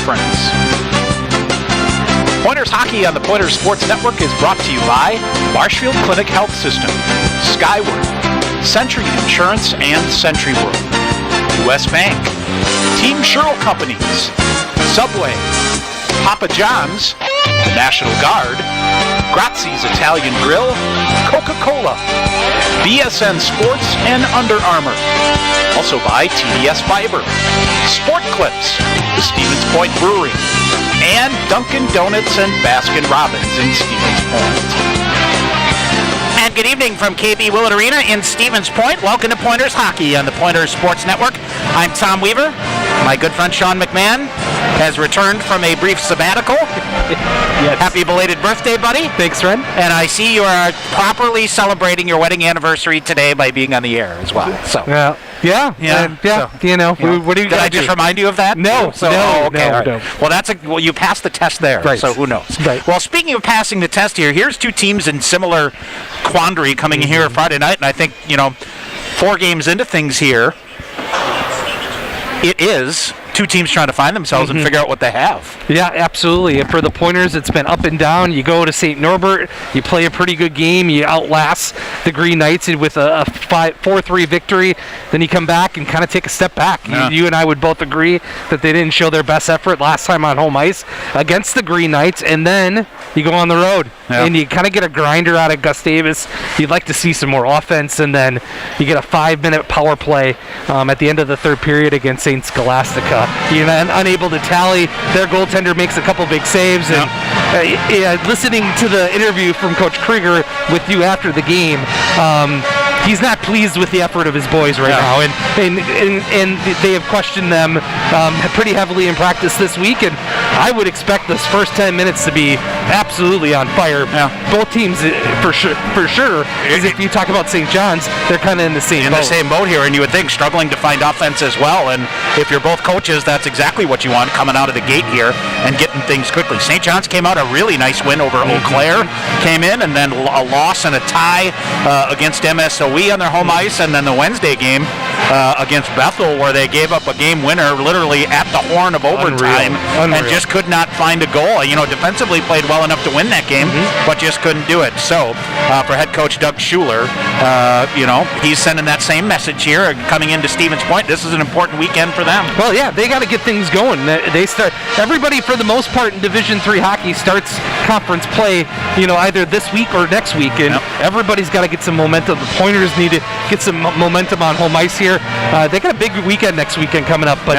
Conference. Pointers Hockey on the Pointers Sports Network is brought to you by Marshfield Clinic Health System, Skyward, Century Insurance and Century World, U.S. Bank, Team Sherrill Companies, Subway, Papa John's, the National Guard, Grazzi's Italian Grill, Coca-Cola, BSN Sports, and Under Armour. Also by TDS Fiber, Sport Clips, the Stevens Point Brewery, and Dunkin' Donuts and Baskin-Robbins in Stevens Point. And good evening from KB Willett Arena in Stevens Point. Welcome to Pointers Hockey on the Pointers Sports Network. I'm Tom Weaver. My good friend Sean McMahon has returned from a brief sabbatical. Yes. Happy belated birthday, buddy. Thanks, friend. And I see you are properly celebrating your wedding anniversary today by being on the air as well. So. Yeah. So, you know, what do you? Did I just remind you of that? No. No. Right. Well, you passed the test there. Right. So who knows? Right. Well, speaking of passing the test here's two teams in similar quandary coming here Friday night, and I think 4 games into things here, it is two teams trying to find themselves and figure out what they have. Yeah, absolutely. And for the Pointers, it's been up and down. You go to St. Norbert, you play a pretty good game, you outlast the Green Knights with a 4-3 victory. Then you come back and kind of take a step back. Yeah. You and I would both agree that they didn't show their best effort last time on home ice against the Green Knights. And then you go on the road and you kind of get a grinder out of Gus Davis. You'd like to see some more offense, and then you get a 5-minute power play at the end of the third period against St. Scholastica. You're unable to tally. Their goaltender makes a couple big saves. And listening to the interview from Coach Krieger with you after the game, he's not pleased with the effort of his boys right now, and they have questioned them pretty heavily in practice this week. And I would expect this first 10 minutes to be absolutely on fire. Yeah. Both teams, for sure. Because if you talk about St. John's, they're kind of in the same boat here, and you would think struggling to find offense as well. And if you're both coaches, that's exactly what you want coming out of the gate here and getting things quickly. St. John's came out a really nice win over Eau Claire, came in, and then a loss and a tie against MSOE on their home ice, and then the Wednesday game against Bethel, where they gave up a game winner literally at the horn of overtime. Unreal. And just could not find a goal. Defensively played well enough to win that game, but just couldn't do it. So for head coach Doug Schuler, he's sending that same message here coming into Stevens Point. This is an important weekend for them. Well, yeah, they got to get things going. They start. Everybody, for the most part, in Division III hockey starts conference play, either this week or next week, and everybody's got to get some momentum. The Pointers need to get some momentum on home ice here. They got a big weekend next weekend coming up, but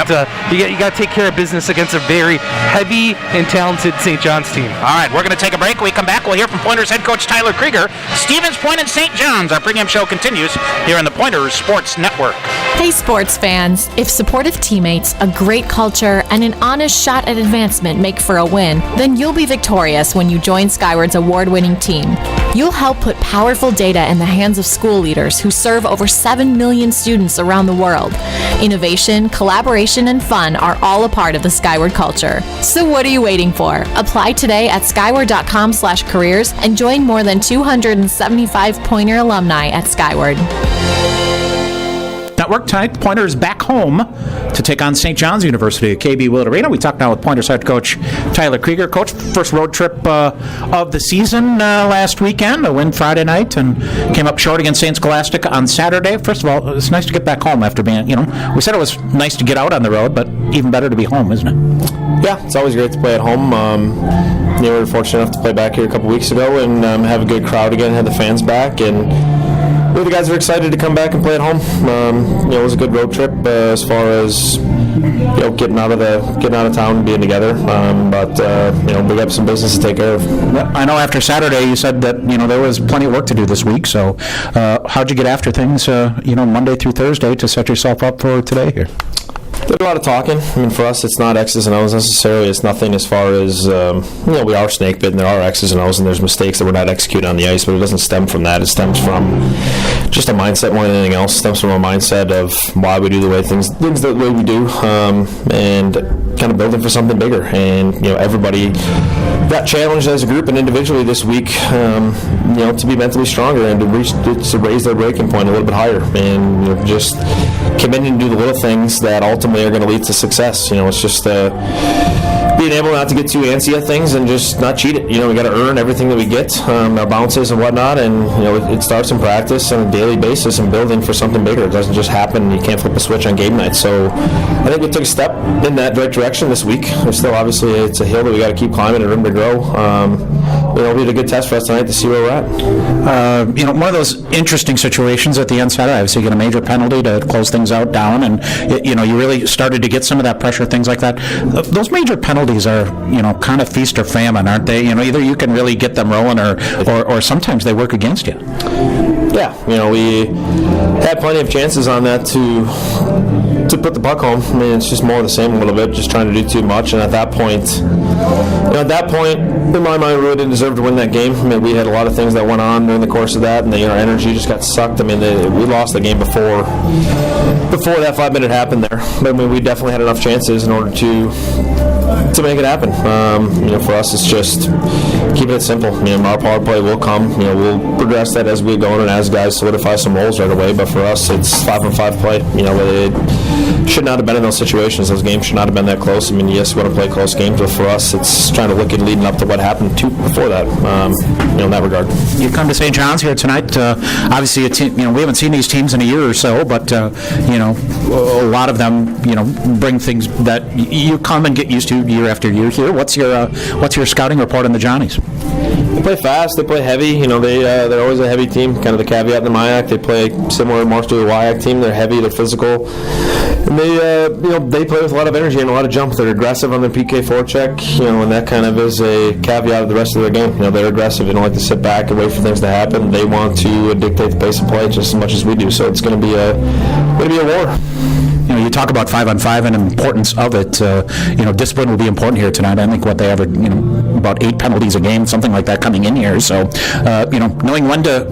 you got to take care of business against a very heavy and talented St. John's team. All right, we're going to take a break. When we come back, we'll hear from Pointers head coach Tyler Krieger. Stevens Point and St. John's. Our pregame show continues here on the Pointers Sports Network. Hey, sports fans. If supportive teammates, a great culture, and an honest shot at advancement make for a win, then you'll be victorious when you join Skyward's award-winning team. You'll help put powerful data in the hands of school leaders who serve over 7 million students around the world. Innovation, collaboration, and fun are all a part of the Skyward culture. So what are you waiting for? Apply today at skyward.com/careers and join more than 275 Pointer alumni at Skyward. Network tonight, Pointers back home to take on St. John's University at KB Willett Arena. We talked now with Pointers head coach Tyler Krieger. Coach, first road trip of the season last weekend, a win Friday night, and came up short against St. Scholastica on Saturday. First of all, it's nice to get back home after being, we said it was nice to get out on the road, but even better to be home, isn't it? Yeah, it's always great to play at home. We were fortunate enough to play back here a couple weeks ago and have a good crowd again, had the fans back, and the guys are excited to come back and play at home. It was a good road trip as far as getting out of town and being together. But we got some business to take care of. Well, I know after Saturday you said that there was plenty of work to do this week. So how'd you get after things? Monday through Thursday to set yourself up for today here. There's a lot of talking. For us, it's not X's and O's necessarily. It's nothing as far as, we are snake bitten. There are X's and O's, and there's mistakes that we're not executing on the ice, but it doesn't stem from that. It stems from just a mindset more than anything else. It stems from a mindset of why we do the way things the way we do, and kind of building for something bigger. And, everybody got challenged as a group and individually this week, to be mentally stronger and to raise their breaking point a little bit higher, and just committing to do the little things that ultimately are going to lead to success. It's just being able not to get too antsy at things and just not cheat it. We got to earn everything that we get, our bounces and whatnot, and it starts in practice on a daily basis and building for something bigger. It doesn't just happen. You can't flip a switch on game night. So I think we took a step in that right direction this week. There's still obviously it's a hill that we got to keep climbing and room to grow. It'll be a good test for us tonight to see where we're at. One of those interesting situations at the end Saturday, obviously you get a major penalty to close things out down, and you really started to get some of that pressure, things like that. Those major penalties are kind of feast or famine, aren't they? Either you can really get them rolling, or sometimes they work against you. Yeah, we had plenty of chances on that to put the puck home. I mean, it's just more of the same a little bit, just trying to do too much. And at that point, in my mind, we really didn't deserve to win that game. I mean, we had a lot of things that went on during the course of that, and our energy just got sucked. I mean, we lost the game before that 5-minute happened there. But I mean, we definitely had enough chances in order to make it happen. For us, it's just keeping it simple. Our power play will come. We'll progress that as we go on and as guys solidify some roles right away. But for us, it's 5-on-5 play. It should not have been in those situations. Those games should not have been that close. I mean, yes, we want to play close games, but for us, it's trying to look at leading up to what happened before that. In that regard. You come to St. John's here tonight. Obviously, we haven't seen these teams in a year or so, but a lot of them, bring things that you come and get used to year after year here. What's your scouting report on the Johnnies? They play fast. They play heavy. They're always a heavy team. Kind of the caveat in the MIAC. They play similar more to a WIAC team. They're heavy. They're physical. And they play with a lot of energy and a lot of jump. They're aggressive on their PK forecheck. And that kind of is a caveat of the rest of their game. They're aggressive. They don't like to sit back and wait for things to happen. They want to dictate the pace of play just as much as we do. So it's going to be a war. You talk about 5-on-5 and importance of it. Discipline will be important here tonight. I think they average, about 8 penalties a game, something like that coming in here. So, knowing when to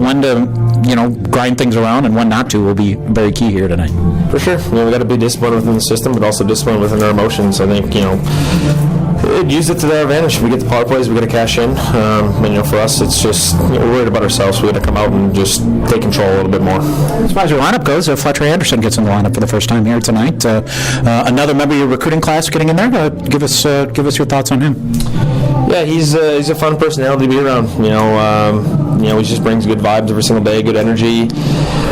grind things around and when not to will be very key here tonight. For sure. We got to be disciplined within the system, but also disciplined within our emotions. I think, use it to their advantage. If we get the power plays, we got to cash in. For us, it's just we're worried about ourselves. We got to come out and just take control a little bit more. As far as your lineup goes, Fletcher Anderson gets in the lineup for the first time here tonight. Another member of your recruiting class getting in there. Give us your thoughts on him. Yeah, he's a fun personality to be around. He just brings good vibes every single day, good energy.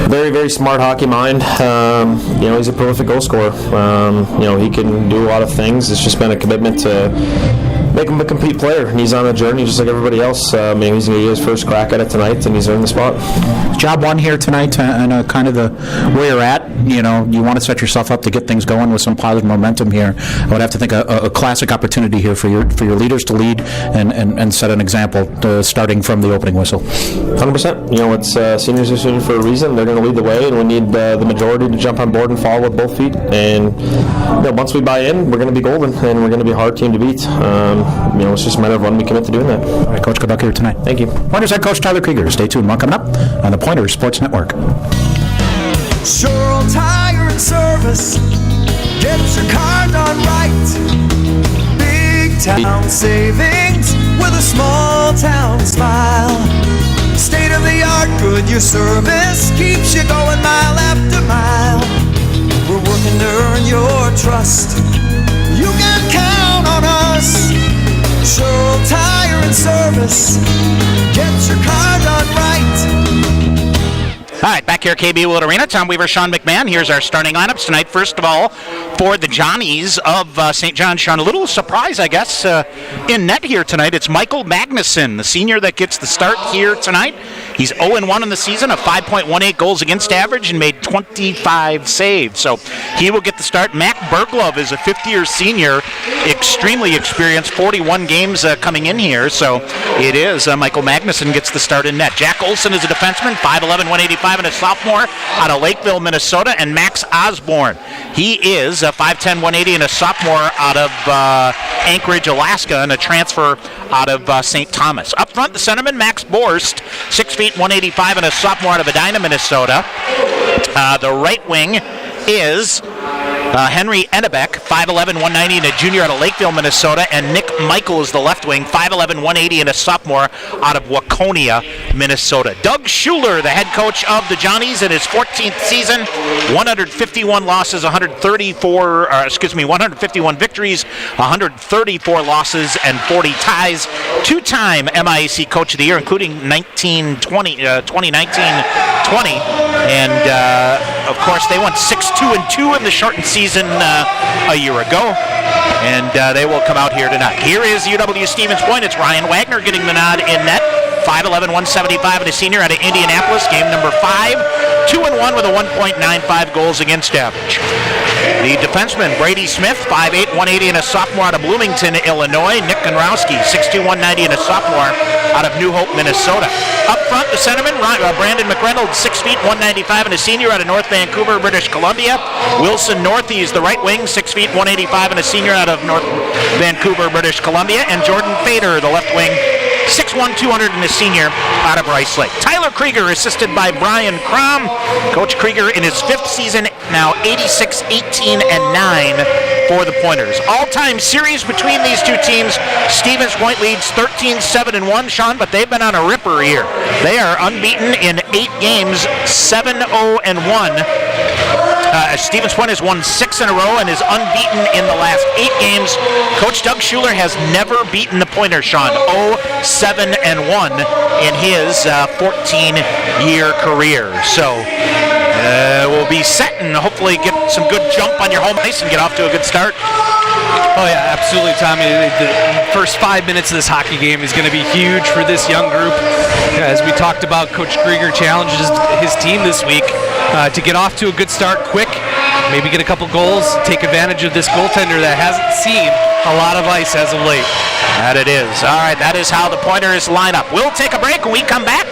Very, very smart hockey mind. He's a prolific goal scorer. He can do a lot of things. It's just been a commitment to make him a complete player. And he's on a journey just like everybody else. He's going to get his first crack at it tonight, and he's earned the spot. Job one here tonight, and kind of where you're at. You want to set yourself up to get things going with some positive momentum here. I would have to think a classic opportunity here for your leaders to lead and set an example starting from the opening whistle. 100%. It's seniors are senior for a reason. They're going to lead the way, and we need the majority to jump on board and follow with both feet. And once we buy in, we're going to be golden, and we're going to be a hard team to beat. It's just a matter of when we commit to doing that. All right, Coach, good luck here tonight. Thank you. Pointers head coach Tyler Krieger. Stay tuned. More coming up on the Pointers Sports Network. Sure Tire and Service. Get your car done right. Big town savings with a small town smile. State of the art Goodyear service keeps you going mile after mile. We're working to earn your trust. You can count on us. Sure Tire and Service. Get your car done right. All right, back here at KB Willett Arena. Tom Weaver, Sean McMahon. Here's our starting lineups tonight. First of all, for the Johnnies of St. John, Sean, a little surprise, I guess, in net here tonight. It's Michael Magnuson, the senior that gets the start here tonight. He's 0-1 in the season, a 5.18 goals against average, and made 25 saves. So he will get the start. Mac Berglove is a fifth-year senior, extremely experienced, 41 games coming in here. So it is Michael Magnuson gets the start in net. Jack Olson is a defenseman, 5'11", 185, and a sophomore out of Lakeville, Minnesota. And Max Osborne, he is 5'10", 180, and a sophomore out of Anchorage, Alaska, and a transfer out of St. Thomas. Up front, the centerman, Max Borst, 6 feet, 185, and a sophomore out of Edina, Minnesota. The right wing is Henry Ennebeck, 5'11", 190, and a junior out of Lakeville, Minnesota. And Nick Michael is the left wing, 5'11", 180, and a sophomore out of Waconia, Minnesota. Doug Schuler, the head coach of the Johnnies in his 14th season, 151 losses, 151 victories, 134 losses, and 40 ties. Two-time MIAC Coach of the Year, including 2019-20. And, of course, they went 6-2-2 in the shortened season a year ago. And they will come out here tonight. Here is UW Stevens Point. It's Ryan Wagner getting the nod in net. 5'11", 175, and a senior out of Indianapolis. Game number 5, 2-1 with a 1.95 goals against average. The defenseman, Brady Smith, 5'8", 180, and a sophomore out of Bloomington, Illinois. Nick Konrowski, 6'2", 190, and a sophomore out of New Hope, Minnesota. Up front, the centerman, Brandon McReynolds, 6 feet, 195, and a senior out of North Vancouver, British Columbia. Wilson Northeast, the right wing, 6 feet, 185, and a senior out of North Vancouver, British Columbia. And Jordan Fader, the left wing, 6'1", 200, and a senior out of Rice Lake. Tyler Krieger, assisted by Brian Crom. Coach Krieger in his 5th season, now 86, 18, and 9 for the Pointers. All-time series between these two teams, Stevens Point leads 13-7-1, Sean, but they've been on a ripper here. They are unbeaten in 8 games, 7-0-1. Stevens Point has won 6 in a row and is unbeaten in the last 8 games. Coach Doug Schuler has never beaten the Pointers, Sean. 0-7-1 in his 14-year career. So we'll be set and hopefully get some good jump on your home ice and get off to a good start. Oh, yeah, absolutely, Tommy. The first 5 minutes of this hockey game is going to be huge for this young group. As we talked about, Coach Krieger challenges his team this week to get off to a good start quick, maybe get a couple goals, take advantage of this goaltender that hasn't seen a lot of ice as of late. That it is. All right, that is how the Pointers line up. We'll take a break. When we come back,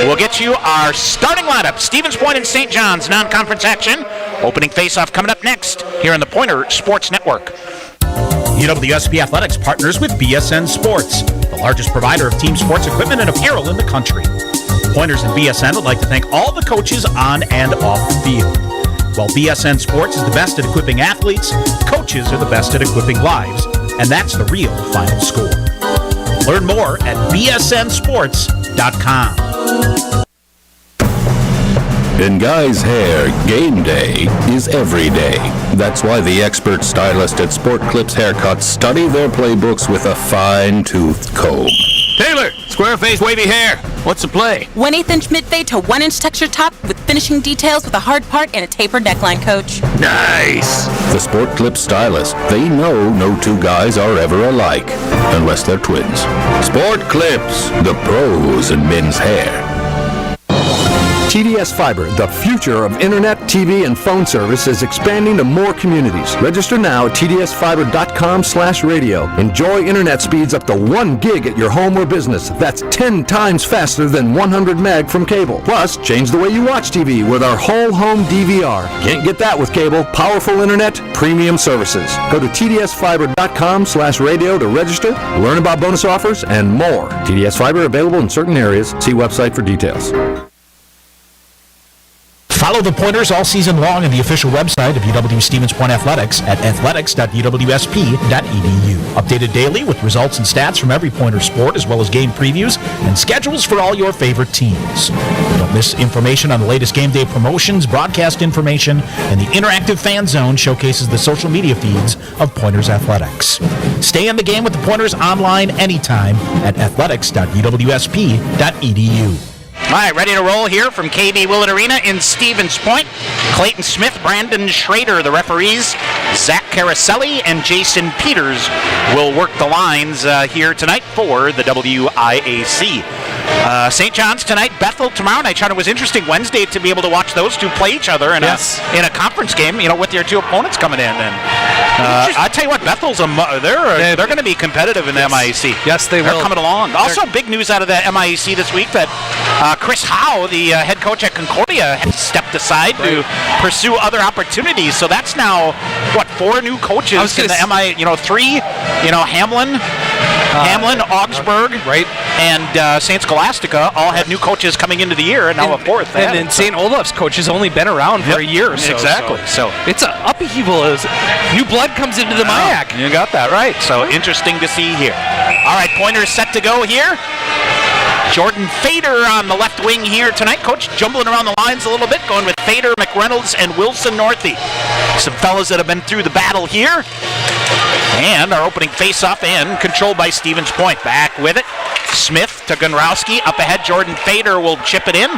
we'll get you our starting lineup. Stevens Point and St. John's non-conference action. Opening face-off coming up next here on the Pointer Sports Network. UWSP Athletics partners with BSN Sports, the largest provider of team sports equipment and apparel in the country. Pointers and BSN would like to thank all the coaches on and off the field. While BSN Sports is the best at equipping athletes, coaches are the best at equipping lives, and that's the real final score. Learn more at bsnsports.com. In Guy's Hair, game day is every day. That's why the expert stylists at Sport Clips Haircuts study their playbooks with a fine-toothed comb. Taylor, square-faced wavy hair. What's the play? 1/8 inch mid-fade to 1 inch texture top with finishing details with a hard part and a tapered neckline, Coach. Nice. The Sport Clips stylists, they know no two guys are ever alike, unless they're twins. Sport Clips, the pros in men's hair. TDS Fiber, the future of internet, TV, and phone service, is expanding to more communities. Register now at tdsfiber.com/radio. Enjoy internet speeds up to 1 gig at your home or business. That's 10 times faster than 100 meg from cable. Plus, change the way you watch TV with our whole home DVR. Can't get that with cable. Powerful internet, premium services. Go to tdsfiber.com/radio to register, learn about bonus offers, and more. TDS Fiber available in certain areas. See website for details. Follow the Pointers all season long on the official website of UW Stevens Point Athletics at athletics.uwsp.edu. Updated daily with results and stats from every Pointer sport, as well as game previews and schedules for all your favorite teams. Don't miss information on the latest game day promotions, broadcast information, and the interactive fan zone showcases the social media feeds of Pointers Athletics. Stay in the game with the Pointers online anytime at athletics.uwsp.edu. All right, ready to roll here from KB Willett Arena in Stevens Point. Clayton Smith, Brandon Schrader, the referees. Zach Caroselli and Jason Peters will work the lines here tonight for the WIAC. St. John's tonight, Bethel tomorrow night. Sean, it was interesting Wednesday to be able to watch those two play each other in a conference game, with your two opponents coming in. And I tell you what, Bethel's they're going to be competitive in the MIAC. Yes, they will. They're coming along. Also, big news out of the MIAC this week that Chris Howe, the head coach at Concordia, has stepped aside to pursue other opportunities. So that's now 4 new coaches in the 3. Hamlin, Augsburg, and St. Scholastica all had new coaches coming into the year, and now a fourth. And then St. Olaf's coach has only been around for a year or so. Exactly. So it's an upheaval as new blood comes into the MIAC. You got that right. So interesting to see here. All right, Pointers set to go here. Jordan Fader on the left wing here tonight. Coach jumbling around the lines a little bit, going with Fader, McReynolds, and Wilson Northey. Some fellas that have been through the battle here. And our opening face-off and controlled by Stevens Point. Back with it. Smith to Gunrowski. Up ahead, Jordan Fader will chip it in.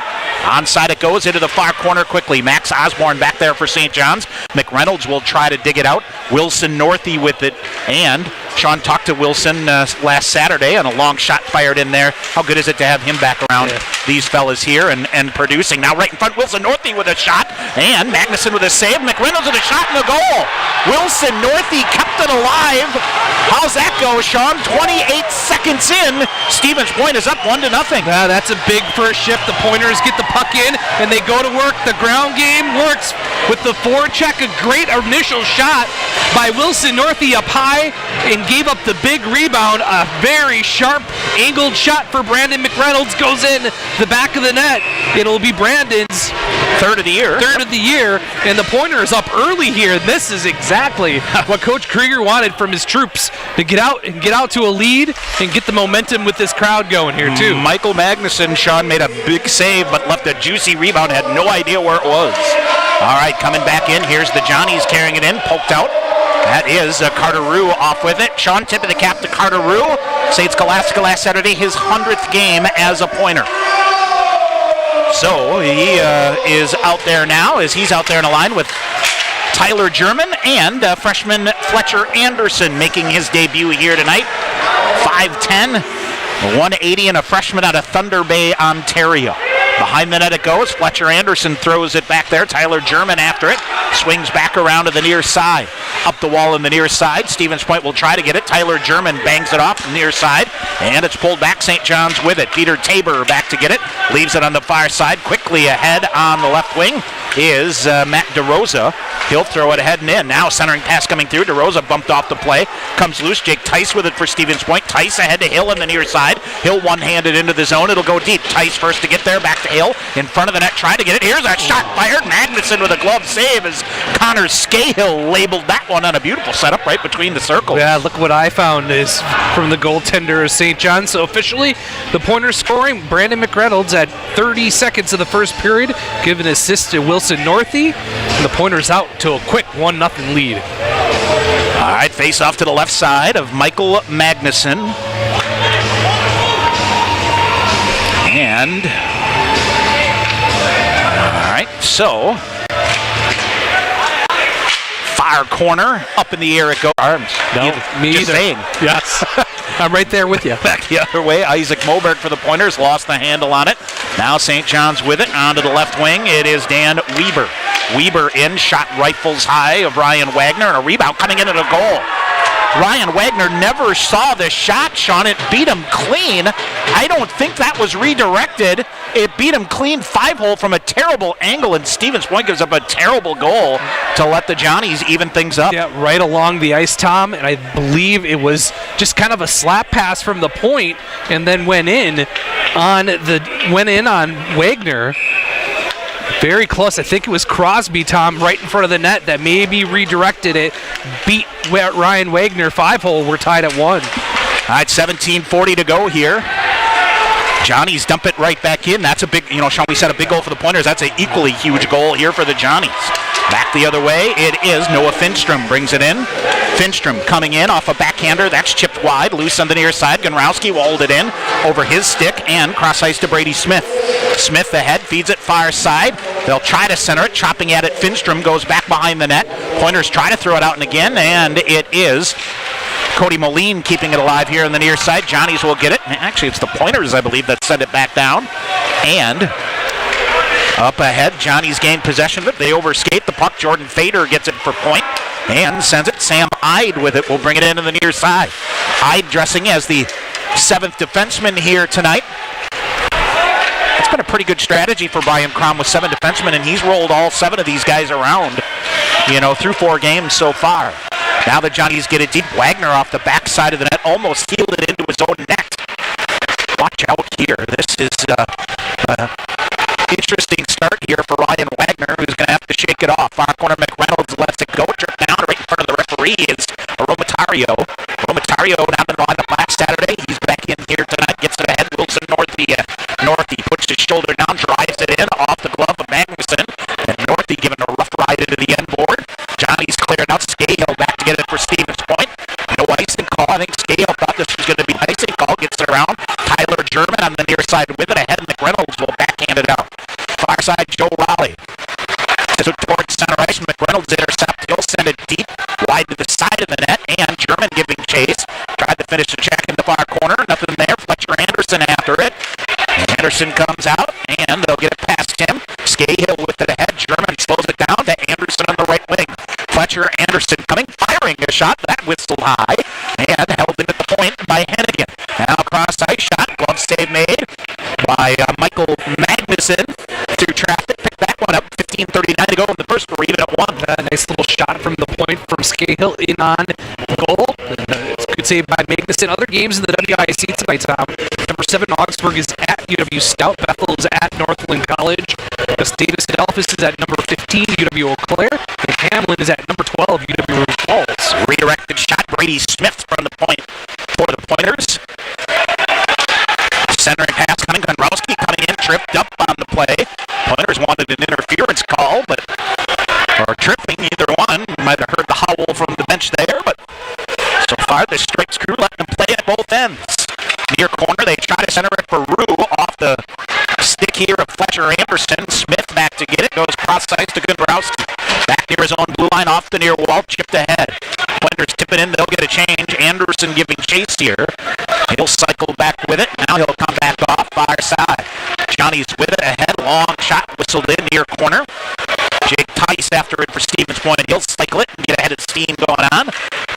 Onside it goes into the far corner quickly. Max Osborne back there for St. John's. McReynolds will try to dig it out. Wilson Northey with it. And Sean talked to Wilson last Saturday on a long shot fired in there. How good is it to have him back around these fellas here and producing? Now right in front, Wilson Northey with a shot. And Magnuson with a save. McReynolds with a shot and a goal. Wilson Northey kept it alive. How's that go, Sean? 28 seconds in. Stevens Point is up 1-0. Yeah, that's a big first shift. The Pointers get the puck in and they go to work. The ground game works with the forecheck. A great initial shot by Wilson Northey up high and gave up the big rebound. A very sharp angled shot for Brandon McReynolds goes in the back of the net. It'll be Brandon's third of the year. And the Pointers up early here. This is exactly what Coach Krieger wanted from his troops, to get out to a lead and get the momentum with this crowd going here too. Michael Magnuson, Sean, made a big save but left a juicy rebound, had no idea where it was. All right, coming back in, here's the Johnnies carrying it in, poked out. That is Carter Rue off with it. Sean, tip of the cap to Carter Rue. St. Scholastica last Saturday, his 100th game as a Pointer. So he is out there now, as he's out there in a line with Tyler German and freshman Fletcher Anderson making his debut here tonight. 5'10", 180, and a freshman out of Thunder Bay, Ontario. Behind the net it goes. Fletcher Anderson throws it back there. Tyler German after it. Swings back around to the near side. Up the wall in the near side. Stevens Point will try to get it. Tyler German bangs it off near side. And it's pulled back. St. John's with it. Peter Tabor back to get it. Leaves it on the far side. Quickly ahead on the left wing is Matt DeRosa. He'll throw it ahead and in. Now centering pass coming through. DeRosa bumped off the play. Comes loose. Jake Tice with it for Stevens Point. Tice ahead to Hill on the near side. Hill one-handed into the zone. It'll go deep. Tice first to get there. Back to Hill. In front of the net. Trying to get it. Here's a shot fired. Magnuson with a glove save as Connor Scahill labeled that one on a beautiful setup right between the circles. Yeah, look what I found is from the goaltender of St. John's. So officially, the Pointers scoring. Brandon McReynolds at 30 seconds of the first period, giving an assist to Wilson Northey. And the Pointers out to a quick 1-0 lead. All right, face off to the left side of Michael Magnuson. And all right, so far corner, up in the air it goes. Arms. No, me just either. saying. Yes. I'm right there with you. Back the other way. Isaac Moberg for the Pointers lost the handle on it. Now St. John's with it. Onto the left wing. It is Dan Weber. Weber in. Shot rifles high of Ryan Wagner. And a rebound coming in at a goal. Ryan Wagner never saw the shot, Sean. It beat him clean. I don't think that was redirected. It beat him clean 5-hole from a terrible angle, and Stevens Point gives up a terrible goal to let the Johnnies even things up. Yeah, right along the ice, Tom, and I believe it was just kind of a slap pass from the point, and then went in on Wagner. Very close. I think it was Crosby, Tom, right in front of the net that maybe redirected it. Beat Ryan Wagner 5-hole. We're tied at 1. All right, 17:40 to go here. Johnnies dump it right back in. That's a big, Sean, we said a big goal for the Pointers. That's an equally huge goal here for the Johnnies. Back the other way, it is Noah Finstrom brings it in. Finstrom coming in off a backhander. That's chipped wide, loose on the near side. Gunrowski will hold it in over his stick and cross ice to Brady Smith. Smith ahead, feeds it far side. They'll try to center it, chopping at it. Finstrom goes back behind the net. Pointers try to throw it out and again, and it is Cody Moline keeping it alive here on the near side. Johnnies will get it. Actually, it's the Pointers, I believe, that send it back down. And up ahead, Johnnies gain possession of it. They overskate the puck. Jordan Fader gets it for point and sends it. Sam Ide with it will bring it in on the near side. Ide dressing as the 7th defenseman here tonight. It's been a pretty good strategy for Brian Crom with 7 defensemen, and he's rolled all 7 of these guys around, through 4 games so far. Now the Johnnies get it deep. Wagner off the backside of the net, almost sealed it into his own net. Watch here. This is interesting start here for Ryan Wagner, who's going to have to shake it off. Far corner, McReynolds lets it go. Tripped down right in front of the referee is Aromatario. Aromatario not been lined up last Saturday. He's back in here tonight. Gets it ahead. Wilson Northey puts his shoulder down, drives it in off the glove of Magnuson. And Northey giving a rough ride into the end board. Johnny's cleared out. Scahill back to get it for Stevens Point. No icing call. I think Scahill thought this was going to be an icing call. Gets it around. Tyler German on the near side with it. Ahead McReynolds will backhand it out. Far side Joe Raleigh. So towards center ice. McReynolds intercept. He'll send it deep. Wide to the side of the net. And German giving chase. Tried to finish the check in the far corner. Nothing there. Fletcher Anderson after it. Anderson comes out. And they'll get it past him. Scahill with it ahead. German slows it down to Anderson on the right wing. Fletcher Anderson coming. Firing a shot. That whistled high. And held in at the point by Hennigan. Now cross ice shot. Glove save made by Michael Magnuson through traffic. Picked that one up. 15:39 to go in the first. We're even at 1. A nice little shot from the point from Scahill in on goal. Good save by Magnuson. Other games in the WIC tonight, Tom. Number 7 Augsburg is at UW Stout. Bethel is at Northland College. Gustavus Adolphus is at number 15 UW Eau Claire. And Hamlin is at number 12 UW Falls. Redirected shot. Brady Smith from the point for the Pointers. Centering pass coming. Konrowski coming in. Tripped up on the play. Pointers wanted an interference call, or tripping, either one. You might have heard the howl from the bench there, but so far the Stripes crew letting them play at both ends. Near corner, they try to center it for Rue off the stick here of Fletcher Anderson. Smith back to get it. Goes cross ice to Konrowski. Back near his own blue line off the near wall. Chipped ahead. Pointers tip it in. They'll get a change. Anderson giving chase here. He'll cycle back with it. Now he'll come back off far side. Johnny's with it ahead. Long shot whistled in near corner. Jake Tice after it for Stevens Point. He'll cycle it and get ahead of steam going on.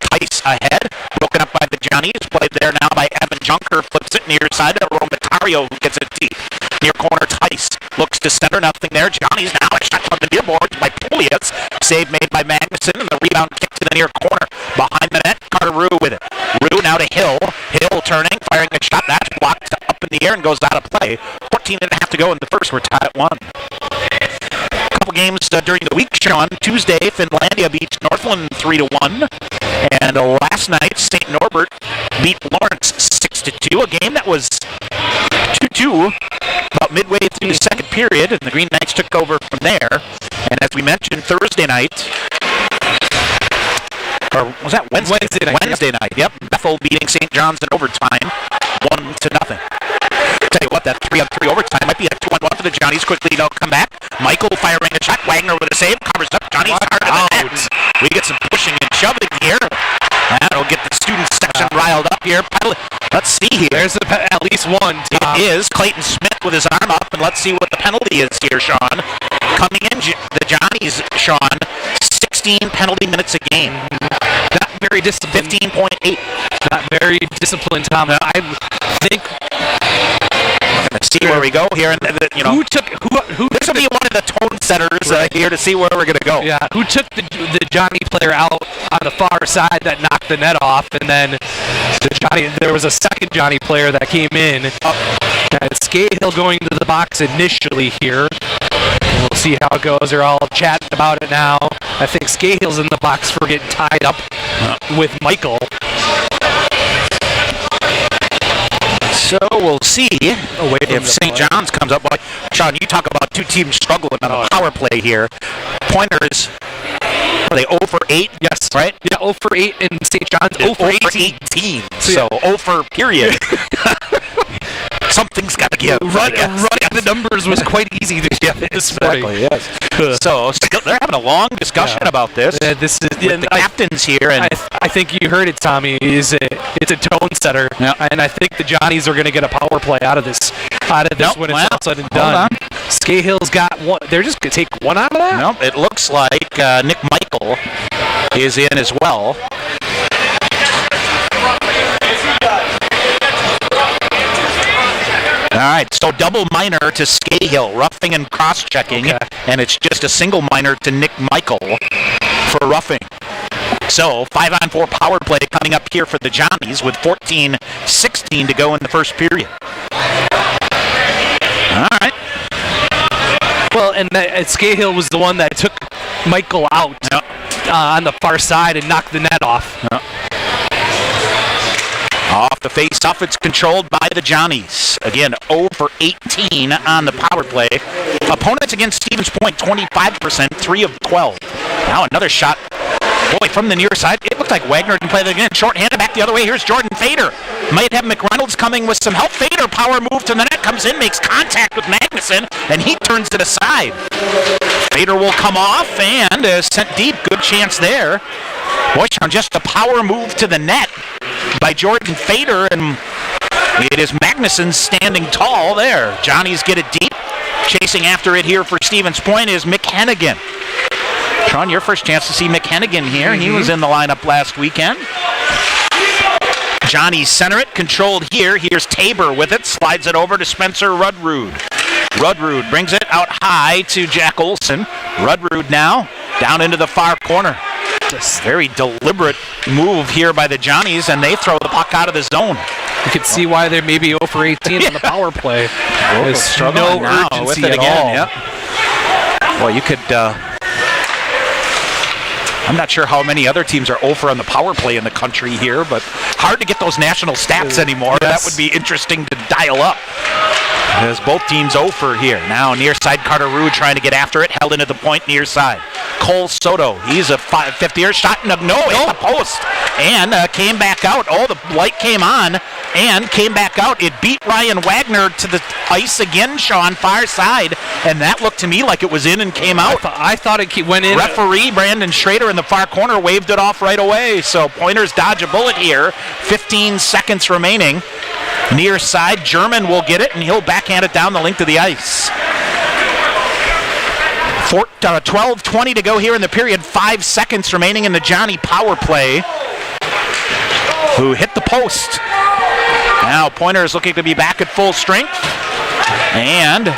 Tice ahead. Broken up by the Johnnies. Played there now by Evan Junker. Flips it near side to Aromatario, who gets it deep. Near corner, Tice looks to center. Nothing there. Johnny's now a shot from the near board by Pouliot. Save made by Magnuson. And the rebound kick to the near corner. Behind the net, Carter Rue with it. Rue now to Hill. Hill turning, firing a shot. That's blocked up in the air and goes out of play. 14.5 to go in the first. We're tied at 1. Couple games during the week, Sean. Tuesday, Finlandia beats Northland 3-1. And last night, St. Norbert beat Lawrence 6-2. A game that was 2-2 about midway through the second period, and the Green Knights took over from there. And as we mentioned, Thursday night, or was that Wednesday? Wednesday night, yep. Bethel beating St. John's in overtime, 1-0. Tell you what, that 3-on-3 overtime might be a 2-on-1 for the Johnnies. Quickly, they'll come back. Michael firing a shot. Wagner with a save. Covers up. Johnny's hard to the net. We get some pushing and shoving here. That'll get the student section riled up here. Let's see here. There's at least one, Tom. It is Clayton Smith with his arm up, and let's see what the penalty is here, Sean. Coming in, the Johnnies, Sean, 16 penalty minutes a game. Not very disciplined. 15.8. Not very disciplined, Tom. I think... Let's see where we go here. And who took this will be one of the tone setters here to see where we're going to go. Yeah, who took the Johnny player out on the far side that knocked the net off, and then there was a second Johnny player that came in. Scahill going to the box initially here. We'll see how it goes. They're all chatting about it now. I think Scahill's in the box for getting tied up with Michael. So we'll see if St. John's comes up. Boy, Sean, you talk about two teams struggling on the power play here. Pointers, are they 0 for 8? Yes. Right? Yeah, 0 for 8 in St. John's. 0 for 18. So 0 for period. Something's got to give. Running the numbers was quite easy to get this morning. Exactly, yes. So they're having a long discussion about this. This is with the captains here. And I think you heard it, Tommy. It's a tone setter, and I think the Johnnies are going to get a power play out of this when it's all said and done. Scahill's got one. They're just going to take one out of that? Nope. It looks like Nick Michael is in as well. All right, so double minor to Scahill, roughing and cross-checking, and it's just a single minor to Nick Michael for roughing. So 5-on-4 power play coming up here for the Johnnies with 14:16 to go in the first period. and Scahill was the one that took Michael out on the far side and knocked the net off. Off the face-off, it's controlled by the Johnnies. Again, 0 for 18 on the power play. Opponents against Stevens Point, 25%, 3 of 12. Now another shot. Boy, from the near side, it looked like Wagner can play that again. Short-handed back the other way. Here's Jordan Fader. Might have McReynolds coming with some help. Fader, power move to the net, comes in, makes contact with Magnuson, and he turns it aside. Fader will come off and is sent deep. Good chance there. Boy, just a power move to the net by Jordan Fader, and it is Magnuson standing tall there. Johnnies get it deep. Chasing after it here for Stevens Point is Mick Hennigan. Sean, your first chance to see Mick Hennigan here. He was in the lineup last weekend. Johnnies center it, controlled here. Here's Tabor with it, slides it over to Spencer Rudrud. Rudrud brings it out high to Jack Olson. Rudrud now down into the far corner. Just very deliberate move here by the Johnnies, and they throw the puck out of the zone. You can see why they're maybe 0 for 18 on the power play. There's no urgency at all. Yep. Well, you could... I'm not sure how many other teams are 0 for on the power play in the country here, but hard to get those national stats anymore. Yes. That would be interesting to dial up. As both teams 0 for here. Now near side, Carter Ruud trying to get after it, held into the point near side. Cole Soto, he's a fifth-year shot, no, hit the post, and came back out. Oh, the light came on and came back out. It beat Ryan Wagner to the ice again, Sean, far side, and that looked to me like it was in and came out. I thought it went in. Referee Brandon Schrader in the far corner waved it off right away, so Pointers dodge a bullet here. 15 seconds remaining. Near side, German will get it, and he'll backhand it down the length of the ice. 12:20 to go here in the period. 5 seconds remaining in the Johnny power play, who hit the post. Now Pointers looking to be back at full strength, and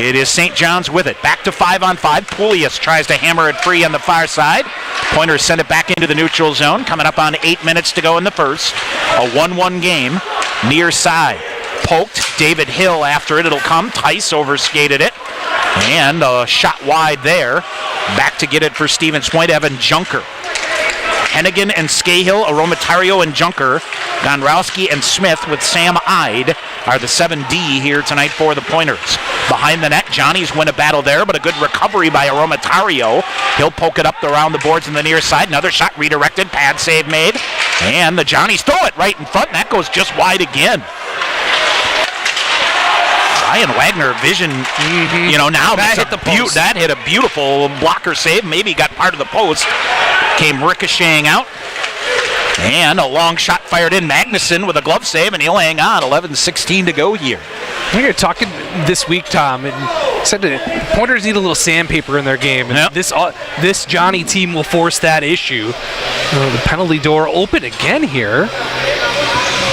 it is St. John's with it. Back to 5-on-5. Poulius tries to hammer it free on the far side. Pointers send it back into the neutral zone. Coming up on 8 minutes to go in the first. A 1-1 game. Near side. Poked. David Hill after it. It'll come. Tice overskated it. And a shot wide there. Back to get it for Stevens Point. Evan Junker. Hennigan and Scahill, Aromatario and Junker, Gondrowski and Smith with Sam Ide are the 7D here tonight for the Pointers. Behind the net, Johnnies win a battle there, but a good recovery by Aromatario. He'll poke it up around the boards on the near side. Another shot redirected, pad save made, and the Johnnies throw it right in front, and that goes just wide again. Ryan Wagner vision, now that hit the post. That hit a beautiful blocker save. Maybe got part of the post. Came ricocheting out. And a long shot fired in. Magnuson with a glove save, and he'll hang on. 11:16 to go here. We were talking this week, Tom, and said that Pointers need a little sandpaper in their game. And this Johnny team will force that issue. The penalty door open again here.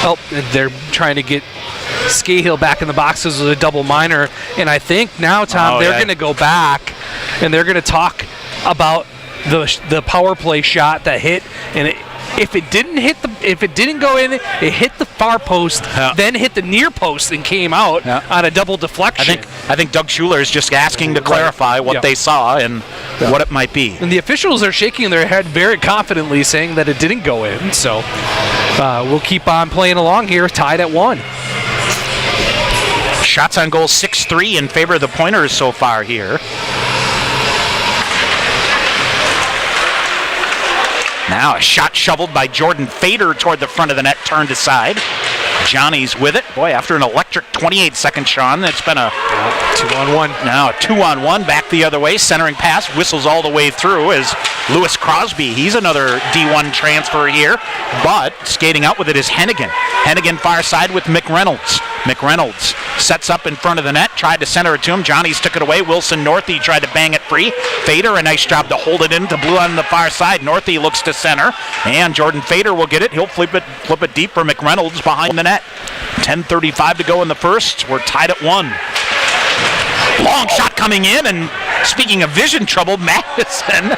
Oh, they're trying to get Scahill back in the boxes with a double minor, and I think now, Tom, they're going to go back and they're going to talk about the power play shot that hit, and if it didn't go in, it hit the far post, then hit the near post and came out on a double deflection. I think Doug Schuler is just asking to clarify what they saw and what it might be. And the officials are shaking their head very confidently, saying that it didn't go in. So we'll keep on playing along here, tied at 1. Shots on goal 6-3 in favor of the Pointers so far here. Now a shot shoveled by Jordan Fader toward the front of the net, turned aside. Johnny's with it. Boy, after an electric 28-second, Sean, it's been a 2-on-1. Now a 2-on-1 back the other way. Centering pass, whistles all the way through as Lewis Crosby. He's another D1 transfer here, but skating out with it is Hennigan. Hennigan far side with McReynolds. McReynolds sets up in front of the net, tried to center it to him. Johnny's took it away. Wilson Northey tried to bang it free. Fader, a nice job to hold it in to Blue on the far side. Northey looks to center, and Jordan Fader will get it. He'll flip it deep for McReynolds behind the net. 10:35 to go in the first. We're tied at 1. Long shot coming in, and speaking of vision trouble, Madison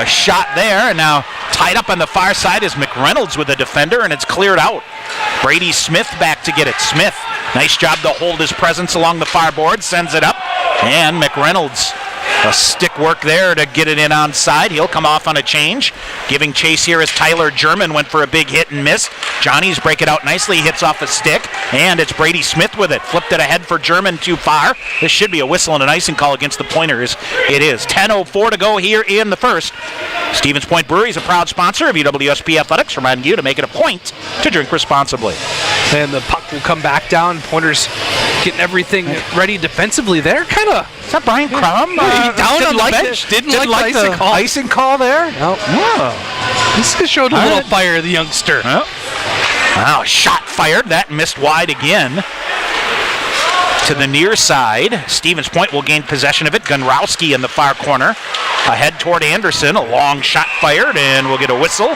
shot there, and now tied up on the far side is McReynolds with a defender, and it's cleared out. Brady Smith back to get it. Smith, nice job to hold his presence along the far board, sends it up. And McReynolds, a stick work there to get it in onside. He'll come off on a change. Giving chase here as Tyler German went for a big hit and miss. Johnny's break it out nicely, hits off a stick, and it's Brady Smith with it. Flipped it ahead for German too far. This should be a whistle and an icing call against the Pointers. It is 10:04 to go here in the first. Stevens Point Brewery is a proud sponsor of UWSP Athletics, reminding you to make it a point to drink responsibly. And the puck will come back down. Pointers getting everything ready defensively there. Kind of. Is that Brian Crum? Down on the bench. Didn't like the icing call there. No. Oh. This just showed a little fire, the youngster. Oh. Wow, shot fired. That missed wide again. To the near side. Stevens Point will gain possession of it. Gunrowski in the far corner. Ahead toward Anderson. A long shot fired, and we'll get a whistle.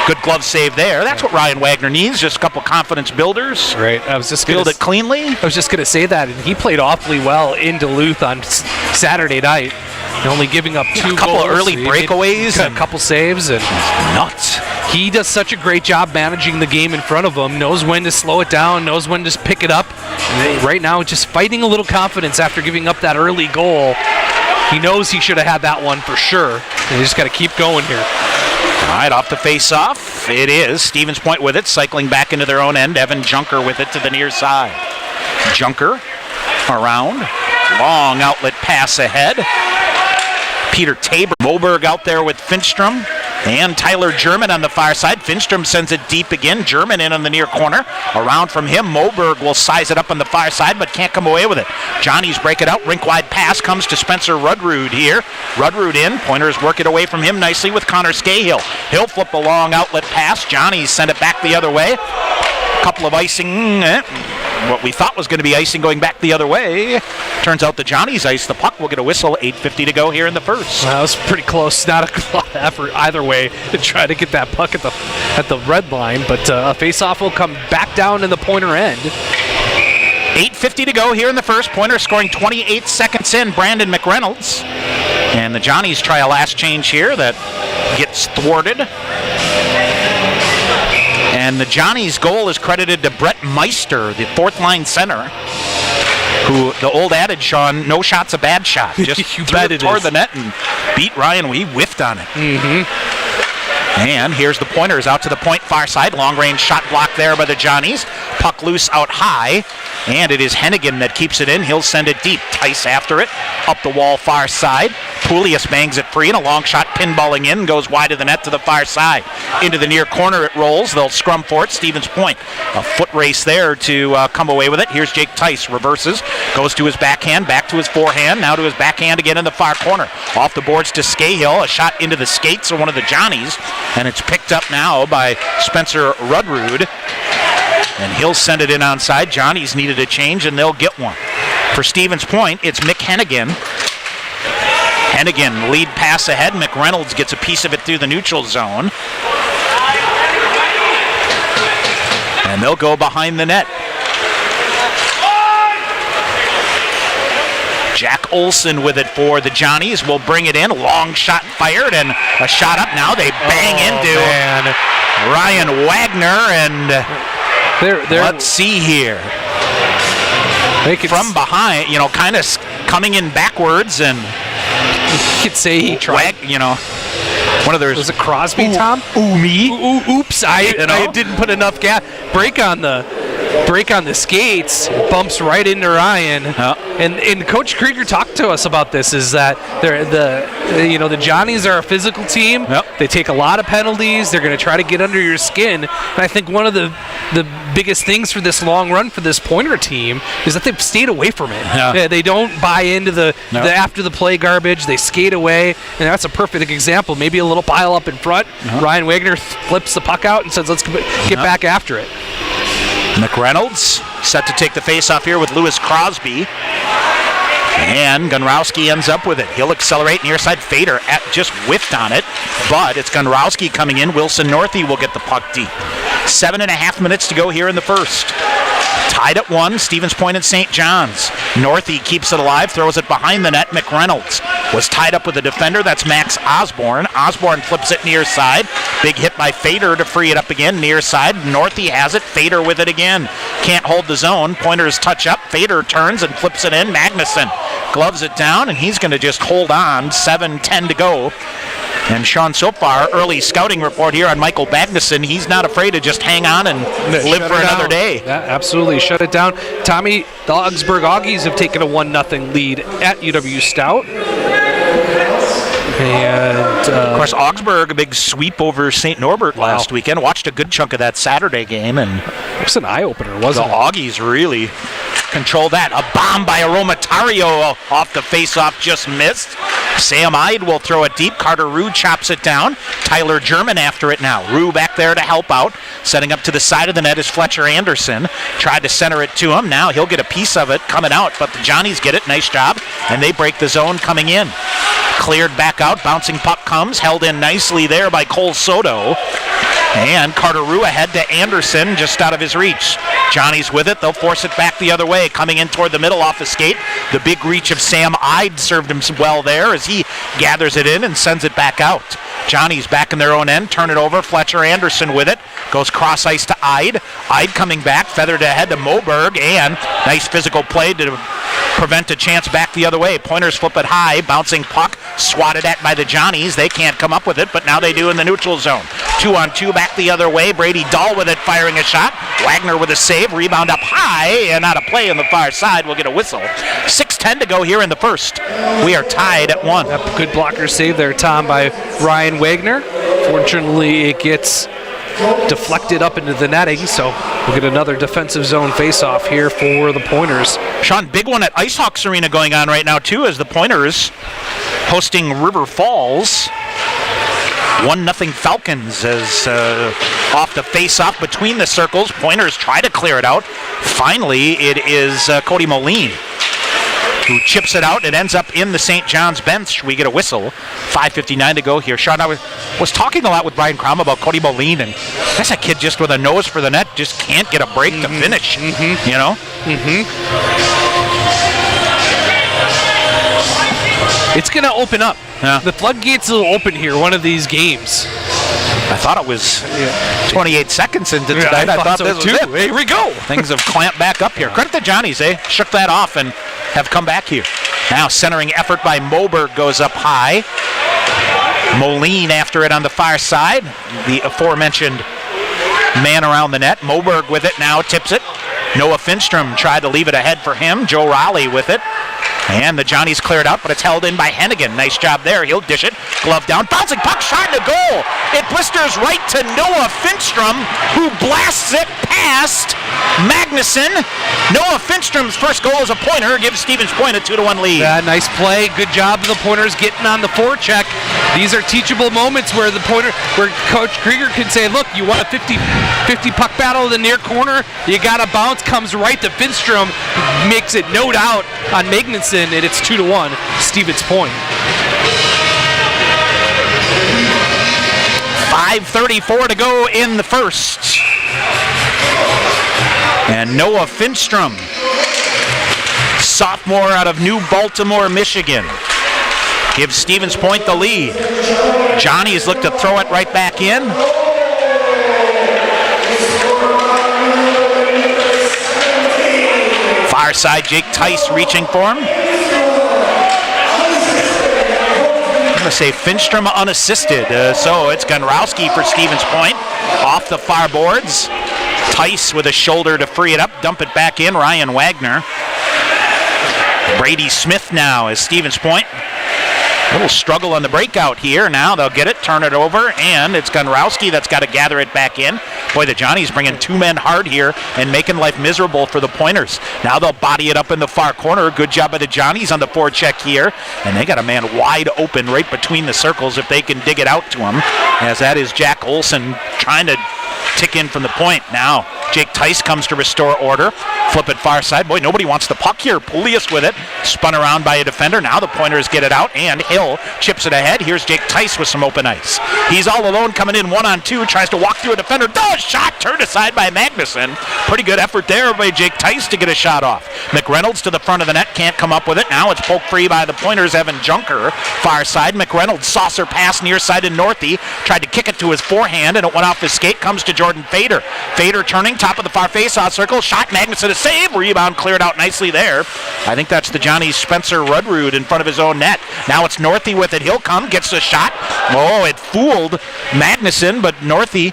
Good glove save there. That's what Ryan Wagner needs. Just a couple confidence builders. Right. I was just build it cleanly. I was just going to say that, and he played awfully well in Duluth on Saturday night. Only giving up 2 goals. A couple of early breakaways. A couple saves. And nuts. He does such a great job managing the game in front of him. Knows when to slow it down. Knows when to pick it up. And right now, just fighting a little confidence after giving up that early goal. He knows he should have had that one for sure. And he just got to keep going here. All right, off the face-off. It is Stevens Point with it, cycling back into their own end. Evan Junker with it to the near side. Junker around. Long outlet pass ahead. Peter Tabor. Moberg out there with Finstrom. And Tyler German on the far side. Finstrom sends it deep again. German in on the near corner. Around from him, Moberg will size it up on the far side, but can't come away with it. Johnny's break it out. Rink-wide pass comes to Spencer Rudrud here. Rudrud in. Pointers work it away from him nicely with Connor Scahill. He'll flip a long outlet pass. Johnny's send it back the other way. Couple of icing. What we thought was going to be icing going back the other way. Turns out the Johnny's iced the puck. We'll get a whistle. 8:50 to go here in the first. Well, that was pretty close. Not a lot of effort either way to try to get that puck at the red line. But a face-off will come back down in the Pointer end. 8:50 to go here in the first. Pointer scoring 28 seconds in. Brandon McReynolds. And the Johnnies try a last change here that gets thwarted. And the Johnnies' goal is credited to Brett Meister, the fourth-line center, who, the old adage, Sean, no shot's a bad shot. Just threw it toward the net and beat Ryan. We whiffed on it. Mm-hmm. And here's the Pointers out to the point far side. Long-range shot blocked there by the Johnnies. Puck loose out high. And it is Hennigan that keeps it in. He'll send it deep. Tice after it. Up the wall far side. Poulius bangs it free, and a long shot pinballing in. Goes wide of the net to the far side. Into the near corner it rolls. They'll scrum for it. Stevens Point. A foot race there to come away with it. Here's Jake Tice. Reverses. Goes to his backhand. Back to his forehand. Now to his backhand again in the far corner. Off the boards to Scahill. A shot into the skates of one of the Johnnies. And it's picked up now by Spencer Rudrud. And he'll send it in onside. Johnnies needed a change, and they'll get one. For Stevens Point, it's Mick Hennigan. Hennigan, lead pass ahead. McReynolds gets a piece of it through the neutral zone. And they'll go behind the net. Jack Olson with it for the Johnnies. Will bring it in. Long shot fired, and a shot up now. They bang into Ryan Wagner, and let's see here. From behind, kind of coming in backwards, and you could say he tried. One of those. Was it Crosby, Tom? Oops! I didn't put enough gas. Break on the skates, bumps right into Ryan. And Coach Krieger talked to us about this. Is that the Johnnies are a physical team. They take a lot of penalties. They're going to try to get under your skin. And I think one of the biggest things for this long run for this Pointer team is that they've stayed away from it. They don't buy into the after the play garbage. They skate away, and that's a perfect example. Maybe a little pile up in front. Ryan Wagner flips the puck out and says, "Let's get back after it." McReynolds set to take the face-off here with Lewis Crosby. And Gunrowski ends up with it. He'll accelerate near side. Fader just whiffed on it, but it's Gunrowski coming in. Wilson Northey will get the puck deep. 7.5 minutes to go here in the first. Tied at 1, Stevens Point and St. John's. Northey keeps it alive, throws it behind the net. McReynolds was tied up with a defender. That's Max Osborne. Osborne flips it near side. Big hit by Fader to free it up again. Near side. Northey has it. Fader with it again. Can't hold the zone. Pointers touch up. Fader turns and flips it in. Magnuson gloves it down, and he's going to just hold on. 7:10 to go. And Sean, so far, early scouting report here on Michael Magnuson. He's not afraid to just hang on and live for another day. Yeah, absolutely. Shut it down. Tommy, the Augsburg Augies have taken a 1-0 lead at UW Stout. And of course, Augsburg, a big sweep over St. Norbert last weekend. Watched a good chunk of that Saturday game, and it was an eye-opener, wasn't it? The Augies really control that. A bomb by Aromatario off the face-off, just missed. Sam Ide will throw it deep. Carter Rue chops it down. Tyler German after it now. Rue back there to help out. Setting up to the side of the net is Fletcher Anderson. Tried to center it to him. Now he'll get a piece of it coming out, but the Johnnies get it. Nice job. And they break the zone coming in. Cleared back out. Bouncing puck comes. Held in nicely there by Cole Soto. And Carter Rue ahead to Anderson, just out of his reach. Johnny's with it. They'll force it back the other way. Coming in toward the middle off the skate. The big reach of Sam Ide served him well there as he gathers it in and sends it back out. Johnny's back in their own end. Turn it over. Fletcher Anderson with it. Goes cross ice to Ide. Ide coming back. Feathered ahead to Moberg. And nice physical play to prevent a chance back the other way. Pointers flip it high. Bouncing puck. Swatted at by the Johnnies. They can't come up with it, but now they do in the neutral zone. 2-on-2 back the other way. Brady Dahl with it, firing a shot. Wagner with a save. Rebound up high and out of play on the far side. We'll get a whistle. 6:10 to go here in the first. We are tied at 1. Yep, good blocker save there, Tom, by Ryan Wagner. Fortunately, it gets deflected up into the netting, so we'll get another defensive zone face-off here for the Pointers. Sean, big one at IceHawks Arena going on right now, too, as the Pointers hosting River Falls. 1-0 Falcons as off the face-off between the circles. Pointers try to clear it out. Finally, it is Cody Moline who chips it out. It ends up in the St. John's bench. We get a whistle. 5:59 to go here. Sean, I was talking a lot with Brian Crom about Cody Moline, and that's a kid just with a nose for the net, just can't get a break to finish, you know? It's going to open up. Yeah. The floodgates will open here one of these games. I thought it was 28 seconds into tonight. I I thought so this was too. it. Here we go. Things have clamped back up here. Credit the Johnnies, shook that off and have come back here. Now centering effort by Moberg goes up high. Moline after it on the far side. The aforementioned man around the net. Moberg with it now, tips it. Noah Finstrom tried to leave it ahead for him. Joe Raleigh with it. And the Johnnies cleared out, but it's held in by Hennigan. Nice job there. He'll dish it. Glove down. Bouncing puck shot in the goal. It blisters right to Noah Finstrom, who blasts it past Magnuson. Noah Finstrom's first goal as a Pointer gives Stevens Point a 2-1 lead. Yeah, nice play. Good job of the Pointers getting on the forecheck. These are teachable moments where where Coach Krieger can say, look, you want a 50 puck battle in the near corner, you got to bounce, comes right to Finstrom, makes it no doubt on Magnuson, and it's 2-1, Stevens Point. 5:34 to go in the first. And Noah Finstrom, sophomore out of New Baltimore, Michigan, gives Stevens Point the lead. Johnny's looked to throw it right back in. Far side, Jake Tice reaching for him. I'm going to say Finstrom unassisted. So it's Gunrowski for Stevens Point. Off the far boards. Tice with a shoulder to free it up. Dump it back in. Ryan Wagner. Brady Smith now as Stevens Point. A little struggle on the breakout here. Now they'll get it, turn it over, and it's Gunrowski that's got to gather it back in. Boy, the Johnnies bringing two men hard here and making life miserable for the Pointers. Now they'll body it up in the far corner. Good job by the Johnnies on the forecheck here. And they got a man wide open right between the circles if they can dig it out to him. As that is Jack Olson trying to tick in from the point. Now Jake Tice comes to restore order. Flip it far side. Boy, nobody wants the puck here. Pulius with it. Spun around by a defender. Now the Pointers get it out, and Hill chips it ahead. Here's Jake Tice with some open ice. He's all alone coming in 1-on-2. Tries to walk through a defender. Does! Shot turned aside by Magnuson. Pretty good effort there by Jake Tice to get a shot off. McReynolds to the front of the net. Can't come up with it. Now it's poked free by the Pointers. Evan Junker. Far side. McReynolds saucer pass near side to Northey. Tried to kick it to his forehand, and it went off his skate. Comes to Jordan Fader. Fader turning. Top of the far face-off circle. Shot. Magnuson a save. Rebound cleared out nicely there. I think that's the Johnny's Spencer Rudrud in front of his own net. Now it's Northey with it. He'll come. Gets a shot. Oh, it fooled Magnuson, but Northey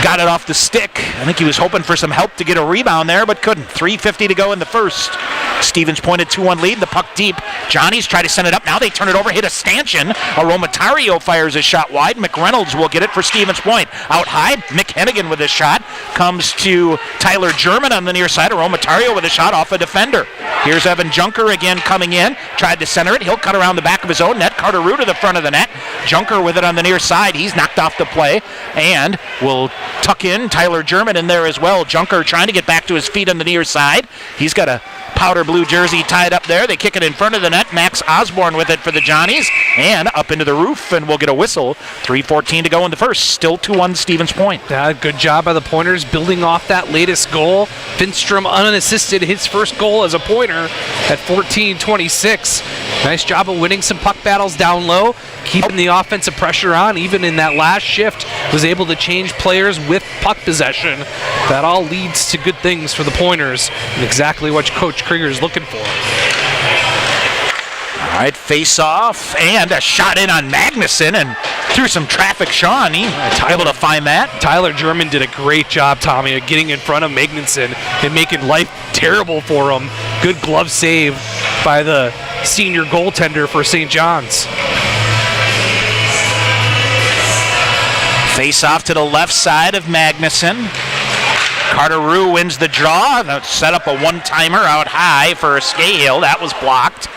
got it off the stick. I think he was hoping for some help to get a rebound there, but couldn't. 3:50 to go in the first. Stevens pointed 2-1 lead. The puck deep. Johnny's try to send it up. Now they turn it over. Hit a stanchion. Aromatario fires a shot wide. McReynolds will get it for Stevens Point. Out high. Mick Hennigan with a shot. Comes to Tyler German on the near side. Aromatario with a shot off a defender. Here's Evan Junker again coming in. Tried to center it. He'll cut around the back of his own net. Carter Rue to the front of the net. Junker with it on the near side. He's knocked off the play and will tuck in Tyler German in there as well. Junker trying to get back to his feet on the near side. He's got a powder blue jersey tied up there. They kick it in front of the net. Max Osborne with it for the Johnnies. And up into the roof, and we'll get a whistle. 3:14 to go in the first. Still 2-1 Stevens Point. Yeah, good job by the Pointers building off that latest goal. Finstrom unassisted his first goal as a Pointer at 14:26. Nice job of winning some puck battles down low, keeping the offensive pressure on. Even in that last shift, was able to change players with puck possession. That all leads to good things for the Pointers, and exactly what Coach Krieger is looking for. All right, face off, and a shot in on Magnuson, and through some traffic, Sean, he able to find that. Tyler German did a great job, Tommy, of getting in front of Magnuson and making life terrible for him. Good glove save by the senior goaltender for St. John's. Face off to the left side of Magnuson. Carter Rue wins the draw. That set up a one-timer out high for Scahill. That was blocked.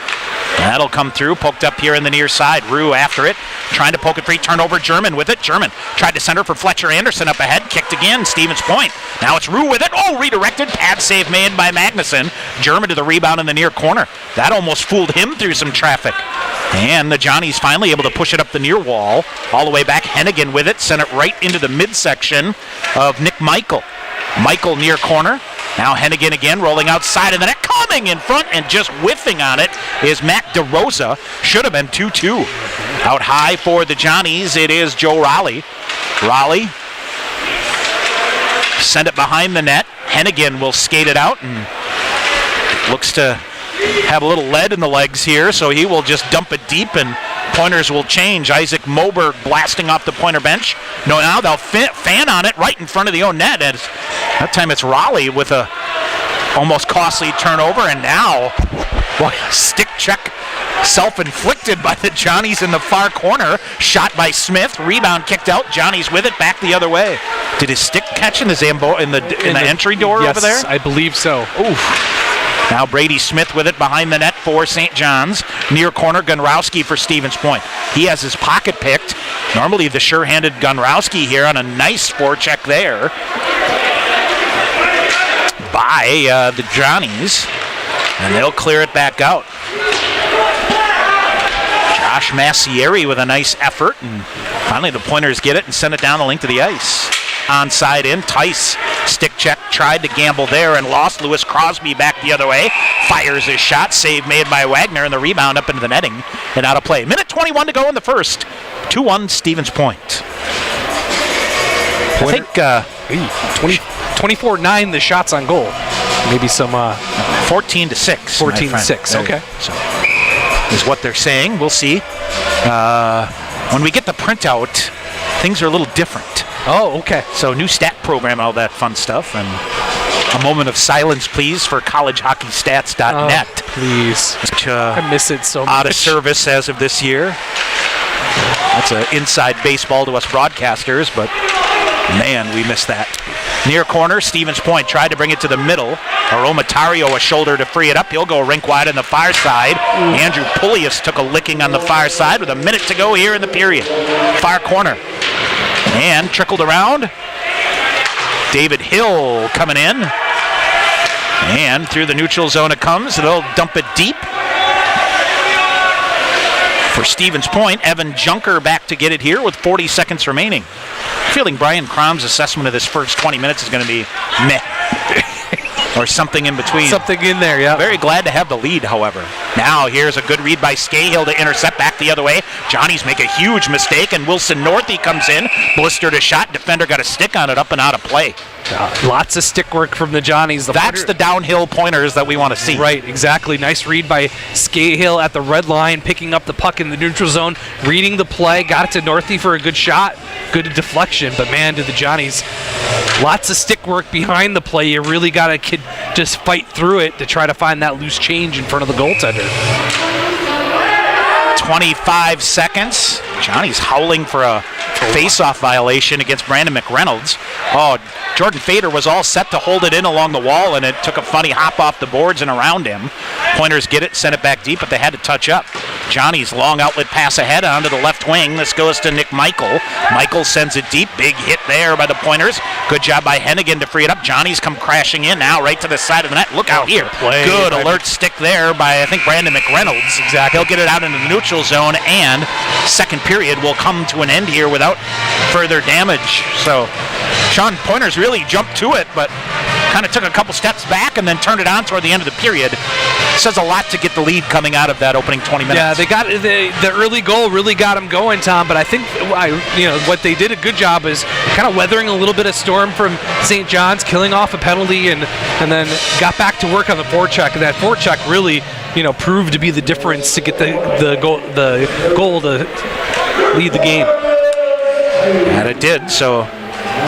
That'll come through. Poked up here in the near side. Rue after it. Trying to poke it free. Turnover. German with it. German tried to center for Fletcher Anderson up ahead. Kicked again. Stevens Point. Now it's Rue with it. Oh, redirected. Pad save made by Magnuson. German to the rebound in the near corner. That almost fooled him through some traffic. And the Johnnies finally able to push it up the near wall. All the way back. Hennigan with it. Sent it right into the midsection of Nick Michael. Michael near corner. Now Hennigan again rolling outside of the net. Coming in front and just whiffing on it is Matt DeRosa. Should have been 2-2. Out high for the Johnnies, it is Joe Raleigh. Raleigh send it behind the net. Hennigan will skate it out and looks to have a little lead in the legs here, so he will just dump it deep, and Pointers will change. Isaac Moberg blasting off the Pointer bench. No, now they'll fan on it right in front of the own net. And that time it's Raleigh with a almost costly turnover, and now, boy, stick check self-inflicted by the Johnnies in the far corner. Shot by Smith. Rebound kicked out. Johnnies with it back the other way. Did his stick catch in the in the entry door over there? Yes, I believe so. Oof. Now Brady Smith with it behind the net for St. John's. Near corner, Gunrowski for Stevens Point. He has his pocket picked. Normally the sure-handed Gunrowski here on a nice forecheck there by the Johnnies. And they'll clear it back out. Josh Massieri with a nice effort. And finally the Pointers get it and send it down the length of the ice. Onside in. Tice stick check, tried to gamble there and lost. Lewis Crosby back the other way. Fires his shot. Save made by Wagner, and the rebound up into the netting and out of play. Minute 21 to go in the first. 2-1 Stevens Point. I think 24-9 the shots on goal. Maybe some 14-6. 14-6. Okay. So is what they're saying. We'll see. When we get the printout, things are a little different. Oh, okay. So new stat program, all that fun stuff, and a moment of silence, please, for collegehockeystats.net. Oh, please. Which, I miss it so much. Out of service as of this year. That's an inside baseball to us broadcasters, but man, we miss that. Near corner, Stevens Point tried to bring it to the middle. Aromatario a shoulder to free it up. He'll go rink wide on the far side. Andrew Pulius took a licking on the far side with a minute to go here in the period. Far corner. And trickled around. David Hill coming in. And through the neutral zone it comes. They'll dump it deep. For Stevens Point, Evan Junker back to get it here with 40 seconds remaining. Feeling Brian Crom's assessment of this first 20 minutes is going to be meh. Or something in between. Something in there, yeah. Very glad to have the lead, however. Now here's a good read by Scahill to intercept back the other way. Johnny's make a huge mistake, and Wilson Northey comes in, blistered a shot. Defender got a stick on it, up and out of play. Lots of stick work from the Johnnies. That's the downhill pointers that we want to see. Right, exactly. Nice read by Scahill at the red line, picking up the puck in the neutral zone, reading the play, got it to Northey for a good shot, good deflection, but man, to the Johnnies, lots of stick work behind the play. You really got to just fight through it to try to find that loose change in front of the goaltender. 25 seconds. Johnny's howling for a face-off violation against Brandon McReynolds. Oh, Jordan Fader was all set to hold it in along the wall, and it took a funny hop off the boards and around him. Pointers get it, send it back deep, but they had to touch up. Johnny's long outlet pass ahead onto the left wing. This goes to Nick Michael. Michael sends it deep. Big hit there by the Pointers. Good job by Hennigan to free it up. Johnny's come crashing in now right to the side of the net. Look out here. Good alert stick there by, I think, Brandon McReynolds. Exactly. He'll get it out into the neutral zone, and second period will come to an end here without further damage. So Sean Pointers really jumped to it, but kind of took a couple steps back and then turned it on toward the end of the period. Says a lot to get the lead coming out of that opening 20 minutes. Yeah, they got the early goal really got them going, Tom. But I think what they did a good job is kind of weathering a little bit of storm from St. John's, killing off a penalty, and then got back to work on the forecheck. And that forecheck really proved to be the difference to get the goal to lead the game. And it did. So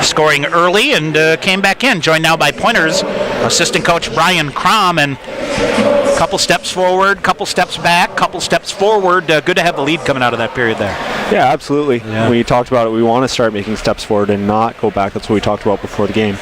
scoring early and came back in. Joined now by Pointers assistant coach Brian Crom, and a couple steps forward, couple steps back, couple steps forward. Good to have the lead coming out of that period there. Yeah, absolutely. Yeah. When you talked about it, we want to start making steps forward and not go back. That's what we talked about before the game.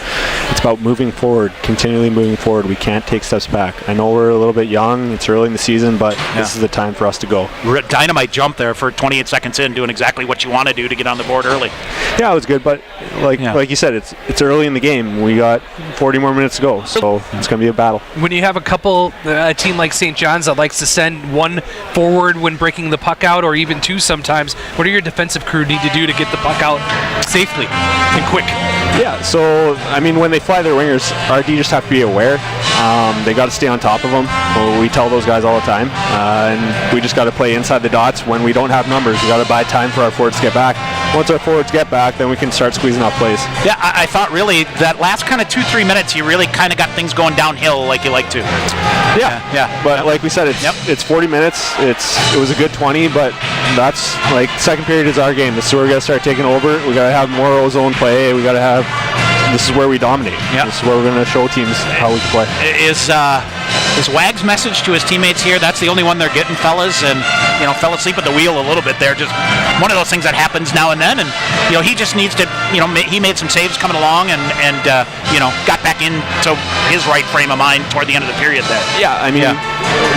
It's about moving forward, continually moving forward. We can't take steps back. I know we're a little bit young. It's early in the season, but this is the time for us to go. Dynamite jump there for 28 seconds in, doing exactly what you want to do to get on the board early. Yeah, it was good, but like you said, it's early in the game. We got 40 more minutes to go, so it's going to be a battle. When you have a team like St. John's that likes to send one forward when breaking the puck out, or even two sometimes, what do your defensive crew need to do to get the puck out safely and quick? Yeah, so, I mean, when they fly their wingers, our D just have to be aware. They got to stay on top of them. We tell those guys all the time. And we just got to play inside the dots. When we don't have numbers, we got to buy time for our forwards to get back. Once our forwards get back, then we can start squeezing off plays. Yeah, I thought really that last kind of 2-3 minutes, you really kind of got things going downhill like you like to. Yeah. But like we said, it's 40 minutes. It was a good 20, but that's like second period is our game. This is where we got to start taking over. We got to have more ozone play. We got to have. This is where we dominate. Yep. This is where we're going to show teams how we can play. Is Wag's message to his teammates here? That's the only one they're getting, fellas, and fell asleep at the wheel a little bit there. Just one of those things that happens now and then, and he just needs to. He made some saves coming along, and got back into his right frame of mind toward the end of the period there. Yeah, I mean,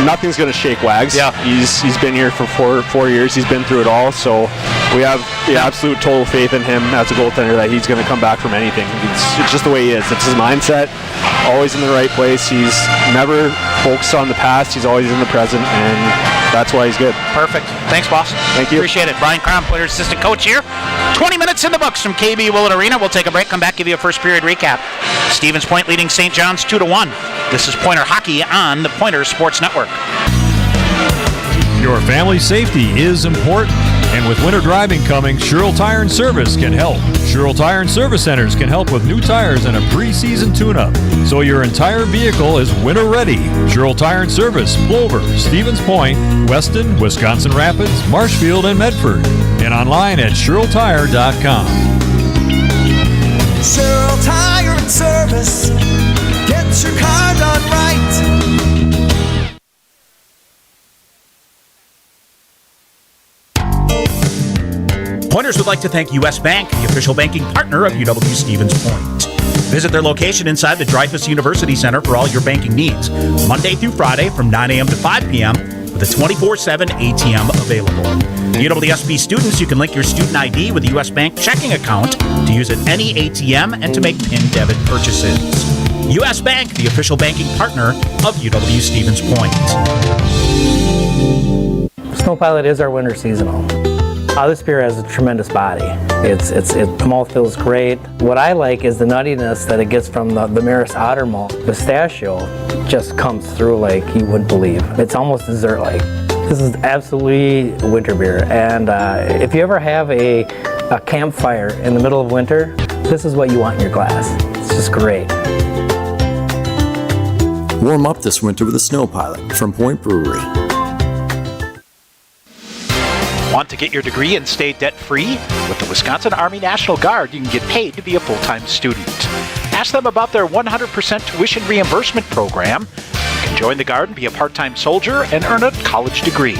nothing's going to shake Wags. Yeah, he's been here for four years. He's been through it all, so we have absolute total faith in him as a goaltender that he's going to come back from anything. It's just the way he is. It's his mindset. Always in the right place. He's never focused on the past. He's always in the present, and that's why he's good. Perfect. Thanks, boss. Thank you. Appreciate it. Brian Crom, Pointers assistant coach here. 20 minutes in the books from KB Willett Arena. We'll take a break, come back, give you a first period recap. Stevens Point leading St. John's 2-1. This is Pointer Hockey on the Pointers Sports Network. Your family safety is important, and with winter driving coming, Sherrill Tire and Service can help. Sherrill Tire and Service Centers can help with new tires and a pre-season tune-up, so your entire vehicle is winter ready. Sherrill Tire and Service, Plover, Stevens Point, Weston, Wisconsin Rapids, Marshfield, and Medford, and online at SherrillTire.com. Sherrill Tire and Service, get your car done right. Pointers would like to thank U.S. Bank, the official banking partner of UW Stevens Point. Visit their location inside the Dreyfus University Center for all your banking needs, Monday through Friday from 9 a.m. to 5 p.m., with a 24/7 ATM available. UWSP students, you can link your student ID with a U.S. Bank checking account to use at any ATM and to make PIN debit purchases. U.S. Bank, the official banking partner of UW-Stevens Point. Snow Pilot is our winter seasonal. This beer has a tremendous body. The malt feels great. What I like is the nuttiness that it gets from the Maris Otter malt. Pistachio just comes through like you wouldn't believe. It's almost dessert-like. This is absolutely a winter beer. And if you ever have a campfire in the middle of winter, this is what you want in your glass. It's just great. Warm up this winter with a Snow Pilot from Point Brewery. Want to get your degree and stay debt-free? With the Wisconsin Army National Guard, you can get paid to be a full-time student. Ask them about their 100% tuition reimbursement program. You can join the Guard and be a part-time soldier and earn a college degree.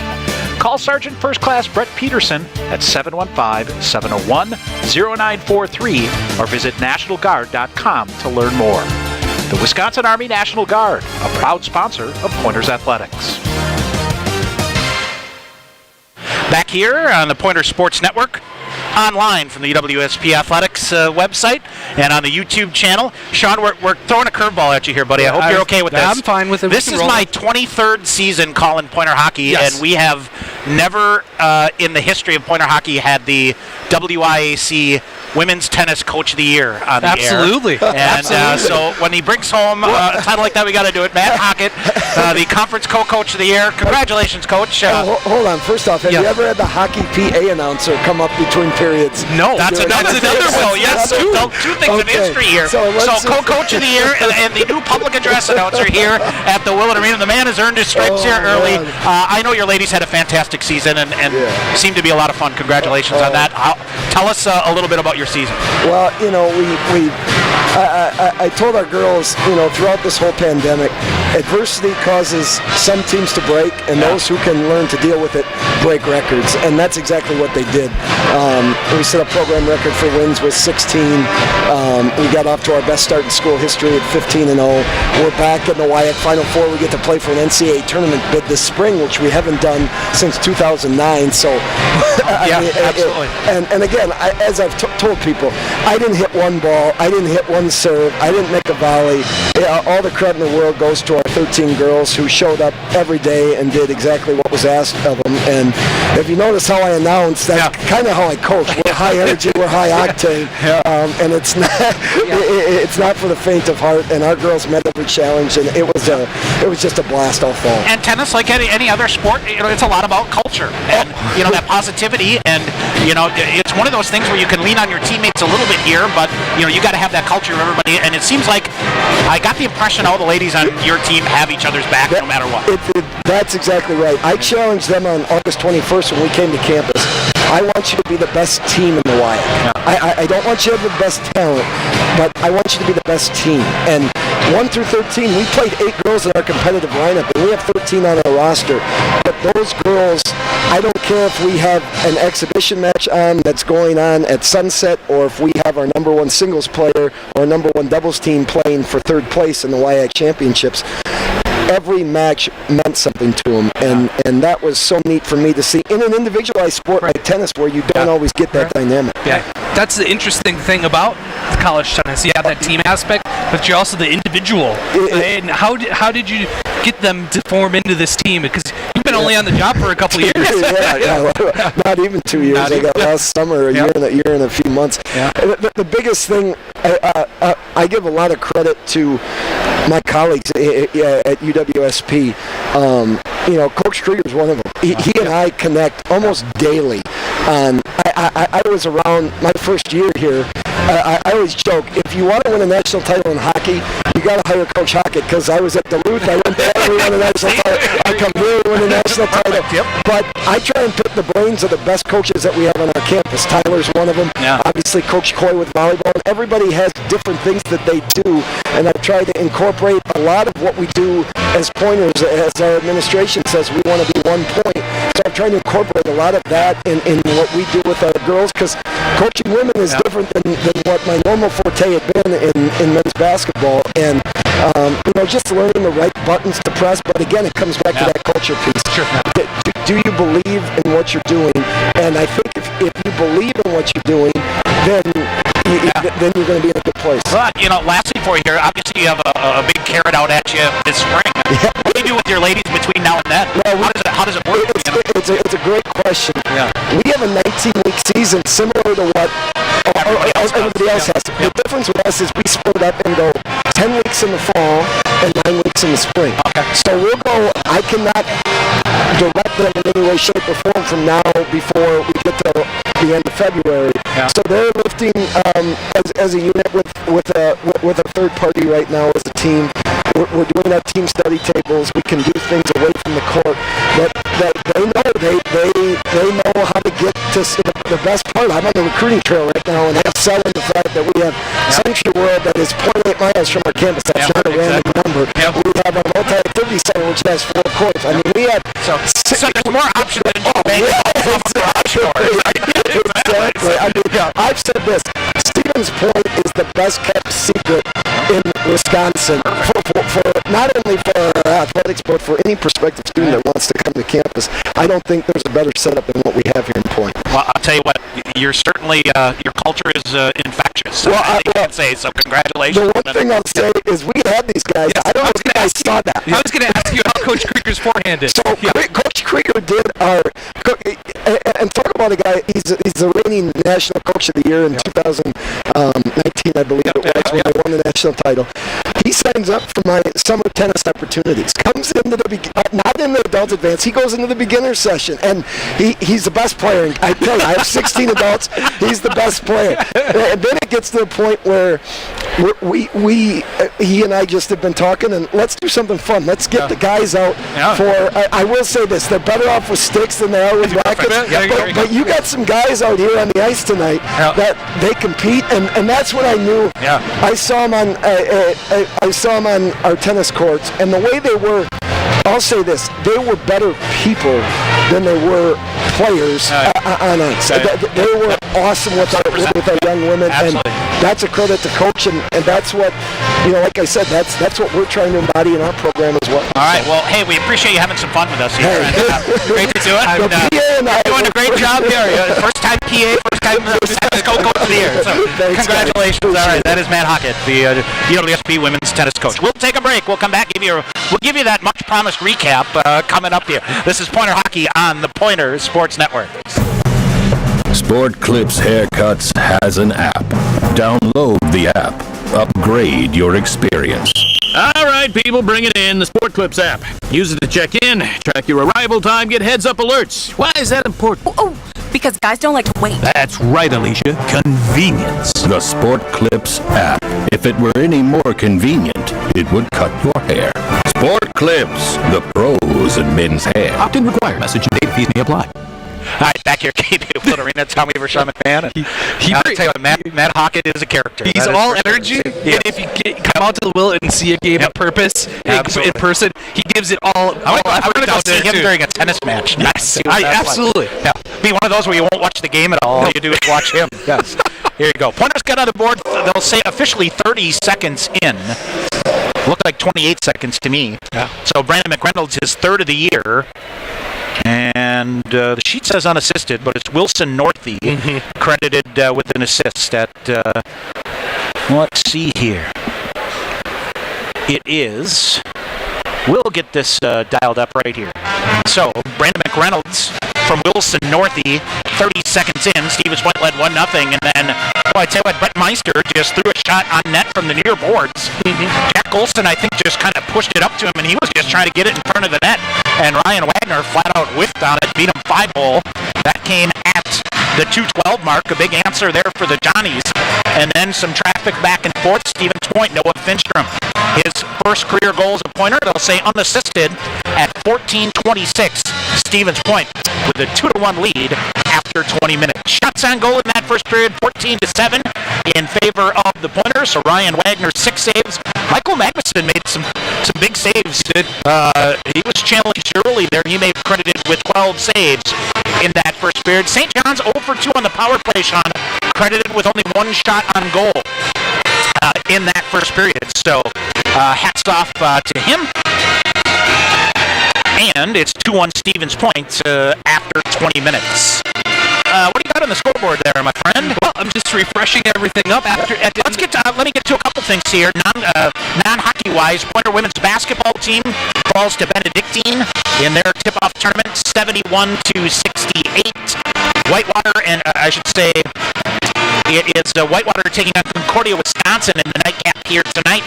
Call Sergeant First Class Brett Peterson at 715-701-0943 or visit nationalguard.com to learn more. The Wisconsin Army National Guard, a proud sponsor of Pointers Athletics. Back here on the Pointer Sports Network, online from the UWSP Athletics website and on the YouTube channel. Sean, we're throwing a curveball at you here, buddy. I hope you're okay with this. I'm fine with it. This is my 23rd season calling Pointer hockey, yes. And we have never in the history of Pointer hockey had the WIAC Women's Tennis Coach of the Year on the Absolutely. air. And so when he brings home a title like that, we got to do it. Matt Hockett, the Conference Co-Coach of the Year. Congratulations, Coach. Hold on. First off, have you ever had the hockey PA announcer come up between periods? No. That's another one. Yes, two things of history here. So Co-Coach of the Year and the new public address announcer here at the Willett Arena. The man has earned his stripes here early. I know your ladies had a fantastic season and seemed to be a lot of fun. Congratulations on that. Tell us a little bit about your season. Well, I told our girls, throughout this whole pandemic, adversity causes some teams to break, and those who can learn to deal with it break records, and that's exactly what they did. We set a program record for wins with 16. We got off to our best start in school history at 15-0. We're back in the WIAC Final Four. We get to play for an NCAA tournament bid this spring, which we haven't done since 2009. So, absolutely. And again, as I've told people, I didn't hit one ball. I didn't hit one serve. I didn't make a volley. All the credit in the world goes to our 13 girls who showed up every day and did exactly what was asked of them. And if you notice how I announce, that's kind of how I coach. We're high energy, we're high octane, and it's not for the faint of heart. And our girls met every challenge, and it was just a blast all fall. And tennis, like any other sport, it's a lot about culture and that positivity. And it's one of those things where you can lean on your teammates a little bit here, but you got to have that culture of everybody. And it seems like I got the impression all the ladies on your team have each other's back no matter what. That's exactly right. I challenged them on August 21st when we came to campus. I want you to be the best team in the WIAC. I don't want you to have the best talent, but I want you to be the best team. And 1 through 13, we played 8 girls in our competitive lineup, and we have 13 on our roster. But those girls, I don't care if we have an exhibition match on that's going on at sunset, or if we have our number one singles player or number one doubles team playing for 3rd place in the WIAC championships. Every match meant something to them, and that was so neat for me to see in an individualized sport like tennis, where you don't always get that dynamic. Yeah, that's the interesting thing about college tennis. You have that team aspect, but you're also the individual. And how did you get them to form into this team? Because you've been only on the job for a couple of years. Not even 2 years. I got last summer, a year and a few months. Yeah. The biggest thing, I give a lot of credit to my colleagues at UWSP. Coach Krieger is one of them. He and I connect almost daily. I was around my first year here. I always joke, if you want to win a national title in hockey, you got to hire Coach Hockett, because I was at Duluth, I went there, we won a national title. I come here, we win a national title. But I try and pick the brains of the best coaches that we have on our campus. Tyler's one of them. Obviously, Coach Coy with volleyball. Everybody has different things that they do, and I try to incorporate a lot of what we do as pointers. As our administration says, we want to be 1 point. So I'm trying to incorporate a lot of that in what we do with our girls, because coaching women is different than what my normal forte had been in men's basketball. And Just learning the right buttons to press. But again, it comes back to that culture piece. Sure. Do you believe in what you're doing? And I think if you believe in what you're doing, then you're going to be in a good place. But, lastly for you here, obviously you have a big carrot out at you this spring. Yeah. What do you do with your ladies between now and then? Well, how does it work? It's a great question. Yeah. We have a 19-week season similar to what everybody else has. The difference with us is we split up and go 10 weeks in the fall and 9 weeks in the spring. Okay. So we'll go, I cannot direct them in any way, shape, or form from now before we get to the end of February. Yeah. So they're lifting as a unit with a third party right now as a team. We're doing our team study tables. We can do things away from the court. But they know how to get to the best part. I'm on the recruiting trail right now, and I'm selling the fact that we have Century World that is 0.8 miles from our campus. That's not a random number. Yep. We have our multi-activity center, which has 4 courts. I mean, we have... So there's more options than Exactly. I mean, I've said this. Stevens Point is the best kept secret in Wisconsin for not only for our athletics, but for any prospective student that wants to come to campus. I don't think there's a better setup than what we have here in Point. Well, I'll tell you what, you're certainly, your culture is infectious. Well, I can say, so congratulations. The one thing I'll say is we had these guys. Yes, I don't know if you guys saw that. I was going to ask you how Coach Krieger's forehand is. So Coach Krieger did and talk about a guy, he's the reigning National Coach of the Year in 2019, I believe it was, when I won the national title. He signs up for my summer tennis opportunities, comes into not in the adult advance, he goes into the beginner session, and he's the best player. I tell you, I have 16 adults, he's the best player. And then it gets to the point where he and I just have been talking, and let's do something fun. Let's get the guys out for, I will say this, they're better off with sticks than they are with rackets, but you got some guys out here on the ice tonight that they compete, and that's what I knew. I saw them on our tennis courts, and the way they were, I'll say this, they were better people than they were players on ice. They were awesome with our young women, and that's a credit to coach, and that's what, like I said, that's what we're trying to embody in our program as well. All right, well, hey, we appreciate you having some fun with us here. Great to do it. You're doing a great job here. First time PA, first time tennis coach of the year. So congratulations. All right, that is Matt Hockett, the UWSP women's tennis coach. We'll take a break. We'll come back. We'll give you that much promised recap coming up here. This is Pointer Hockey on the Pointer Sports Network. Sport Clips Haircuts has an app. Download the app. Upgrade your experience. All right, people, bring it in. The Sport Clips app. Use it to check in, track your arrival time, get heads-up alerts. Why is that important? Because guys don't like to wait. That's right, Alicia. Convenience. The Sport Clips app. If it were any more convenient, it would cut your hair. Sport Clips, the pros in men's hair. Opt-in required. Message and data fees may apply. All right, back here, KP Field Arena, Tommy Vershaw McMahon. I'll tell you what, Matt Hockett is a character. He's all energy, and if you come out to the Will and see a game of purpose in person, he gives it all. I'm going to go see him during a tennis match. Yes, absolutely. Like. Yeah, be one of those where you won't watch the game at all. All you do is watch him. Yes. Here you go. Pointers got on the board. They'll say officially 30 seconds in. Looked like 28 seconds to me. Yeah. So Brandon McReynolds is third of the year. And the sheet says unassisted, but it's Wilson Northey credited with an assist at, let's see here. It is, we'll get this dialed up right here. So, Brandon McReynolds from Wilson Northey, 30 seconds in. Stevens Point led 1-0, and then, I tell you what, Brett Meister just threw a shot on net from the near boards. Jack Golston, I think, just kind of pushed it up to him, and he was just trying to get it in front of the net. And Ryan Wagner flat out whiffed on it, beat him 5-hole. That came at the 2:12 mark, a big answer there for the Johnnies. And then some traffic back and forth. Stevens Point, Noah Finstrom. His first career goal as a pointer, they'll say unassisted at 14:26. Stevens Point with a 2-1 lead after 20 minutes. Shots on goal in that first period, 14-7 in favor of the Pointers. So Ryan Wagner, 6 saves. Michael Magnuson made some big saves. He was challenged early there. He made credited with 12 saves in that first period. St. John's 0 for 2 on the power play, Sean. Credited with only 1 shot on goal. in that first period. So hats off to him. And it's 2-1 Stevens Point after 20 minutes. What do you got on the scoreboard there, my friend? Well, I'm just refreshing everything up. Let me get to a couple things here. Non-hockey wise, Pointer women's basketball team falls to Benedictine in their tip-off tournament, 71-68. Whitewater, and I should say it is Whitewater taking on Concordia, Wisconsin in the nightcap here tonight.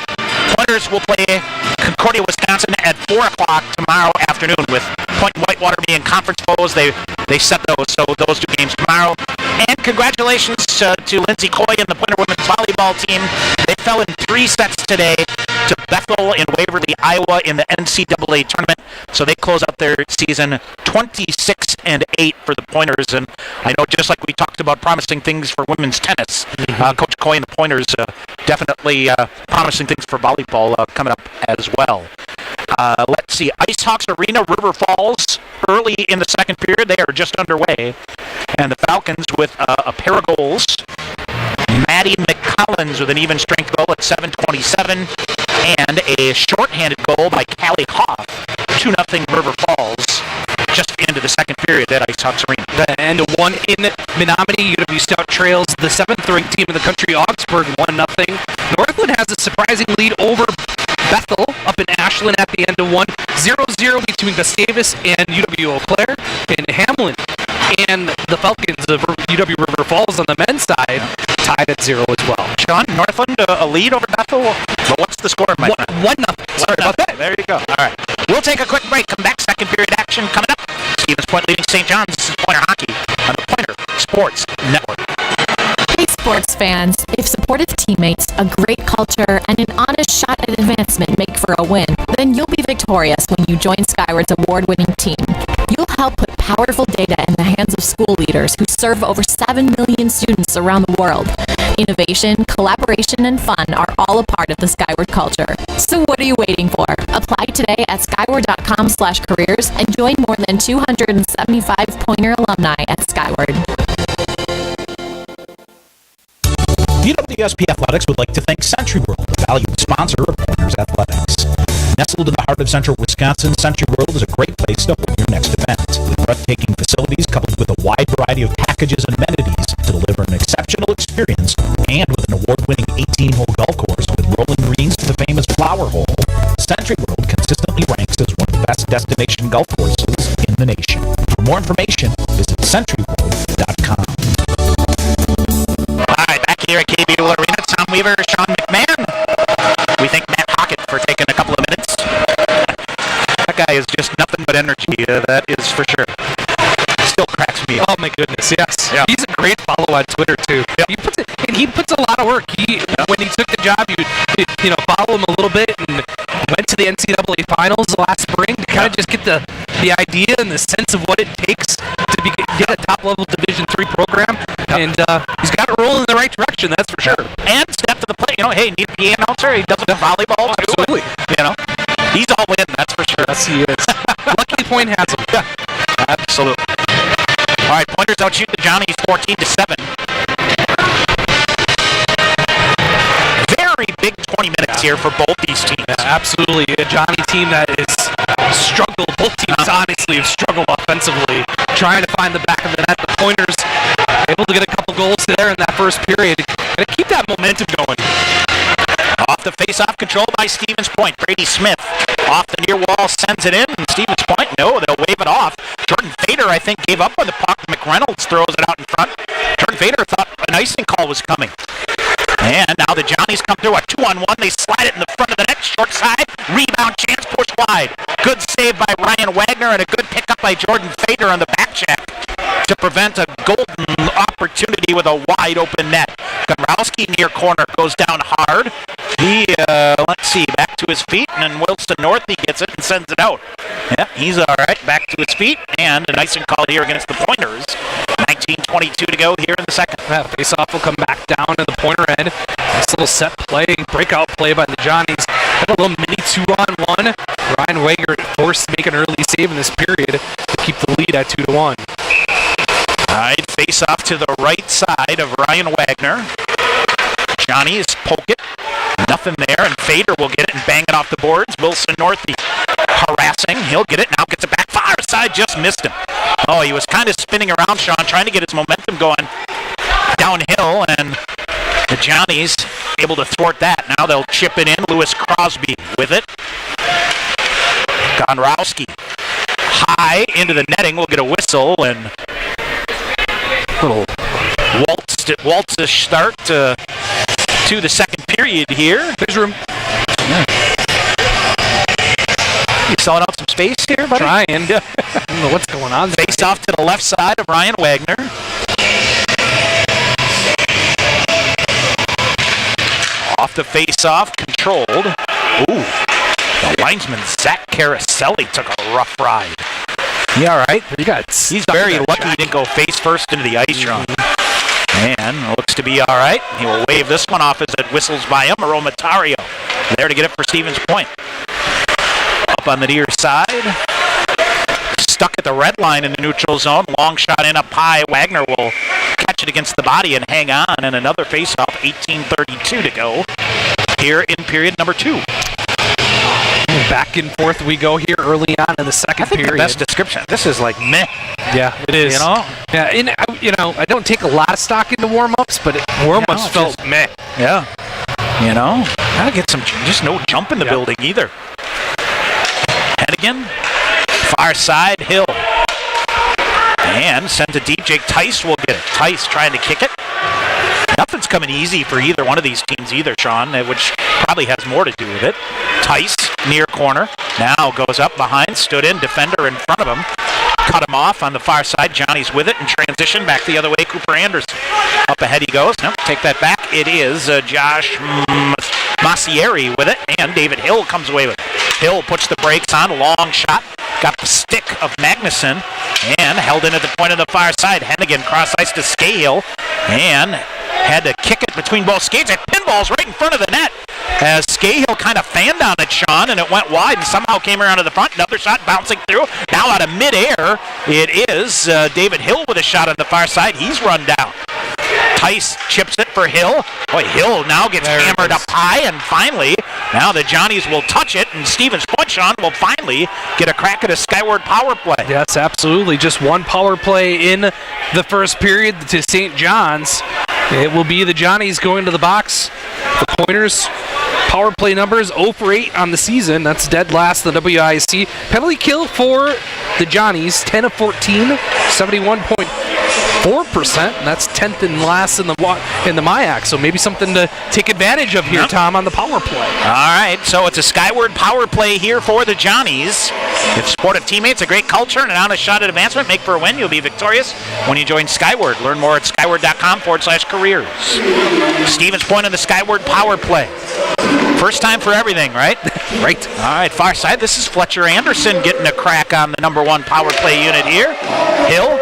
Pointers will play Concordia, Wisconsin at 4 o'clock tomorrow afternoon, with Point and Whitewater being conference foes. They set those, so those 2 games tomorrow. And congratulations to Lindsay Coy and the Pointer women's volleyball team. They fell in 3 sets today to Bethel in Waverly, Iowa in the NCAA tournament. So they close out their season 26-8 for the Pointers. And I know, just like we talked about promising things for women's tennis, Coach Coy and the Pointers definitely promising things for volleyball coming up as well. Let's see, Ice Hawks Arena, River Falls, early in the second period. They are just underway. And the Falcons with a pair of goals. Maddie McCollins with an even strength goal at 7:27. And a shorthanded goal by Callie Hoff. 2-0 River Falls. Just into the second period at Ice Hawks Arena. The end of 1 in Menominee. UW Stout trails the 7th-ranked team in the country, Augsburg, 1-0. Northland has a surprising lead over Bethel up in Ashland at the end of 1. 0-0 between Gustavus and UW Eau Claire. And Hamlin and the Falcons of UW River Falls on the men's side tied at 0 as well. Sean, Northland a lead over Bethel. Well, what's the score, my friend? 1-0. Sorry about that. There you go. All right. We'll take a quick break. Come back. Second period action coming up. Stevens Point leading St. John's. This is Pointer Hockey on the Pointer Sports Network. Hey sports fans, if supportive teammates, a great culture, and an honest shot at advancement make for a win, then you'll be victorious when you join Skyward's award-winning team. You'll help put powerful data in the hands of school leaders who serve over 7 million students around the world. Innovation, collaboration, and fun are all a part of the Skyward culture. So what are you waiting for? Apply today at skyward.com/careers and join more than 275 Pointer alumni at Skyward. UWSP Athletics would like to thank Century World, the valued sponsor of Pointers Athletics. Nestled in the heart of central Wisconsin, Century World is a great place to hold your next event. With breathtaking facilities coupled with a wide variety of packages and amenities to deliver an exceptional experience, and with an award-winning 18-hole golf course with rolling greens to the famous Flower Hole, Century World consistently ranks as one of the best destination golf courses in the nation. For more information, visit centuryworld.com. Here at KBO Arena, Tom Weaver, Sean McMahon. We thank Matt Hockett for taking a couple of minutes. That guy is just nothing but energy, that is for sure. Still cracks me up. Oh my goodness, yes. Yeah. He's a great follow on Twitter too. Yep. He puts a lot of work. When he took the job, you follow him a little bit and went to the NCAA finals last spring to kind of just get the idea and the sense of what it takes to get a top level Division III program. Yep. And he's got it rolling in the right direction, that's for sure. And step to the plate, hey, need a PA announcer, he does it volleyball too. Absolutely. He's all in, that's for sure. Yes, he is. Lucky Point has him. Yeah, absolutely. All right, Pointers outshoot the Johnnies 14-7. Very big 20 minutes here for both these teams. Absolutely. A Johnny team that is struggled. Both teams honestly have struggled offensively, trying to find the back of the net. The Pointers able to get a couple goals there in that first period and keep that momentum going. Off the face-off, controlled by Stevens Point. Brady Smith off the near wall, sends it in. And Stevens Point, no, they'll wave it off. Jordan Fader, I think, gave up on the puck. McReynolds throws it out in front. Jordan Fader thought an icing call was coming. And now the Johnnies come through a 2-on-1. They slide it in the front of the net, short side. Rebound chance, push wide. Good save by Ryan Wagner and a good pickup by Jordan Fader on the back check to prevent a golden opportunity with a wide open net. Gomrowski near corner goes down hard. He, let's see, back to his feet, and then Wilson Northey gets it and sends it out. Yeah, he's all right, back to his feet, and an icing call here against the Pointers. 19:22 to go here in the second. Face-off will come back down to the Pointer end. Nice little set play, breakout play by the Johnnies. Had a little mini 2-on-1. Ryan Wager forced to make an early save in this period to keep the lead at 2-1. All right, face-off to the right side of Ryan Wagner. Johnny's poke it. Nothing there, and Fader will get it and bang it off the boards. Wilson Northey harassing. He'll get it. Now gets it back far side. Just missed him. Oh, he was kind of spinning around, Sean, trying to get his momentum going downhill, and the Johnnies able to thwart that. Now they'll chip it in. Lewis Crosby with it. Gonrowski high into the netting. We'll get a whistle and little waltz-ish start to the second period here. There's room. Yeah. You selling out some space here, buddy? Trying. I don't know what's going on. Face off to the left side of Ryan Wagner. Off the face-off, controlled. Ooh. The linesman, Zach Caroselli, took a rough ride. He all right? He's very lucky he didn't go face first into the ice run. And looks to be all right. He will wave this one off as it whistles by him. Aromatario there to get it for Stevens Point. Up on the near side. Stuck at the red line in the neutral zone. Long shot in up high. Wagner will catch it against the body and hang on. And another faceoff. 18:32 to go here in period number 2. Back and forth we go here early on in the second period. The best description. This is like meh. Yeah, it is. You know? Yeah, and I don't take a lot of stock into warm-ups, but warm-ups felt meh. Yeah. You know? Gotta get some, just no jump in the building either. Hennigan, far side, Hill. And sent to deep. Jake Tice will get it. Tice trying to kick it. Nothing's coming easy for either one of these teams either, Sean, which probably has more to do with it. Tice, near corner. Now goes up behind, stood in, defender in front of him. Cut him off on the far side. Johnny's with it in transition. Back the other way, Cooper Anderson. Up ahead he goes. No, take that back. It is Josh Massieri with it, and David Hill comes away with it. Hill puts the brakes on. Long shot. Got the stick of Magnuson and held in at the point of the far side. Hennigan cross ice to Scahill and had to kick it between both skates. It pinballs right in front of the net as Scahill kind of fanned on it, Sean, and it went wide and somehow came around to the front. Another shot bouncing through. Now out of midair, it is David Hill with a shot on the far side. He's run down. Tice chips it for Hill. Boy, Hill now gets hammered up high, and finally, now the Johnnies will touch it, and Stevens Point, Sean, will finally get a crack at a Skyward power play. Yes, absolutely. Just one power play in the first period to St. John's. It will be the Johnnies going to the box. The Pointers power play numbers 0 for 8 on the season. That's dead last in the WISC. Penalty kill for the Johnnies, 10 of 14, 71.4%. And that's 10th and last in the MIAC. So maybe something to take advantage of here, Tom, on the power play. All right, so it's a Skyward power play here for the Johnnies. If supportive teammates, a great culture, and an honest shot at advancement make for a win, you'll be victorious when you join Skyward. Learn more at skyward.com/careers. Stevens Point on the Skyward power play. First time for everything, right? Right. All right, far side. This is Fletcher Anderson getting a crack on the number 1 power play unit here. Hill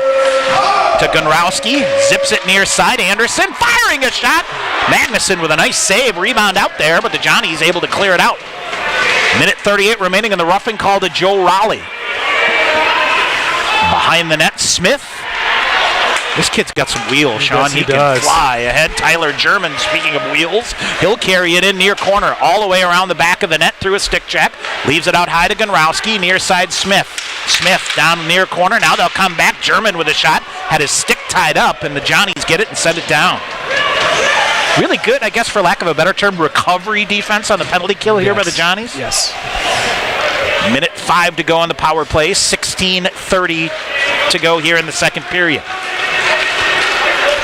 to Gonrowski, zips it near side. Anderson firing a shot. Magnuson with a nice save. Rebound out there, but the Johnnies able to clear it out. Minute 38 remaining in the roughing call to Joe Raleigh. Behind the net, Smith. This kid's got some wheels, Sean. He can fly ahead. Tyler German, speaking of wheels, he'll carry it in near corner, all the way around the back of the net through a stick check. Leaves it out high to Gonrowski, near side Smith. Smith down near corner. Now they'll come back. German with a shot. Had his stick tied up, and the Johnnies get it and send it down. Really good, I guess, for lack of a better term, recovery defense on the penalty kill here by the Johnnies. Yes. Minute 5 to go on the power play. 16:30 to go here in the second period.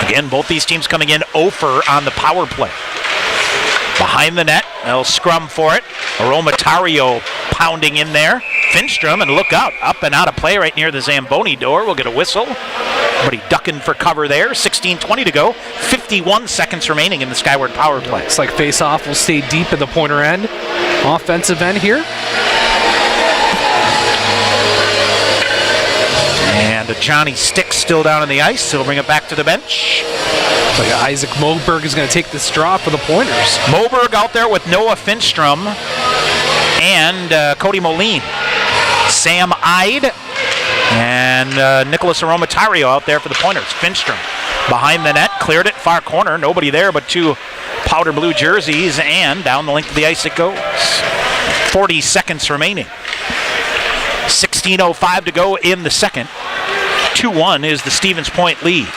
Again, both these teams coming in 0 for on the power play. Behind the net, they'll scrum for it. Aromatario pounding in there. Finstrom, and look out, up and out of play right near the Zamboni door. We'll get a whistle. Everybody ducking for cover there. 16:20 to go. 51 seconds remaining in the Skyward power play. Looks like face-off will stay deep at the Pointer end. Offensive end here. And the Johnny Stick still down on the ice, so he'll bring it back to the bench. Looks like Isaac Moberg is going to take this draw for the Pointers. Moberg out there with Noah Finstrom and Cody Moline. Sam Ide and Nicholas Aromatario out there for the Pointers. Finstrom behind the net, cleared it, far corner, nobody there but 2 powder blue jerseys, and down the length of the ice it goes. 40 seconds remaining. 16:05 to go in the second. 2-1 is the Stevens Point lead.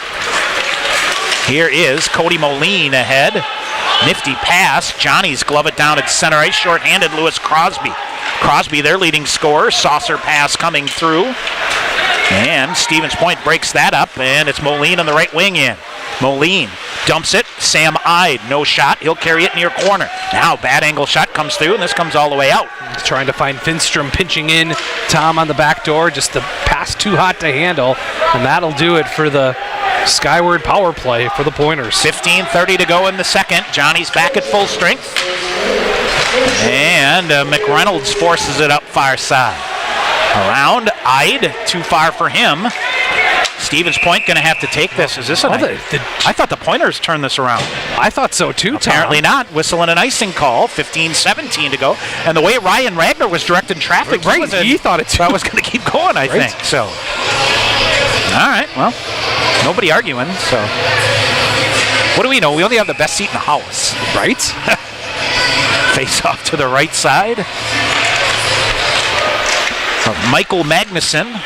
Here is Cody Moline ahead. Nifty pass. Johnny's glove it down at center ice. Short-handed Lewis Crosby. Crosby, their leading scorer. Saucer pass coming through. And Stevens Point breaks that up, and it's Moline on the right wing in. Moline dumps it. Sam Ide, no shot. He'll carry it near corner. Now bad angle shot comes through, and this comes all the way out. He's trying to find Finstrom pinching in. Tom on the back door. Just the pass too hot to handle, and that'll do it for the Skyward power play for the Pointers. 15:30 to go in the second. Johnny's back at full strength. And McReynolds forces it up far side. Around Ide, too far for him. Stevens Point going to have to take this. Is this a I thought the Pointers turned this around. I thought so too, Tom. Apparently not. Whistle and an icing call. 15:17 to go. And the way Ryan Ragnar was directing traffic, he thought it too. That was going to keep going, I think. So, all right, well, nobody arguing. So, what do we know? We only have the best seat in the house, right? Face off to the right side. Michael Magnuson.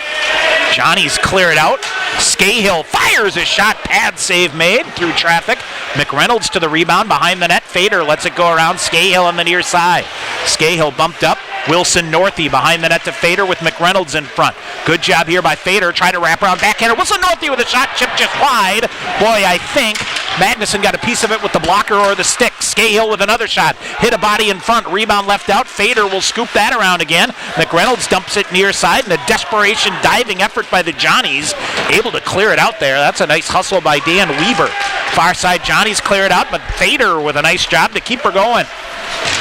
Johnny's cleared out. Scahill fires a shot. Pad save made through traffic. McReynolds to the rebound behind the net. Fader lets it go around. Scahill on the near side. Scahill bumped up. Wilson Northey behind the net to Fader with McReynolds in front. Good job here by Fader. Trying to wrap around backhander. Wilson Northey with a shot. Chip just wide. Boy, I think Magnuson got a piece of it with the blocker or the stick. Scahill with another shot. Hit a body in front. Rebound left out. Fader will scoop that around again. McReynolds dumps it near side. And a desperation diving effort by the Johnnies. Able to clear it out there. That's a nice hustle by Dan Weber. Far side Johnnies clear it out, but Fader with a nice job to keep her going.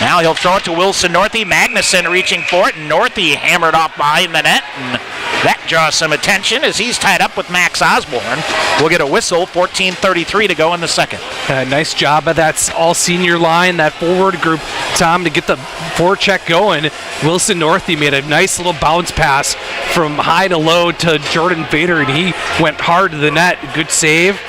Now he'll throw it to Wilson Northey. Magnuson reaching for it. Northey hammered off behind the net. And that draws some attention as he's tied up with Max Osborne. We'll get a whistle. 14:33 to go in the second. Nice job of that all-senior line, that forward group, Tom, to get the forecheck going. Wilson Northey made a nice little bounce pass from high to low to Jordan Fader, and he went hard to the net. Good save.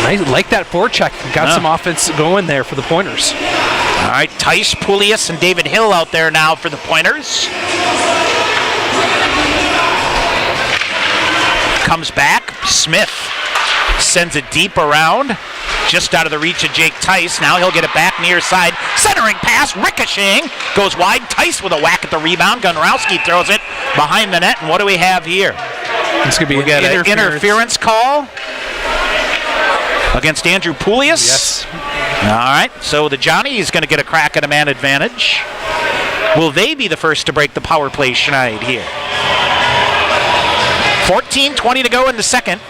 Nice, like that forecheck. Got some offense going there for the Pointers. All right, Tice, Poulias, and David Hill out there now for the Pointers. Comes back. Smith sends it deep around. Just out of the reach of Jake Tice. Now he'll get it back near side. Centering pass, ricocheting. Goes wide. Tice with a whack at the rebound. Gunrowski throws it behind the net. And what do we have here? It's going to be an interference call against Andrew Poulias. Yes. All right, so the Johnny is going to get a crack at a man advantage. Will they be the first to break the power play schneid here? 14:20 to go in the second.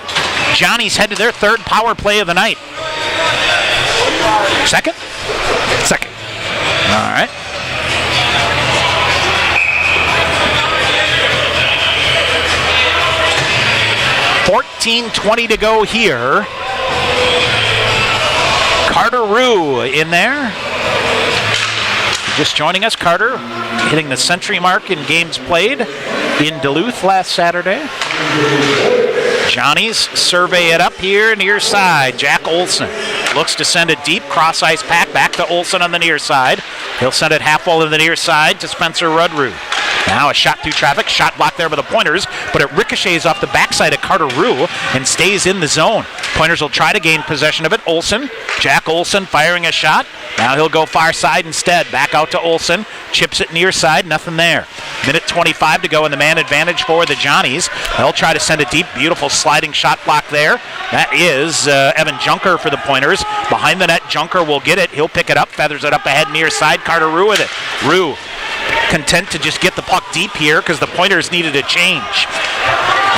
Johnny's head to their third power play of the night. Second? Second. All right. $14:20 to go here. Carter Rue in there. Just joining us, Carter, hitting the century mark in games played in Duluth last Saturday. Johnny's survey it up here near side. Jack Olson looks to send it deep, cross ice pack back to Olson on the near side. He'll send it half wall to the near side to Spencer Rudrue. Now a shot through traffic, shot blocked there by the Pointers, but it ricochets off the backside of Carter Rue and stays in the zone. Pointers will try to gain possession of it. Olson, Jack Olson firing a shot. Now he'll go far side instead. Back out to Olson, chips it near side, nothing there. Minute 25 to go in the man advantage for the Johnnies. They'll try to send it deep. Beautiful sliding shot block there. That is Evan Junker for the Pointers. Behind the net, Junker will get it. He'll pick it up, feathers it up ahead near side. Carter Rue with it. Rue content to just get the puck deep here because the Pointers needed a change.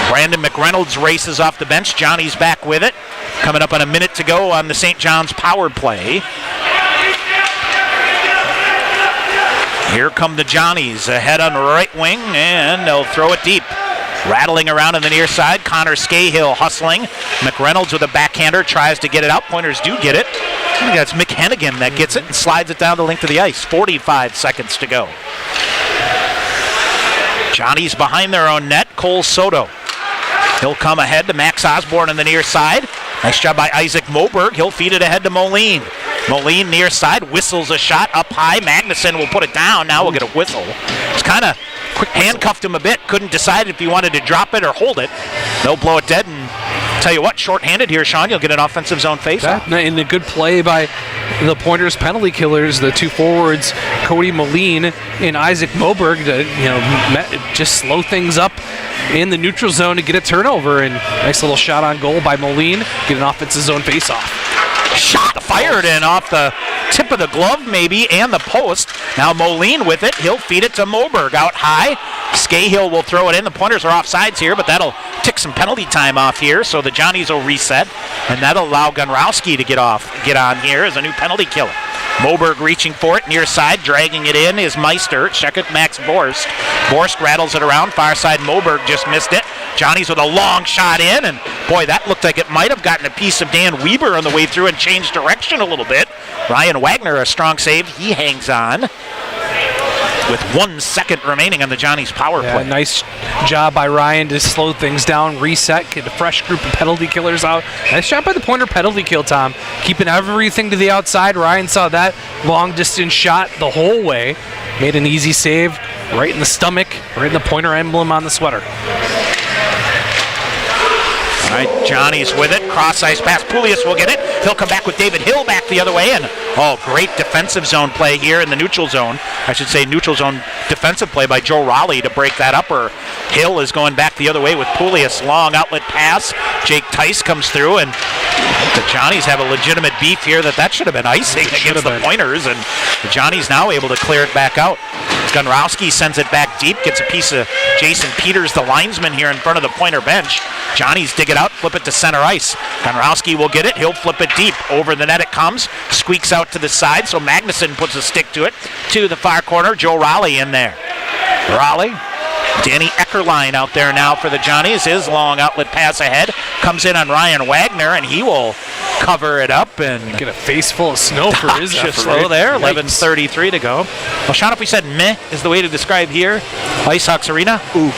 Brandon McReynolds races off the bench. Johnny's back with it. Coming up on a minute to go on the St. John's power play. Here come the Johnnies ahead on the right wing, and they'll throw it deep. Rattling around on the near side, Connor Scahill hustling. McReynolds with a backhander tries to get it out. Pointers do get it. I think that's Mick Hennigan that gets it and slides it down the length of the ice. 45 seconds to go. Johnny's behind their own net. Cole Soto. He'll come ahead to Max Osborne on the near side. Nice job by Isaac Moberg. He'll feed it ahead to Moline. Moline near side, whistles a shot up high. Magnuson will put it down. Now we'll get a whistle. It's kind of handcuffed him a bit. Couldn't decide if he wanted to drop it or hold it. They'll blow it dead, and tell you what, shorthanded here, Sean. You'll get an offensive zone face-off. And a good play by the Pointers penalty killers, the two forwards, Cody Moline and Isaac Moberg, to just slow things up in the neutral zone to get a turnover. And nice little shot on goal by Moline, get an offensive zone face-off. Shot fired in off the tip of the glove maybe and the post. Now Moline with it. He'll feed it to Moberg out high. Scahill will throw it in. The Pointers are offsides here, but that'll tick some penalty time off here. So the Johnnies will reset, and that'll allow Gunrowski to get on here as a new penalty killer. Moberg reaching for it near side, dragging it in is Meister. Check it, Max Borst. Borst rattles it around. Far side, Moberg just missed it. Johnnies with a long shot in, and boy, that looked like it might have gotten a piece of Dan Weber on the way through and changed direction a little bit. Ryan Wagner, a strong save. He hangs on with 1 second remaining on the Johnnies power play. Nice job by Ryan to slow things down, reset, get a fresh group of penalty killers out. Nice job by the Pointer penalty kill, Tom. Keeping everything to the outside. Ryan saw that long distance shot the whole way. Made an easy save right in the stomach, right in the Pointer emblem on the sweater. All right, Johnny's with it. Cross ice pass. Poulias will get it. He'll come back with David Hill back the other way. And, great defensive zone play here in the neutral zone. I should say neutral zone defensive play by Joe Raleigh to break that up. Or Hill is going back the other way with Poulias. Long outlet pass. Jake Tice comes through. And the Johnnies have a legitimate beef here that should have been icing against the Pointers. And the Johnnies now able to clear it back out. Gunrowski sends it back deep, gets a piece of Jason Peters, the linesman here in front of the Pointer bench. Johnnies dig it out, flip it to center ice. Gunrowski will get it, he'll flip it deep. Over the net it comes, squeaks out to the side, so Magnuson puts a stick to it. To the far corner, Joe Raleigh in there. Raleigh, Danny Eckerline out there now for the Johnnies. His long outlet pass ahead comes in on Ryan Wagner, and he will cover it up and get a face full of snow for his just effort. slow there. 11:33 to go. Well, Sean, if we said meh is the way to describe here, IceHogs Arena, oof.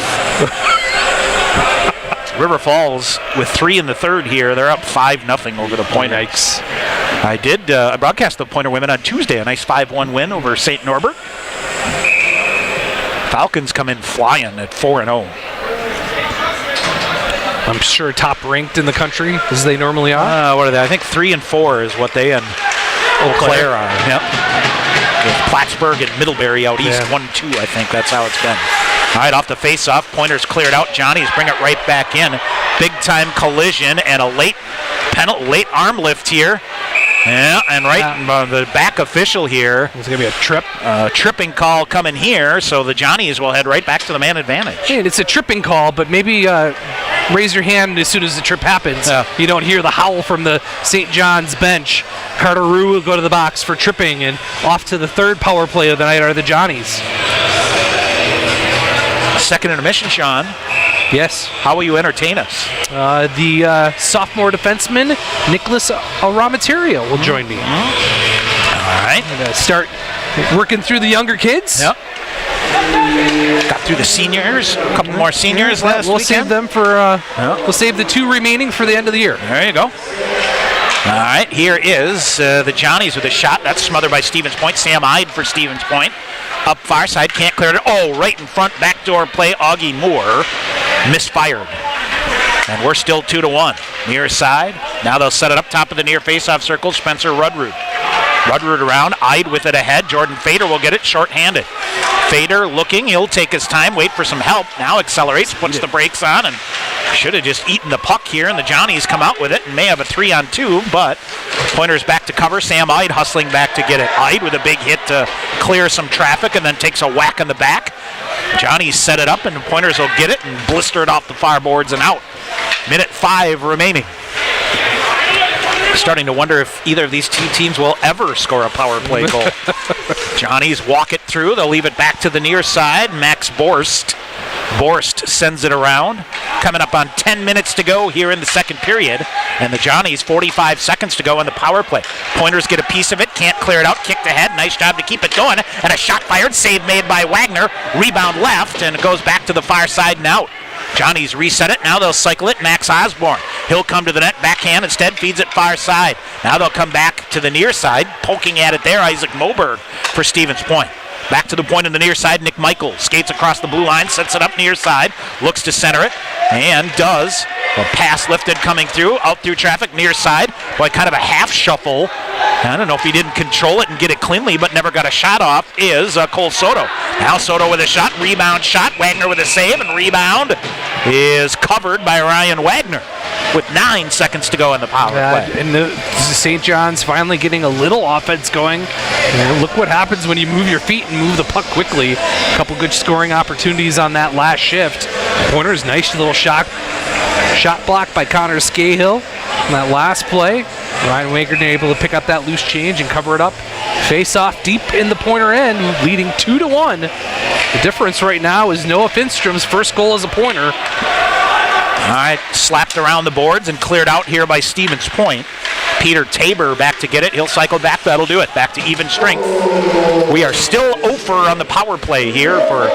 River Falls with 3 in the third here. They're up 5-0 over the Pointer. Yikes. I broadcast the Pointer women on Tuesday. A nice 5-1 win over St. Norbert. Falcons come in flying at 4-0. I'm sure top ranked in the country as they normally are. What are they? I think 3 and 4 is what they and Eau Claire are. Yep. With Plattsburgh and Middlebury out east, 1-2. I think that's how it's been. All right, off the face-off, Pointers cleared out. Johnnies bring it right back in. Big-time collision and a late arm lift here. Yeah, and the back official here. It's going to be a trip. Tripping call coming here, so the Johnnies will head right back to the man advantage. Hey, it's a tripping call, but maybe raise your hand as soon as the trip happens. You don't hear the howl from the St. John's bench. Carter Rue will go to the box for tripping, and off to the third power play of the night are the Johnnies. Second intermission, Sean. Yes. How will you entertain us? The sophomore defenseman, Nicholas Aromatario, will join me. All right. I'm going to start working through the younger kids. Yep. Got through the seniors. A couple more seniors last we'll weekend. Save them for. We'll save the 2 remaining for the end of the year. There you go. All right. Here is the Johnnies with a shot. That's smothered by Stevens Point. Sam Ide for Stevens Point. Up far side, can't clear it. Right in front, backdoor play. Augie Moore misfired. And we're still 2-1. Near side. Now they'll set it up top of the near face-off circle. Spencer Rudrud. Rudrud around. Ide with it ahead. Jordan Fader will get it short-handed. Fader looking. He'll take his time. Wait for some help. Now accelerates. Puts the brakes on and should have just eaten the puck here. And the Johnnies come out with it and may have a 3-on-2. But Pointers back to cover. Sam Ide hustling back to get it. Ide with a big hit to clear some traffic and then takes a whack in the back. Johnnies set it up and the Pointers will get it and blister it off the far boards and out. Minute 5 remaining. Starting to wonder if either of these two teams will ever score a power play goal. Johnnies walk it through. They'll leave it back to the near side. Max Borst. Borst sends it around. Coming up on 10 minutes to go here in the second period. And the Johnnies 45 seconds to go on the power play. Pointers get a piece of it. Can't clear it out. Kicked ahead. Nice job to keep it going. And a shot fired. Save made by Wagner. Rebound left. And it goes back to the far side and out. Johnnies reset it. Now they'll cycle it. Max Osborne. He'll come to the net, backhand, instead feeds it far side. Now they'll come back to the near side, poking at it there, Isaac Moberg for Stevens Point. Back to the point on the near side, Nick Michael skates across the blue line, sets it up near side, looks to center it, and does. A pass lifted coming through, out through traffic, near side. Boy, kind of a half shuffle. I don't know if he didn't control it and get it cleanly, but never got a shot off, is Cole Soto. Now Soto with a shot, rebound shot, Wagner with a save, and rebound is covered by Ryan Wagner with 9 seconds to go in the power play. And the St. John's finally getting a little offense going. And look what happens when you move your feet and move the puck quickly. A couple good scoring opportunities on that last shift. Pointers, nice little shot block by Connor Scahill on that last play. Ryan Wagner able to pick up that loose change and cover it up. Face off deep in the Pointer end, leading 2-1. The difference right now is Noah Finstrom's first goal as a Pointer. All right, slapped around the boards and cleared out here by Stevens Point. Peter Tabor back to get it. He'll cycle back. That'll do it. Back to even strength. We are still over on the power play here for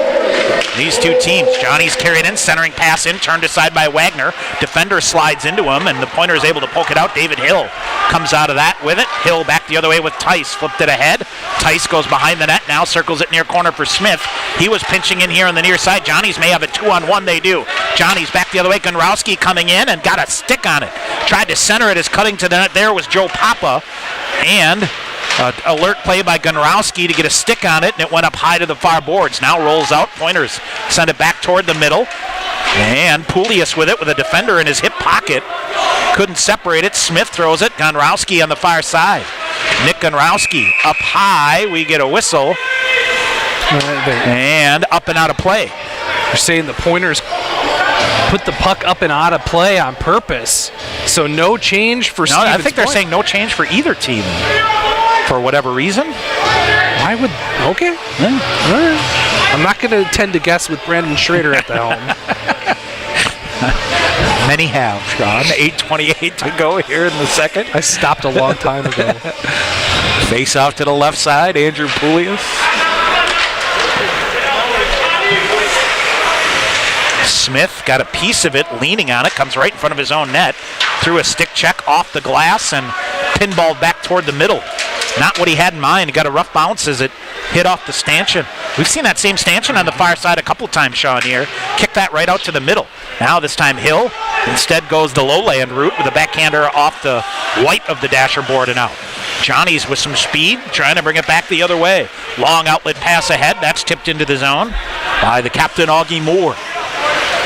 these two teams. Johnny's carried in, centering pass in, turned aside by Wagner. Defender slides into him, and the Pointer is able to poke it out. David Hill comes out of that with it. Hill back the other way with Tice. Flipped it ahead. Tice goes behind the net, now circles it near corner for Smith. He was pinching in here on the near side. Johnny's may have a 2-on-1. They do. Johnny's back the other way. Gunrowski coming in and got a stick on it. Tried to center it as cutting to the net there was Joe Papa. And alert play by Gunrowski to get a stick on it, and it went up high to the far boards. Now rolls out. Pointers send it back toward the middle. And Poulius with it with a defender in his hip pocket. Couldn't separate it. Smith throws it. Gunrowski on the far side. Nick Gunrowski up high. We get a whistle. And up and out of play. They're saying the Pointers put the puck up and out of play on purpose. So no change for Stevens I think they're Point. saying no change for either team. For whatever reason. I would. Okay. Yeah. All right. I'm not going to tend to guess with Brandon Schrader at the helm. Many have, Sean. 8:28 to go here in the second. I stopped a long time ago. Face off to the left side, Andrew Poulius. Smith got a piece of it, leaning on it, comes right in front of his own net, threw a stick check off the glass and pinballed back toward the middle. Not what he had in mind. He got a rough bounce as it hit off the stanchion. We've seen that same stanchion on the far side a couple times, Sean, here. Kick that right out to the middle. Now this time Hill instead goes the lowland route with a backhander off the white of the dasher board and out. Johnny's with some speed, trying to bring it back the other way. Long outlet pass ahead. That's tipped into the zone by the captain, Augie Moore.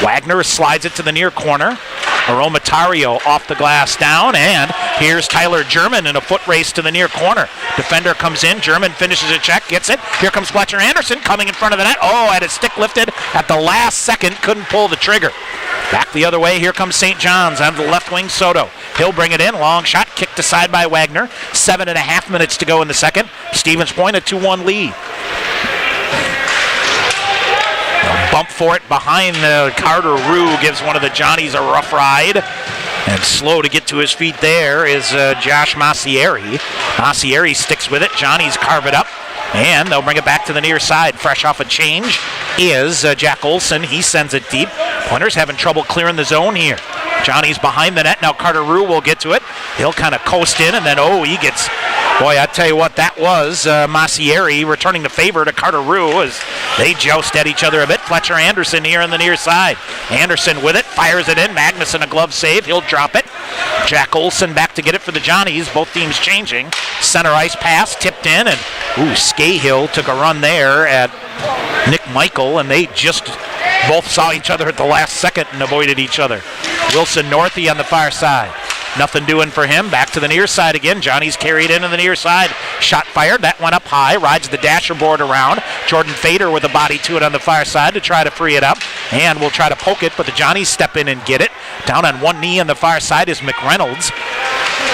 Wagner slides it to the near corner. Aromatario off the glass down, and here's Tyler German in a foot race to the near corner. Defender comes in, German finishes a check, gets it. Here comes Fletcher Anderson coming in front of the net. Oh, had his stick lifted at the last second, couldn't pull the trigger. Back the other way, here comes St. John's on the left wing, Soto. He'll bring it in, long shot, kicked aside by Wagner. 7.5 minutes to go in the second. Stevens Point a 2-1 lead. Bump for it behind Carter Rue, gives one of the Johnnies a rough ride. And slow to get to his feet there is Josh Massieri. Massieri sticks with it. Johnnies carve it up. And they'll bring it back to the near side. Fresh off a change is Jack Olson. He sends it deep. Pointers having trouble clearing the zone here. Johnny's behind the net. Now Carter Rue will get to it. He'll kind of coast in, and then, he gets... Boy, I tell you what, that was Massieri returning the favor to Carter Rue as they joust at each other a bit. Fletcher Anderson here on the near side. Anderson with it, fires it in. Magnuson a glove save. He'll drop it. Jack Olson back to get it for the Johnnies. Both teams changing. Center ice pass, tipped in, and Scahill took a run there at Nick Michael, and they just both saw each other at the last second and avoided each other. Wilson Northey on the far side. Nothing doing for him. Back to the near side again. Johnny's carried in on the near side. Shot fired. That went up high. Rides the dasher board around. Jordan Fader with a body to it on the far side to try to free it up. And we'll try to poke it, but the Johnnies step in and get it. Down on one knee on the far side is McReynolds.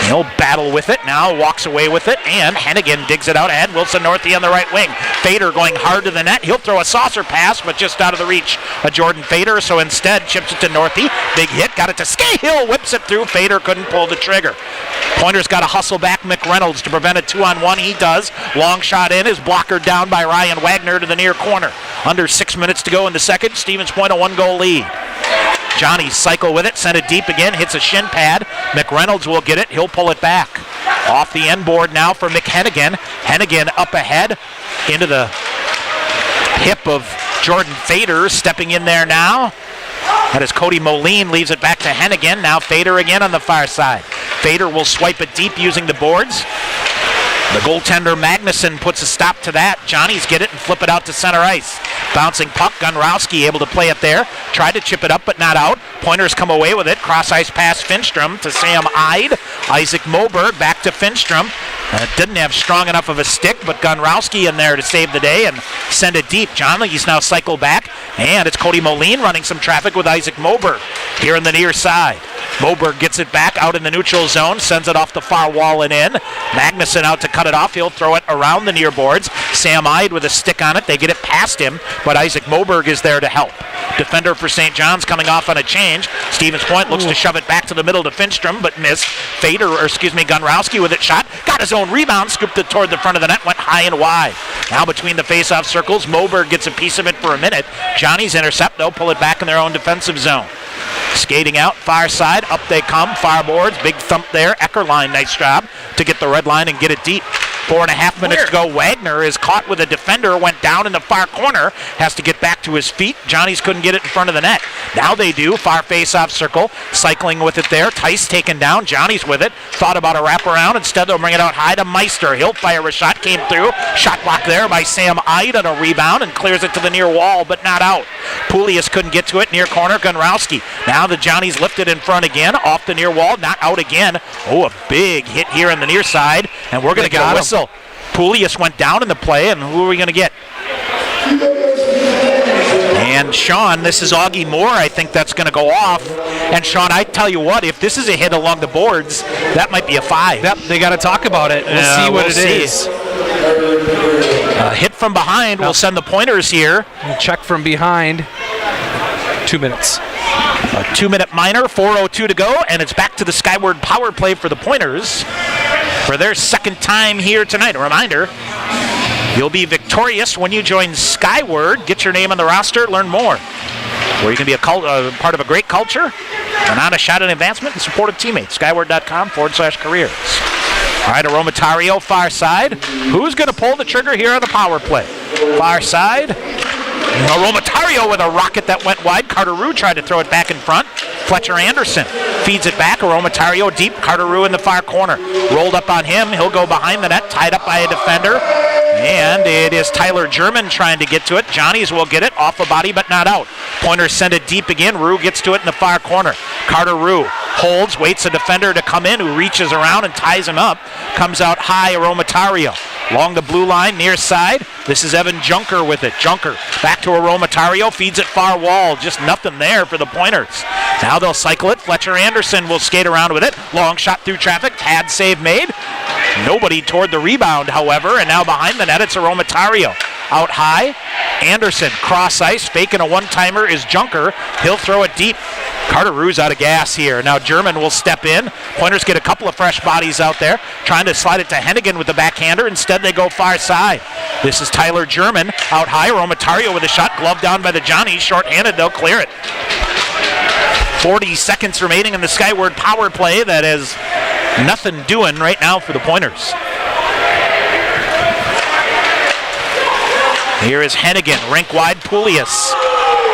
He'll battle with it. Now walks away with it. And Hennigan digs it out ahead. Wilson Northey on the right wing. Fader going hard to the net. He'll throw a saucer pass, but just out of the reach of Jordan Fader. So instead, chips it to Northey. Big hit. Got it to Scahill. Whips it through. Fader couldn't pull the trigger. Pointer's got to hustle back McReynolds to prevent a 2-on-1. He does. Long shot in is blockered down by Ryan Wagner to the near corner. Under 6 minutes to go in the second. Stevens Point a 1-goal lead. Johnny cycle with it, send it deep again, hits a shin pad. McReynolds will get it, he'll pull it back. Off the end board now for McHennigan. Hennigan up ahead into the hip of Jordan Fader, stepping in there now. That is Cody Moline, leaves it back to Hennigan. Now Fader again on the far side. Fader will swipe it deep using the boards. The goaltender Magnuson puts a stop to that. Johnny's get it and flip it out to center ice. Bouncing puck, Gunrowski able to play it there. Tried to chip it up but not out. Pointers come away with it. Cross ice pass Finstrom to Sam Ide. Isaac Moberg back to Finstrom. Didn't have strong enough of a stick, but Gunrowski in there to save the day and send it deep. Johnny's now cycled back, and it's Cody Moline running some traffic with Isaac Moberg here in the near side. Moberg gets it back out in the neutral zone, sends it off the far wall and in. Magnuson out to cut it off. He'll throw it around the near boards. Sam Ide with a stick on it. They get it past him, but Isaac Moberg is there to help. Defender for St. John's coming off on a change. Stevens Point looks to shove it back to the middle to Finstrom, but missed. Gunrowski with it shot. Got his own rebound, scooped it toward the front of the net, went high and wide. Now between the face-off circles, Moberg gets a piece of it for a minute. Johnny's intercept, though, pull it back in their own defensive zone. Skating out, far side, up they come, far boards, big thump there. Eckerline, nice job to get the red line and get it deep. 4.5 minutes to go. Wagner is caught with a defender, went down in the far corner, has to get back to his feet. Johnny's couldn't get it in front of the net. Now they do, far face-off circle, cycling with it there. Tice taken down, Johnny's with it. Thought about a wraparound, instead they'll bring it out high to Meister. He'll fire a shot, came through. Shot blocked there by Sam Ide on a rebound and clears it to the near wall, but not out. Poulius couldn't get to it, near corner, Gunrowski. Now the Johnny's lifted in front again, off the near wall, not out again. Oh, a big hit here on the near side, and we're going to get a whistle. Poulius went down in the play, and who are we going to get? And Sean, this is Augie Moore. I think that's going to go off. And Sean, I tell you what, if this is a hit along the boards, that might be a 5. Yep, they got to talk about it. We'll see what it is. Hit from behind. We'll send the pointers here. We'll check from behind. 2 minutes. A 2-minute minor, 4:02 to go, and it's back to the Skyward power play for the Pointers for their second time here tonight. A reminder, you'll be victorious when you join Skyward. Get your name on the roster, learn more. Where you can be a part of a great culture, an honest shot at advancement, and supportive teammates. Skyward.com/careers. All right, Aromatario, far side. Who's going to pull the trigger here on the power play? Far side. Aromatario with a rocket that went wide. Carter-Rue tried to throw it back in front. Fletcher Anderson feeds it back. Aromatario deep. Carter-Rue in the far corner. Rolled up on him. He'll go behind the net, tied up by a defender. And it is Tyler German trying to get to it. Johnny's will get it off a body, but not out. Pointers send it deep again. Rue gets to it in the far corner. Carter-Rue holds, waits a defender to come in, who reaches around and ties him up. Comes out high, Aromatario. Along the blue line, near side. This is Evan Junker with it. Junker back to Aromatario, feeds it far wall. Just nothing there for the Pointers. Now they'll cycle it. Fletcher Anderson will skate around with it. Long shot through traffic. Pad save made. Nobody toward the rebound, however. And now behind the net, it's Aromatario. Out high. Anderson, cross ice. Faking a one-timer is Junker. He'll throw it deep. Carter-Rue's out of gas here. Now German will step in. Pointers get a couple of fresh bodies out there. Trying to slide it to Hennigan with the backhander. Instead, they go far side. This is Tyler German. Out high. Aromatario with a shot. Glove down by the Johnnies. Short-handed. They'll clear it. 40 seconds remaining in the Skyward power play. That is nothing doing right now for the Pointers. Here is Hennigan. Rink wide. Poulius.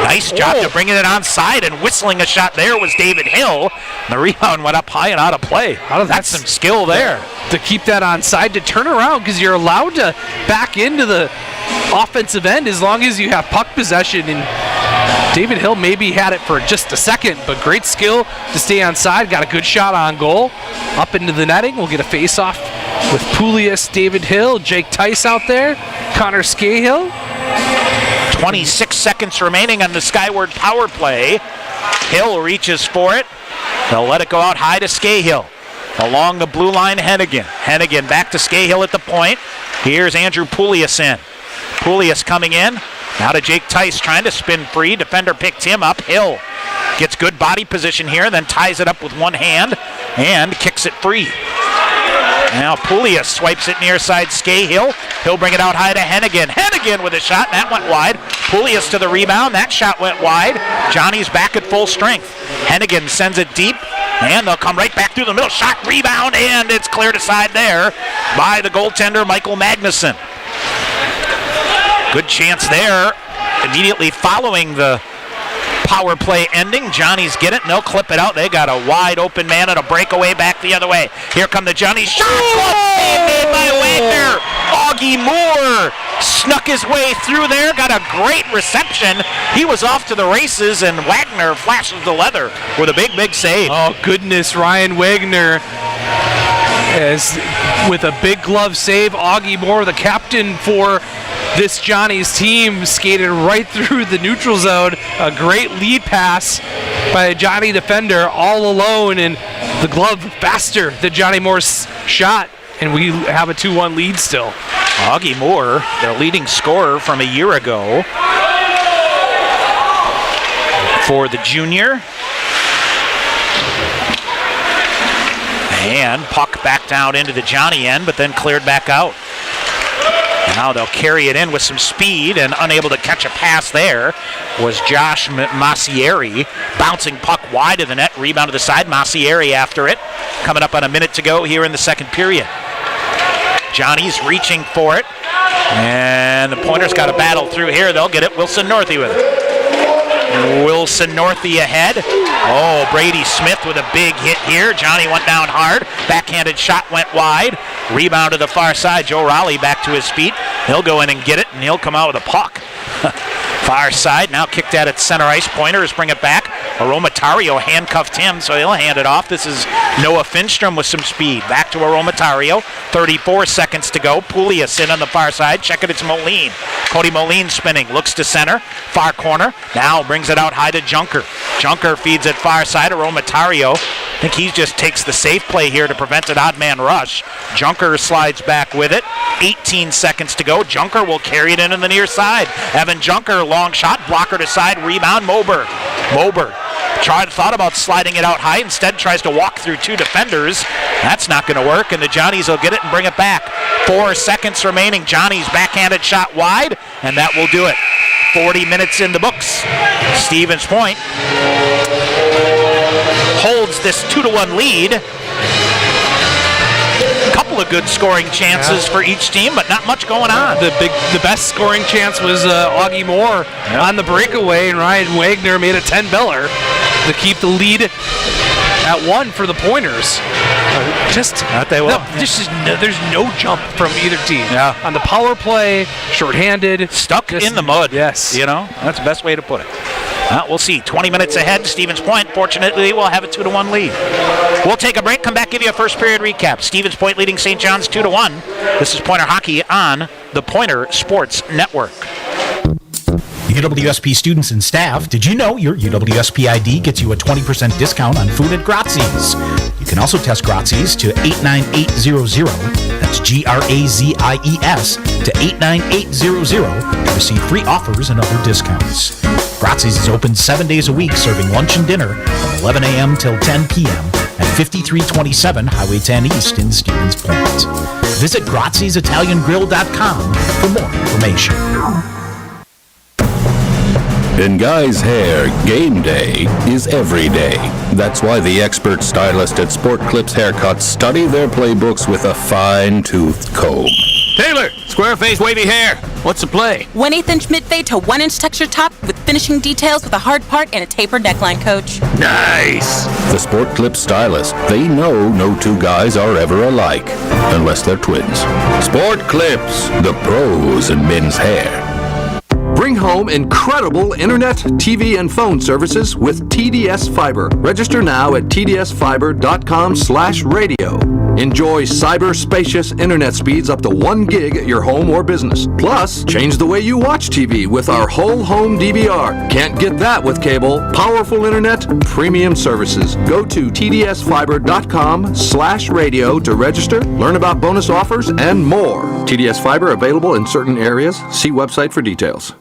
Nice job to bringing it onside, and whistling a shot there was David Hill. The rebound went up high and out of play. That's some skill there. To keep that onside, to turn around, because you're allowed to back into the offensive end as long as you have puck possession. And David Hill maybe had it for just a second, but great skill to stay onside. Got a good shot on goal. Up into the netting. We'll get a face-off with Poulius, David Hill, Jake Tice out there, Connor Scahill. 26 seconds remaining on the Skyward power play. Hill reaches for it. They'll let it go out high to Scahill. Along the blue line, Hennigan. Hennigan back to Scahill at the point. Here's Andrew Poulius in. Poulius coming in. Now to Jake Tice trying to spin free. Defender picked him up. Hill gets good body position here, then ties it up with one hand and kicks it free. Now Poulius swipes it near side Scahill. He'll bring it out high to Hennigan. Hennigan with a shot, and that went wide. Pulias to the rebound. That shot went wide. Johnny's back at full strength. Hennigan sends it deep, and they'll come right back through the middle. Shot, rebound, and it's cleared aside there by the goaltender, Michael Magnuson. Good chance there. Immediately following the power play ending, Johnny's get it, and they'll clip it out. They got a wide open man and a breakaway back the other way. Here come the Johnnies. Shot! Made by Wagner. Augie Moore snuck his way through there, got a great reception. He was off to the races, and Wagner flashes the leather with a big, big save. Oh, goodness, Ryan Wagner as with a big glove save. Augie Moore, the captain for this Johnny's team, skated right through the neutral zone. A great lead pass by a Johnny defender all alone, and the glove faster than Johnny Moore's shot, and we have a 2-1 lead still. Augie Moore, their leading scorer from a year ago for the junior. And puck back down into the Johnny end, but then cleared back out. Now they'll carry it in with some speed, and unable to catch a pass there was Josh Massieri. Bouncing puck wide of the net, rebound to the side. Massieri after it. Coming up on a minute to go here in the second period. Johnny's reaching for it, and the Pointers got to battle through here. They'll get it. Wilson Northey with it. Wilson Northey ahead. Oh, Brady Smith with a big hit here. Johnny went down hard. Backhanded shot went wide. Rebound to the far side. Joe Raleigh back to his feet. He'll go in and get it, and he'll come out with a puck. Far side, now kicked at center ice. Pointers bring it back. Aromatario handcuffed him, so he'll hand it off. This is Noah Finstrom with some speed. Back to Aromatario. 34 seconds to go. Pulias in on the far side. Check it, it's Moline. Cody Moline spinning. Looks to center. Far corner. Now brings it out high to Junker. Junker feeds it far side. Aromatario. I think he just takes the safe play here to prevent an odd man rush. Junker slides back with it. 18 seconds to go. Junker will carry it into the near side. Evan Junker, long shot, blocker to side, rebound, Moberg. Thought about sliding it out high, instead tries to walk through two defenders. That's not going to work, and the Johnnies will get it and bring it back. 4 seconds remaining. Johnnies backhanded shot wide, and that will do it. 40 minutes in the books. Stevens Point holds this 2-1 lead. Couple of good scoring chances for each team, but not much going on. The best scoring chance was Augie Moore on the breakaway, and Ryan Wagner made a 10-beller to keep the lead at 1 for the Pointers. There's no jump from either team. Yeah. On the power play, shorthanded, stuck in the mud. Yes, that's the best way to put it. We'll see. 20 minutes ahead. Stevens Point, fortunately, will have a 2-1 lead. We'll take a break, come back, give you a first period recap. Stevens Point leading St. John's 2-1. This is Pointer Hockey on the Pointer Sports Network. UWSP students and staff, did you know your UWSP ID gets you a 20% discount on food at Grazzi's? You can also test Grazzi's to 89800. That's GRAZIES to 89800 to receive free offers and other discounts. Grazzi's is open 7 days a week, serving lunch and dinner from 11 a.m. till 10 p.m. at 5327 Highway 10 East in Stevens Point. Visit Grazzi'sItalianGrill.com for more information. In guys' hair, game day is every day. That's why the expert stylist at Sport Clips Haircuts study their playbooks with a fine-toothed comb. Taylor, square-faced wavy hair. What's the play? 1/8 inch mid-fade to 1 inch texture top with finishing details with a hard part and a tapered neckline, coach. Nice. The Sport Clips stylist, they know no two guys are ever alike, unless they're twins. Sport Clips, the pros in men's hair. Bring home incredible internet, TV, and phone services with TDS Fiber. Register now at tdsfiber.com/radio. Enjoy cyber-spacious internet speeds up to 1 gig at your home or business. Plus, change the way you watch TV with our whole home DVR. Can't get that with cable. Powerful internet, premium services. Go to tdsfiber.com/radio to register, learn about bonus offers, and more. TDS Fiber available in certain areas. See website for details.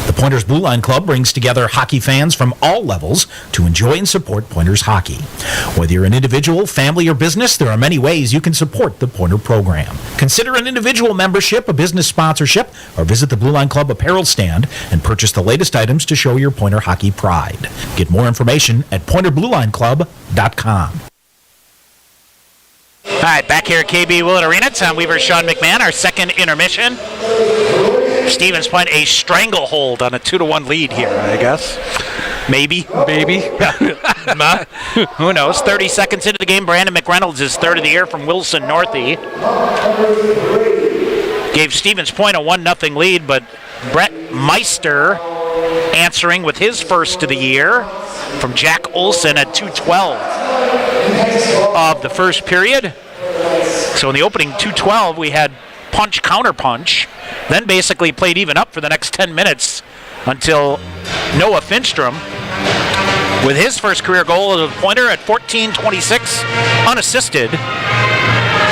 The Pointers Blue Line Club brings together hockey fans from all levels to enjoy and support Pointers hockey. Whether you're an individual, family, or business, there are many ways you can support the Pointer program. Consider an individual membership, a business sponsorship, or visit the Blue Line Club apparel stand and purchase the latest items to show your Pointer hockey pride. Get more information at PointerBlueLineClub.com. All right, back here at KB Willett Arena, Tom Weaver, Sean McMahon, our second intermission. Stevens Point a stranglehold on a 2-1 lead here, I guess. Maybe. Who knows? 30 seconds into the game, Brandon McReynolds is third of the year from Wilson Northey. Gave Stevens Point a 1-0 lead, but Brett Meister answering with his first of the year from Jack Olson at 2:12 of the first period. So in the opening 2:12, we had punch, counter punch, then basically played even up for the next 10 minutes until Noah Finstrom, with his first career goal as a Pointer at 14:26, unassisted,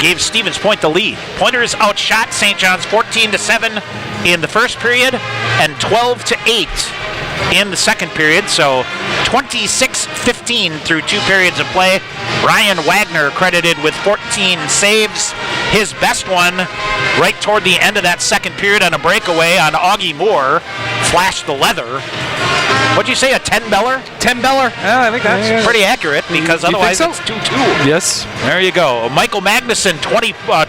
gave Stevens Point the lead. Pointers outshot St. John's 14-7 in the first period and 12-8 in the second period, so 26-15 through 2 periods of play. Ryan Wagner credited with 14 saves. His best one right toward the end of that second period on a breakaway on Augie Moore. Flashed the leather. What'd you say, a 10-beller? 10-beller. Yeah, I think that's pretty accurate, because otherwise so? it's 2-2. Yes. There you go. Michael Magnuson,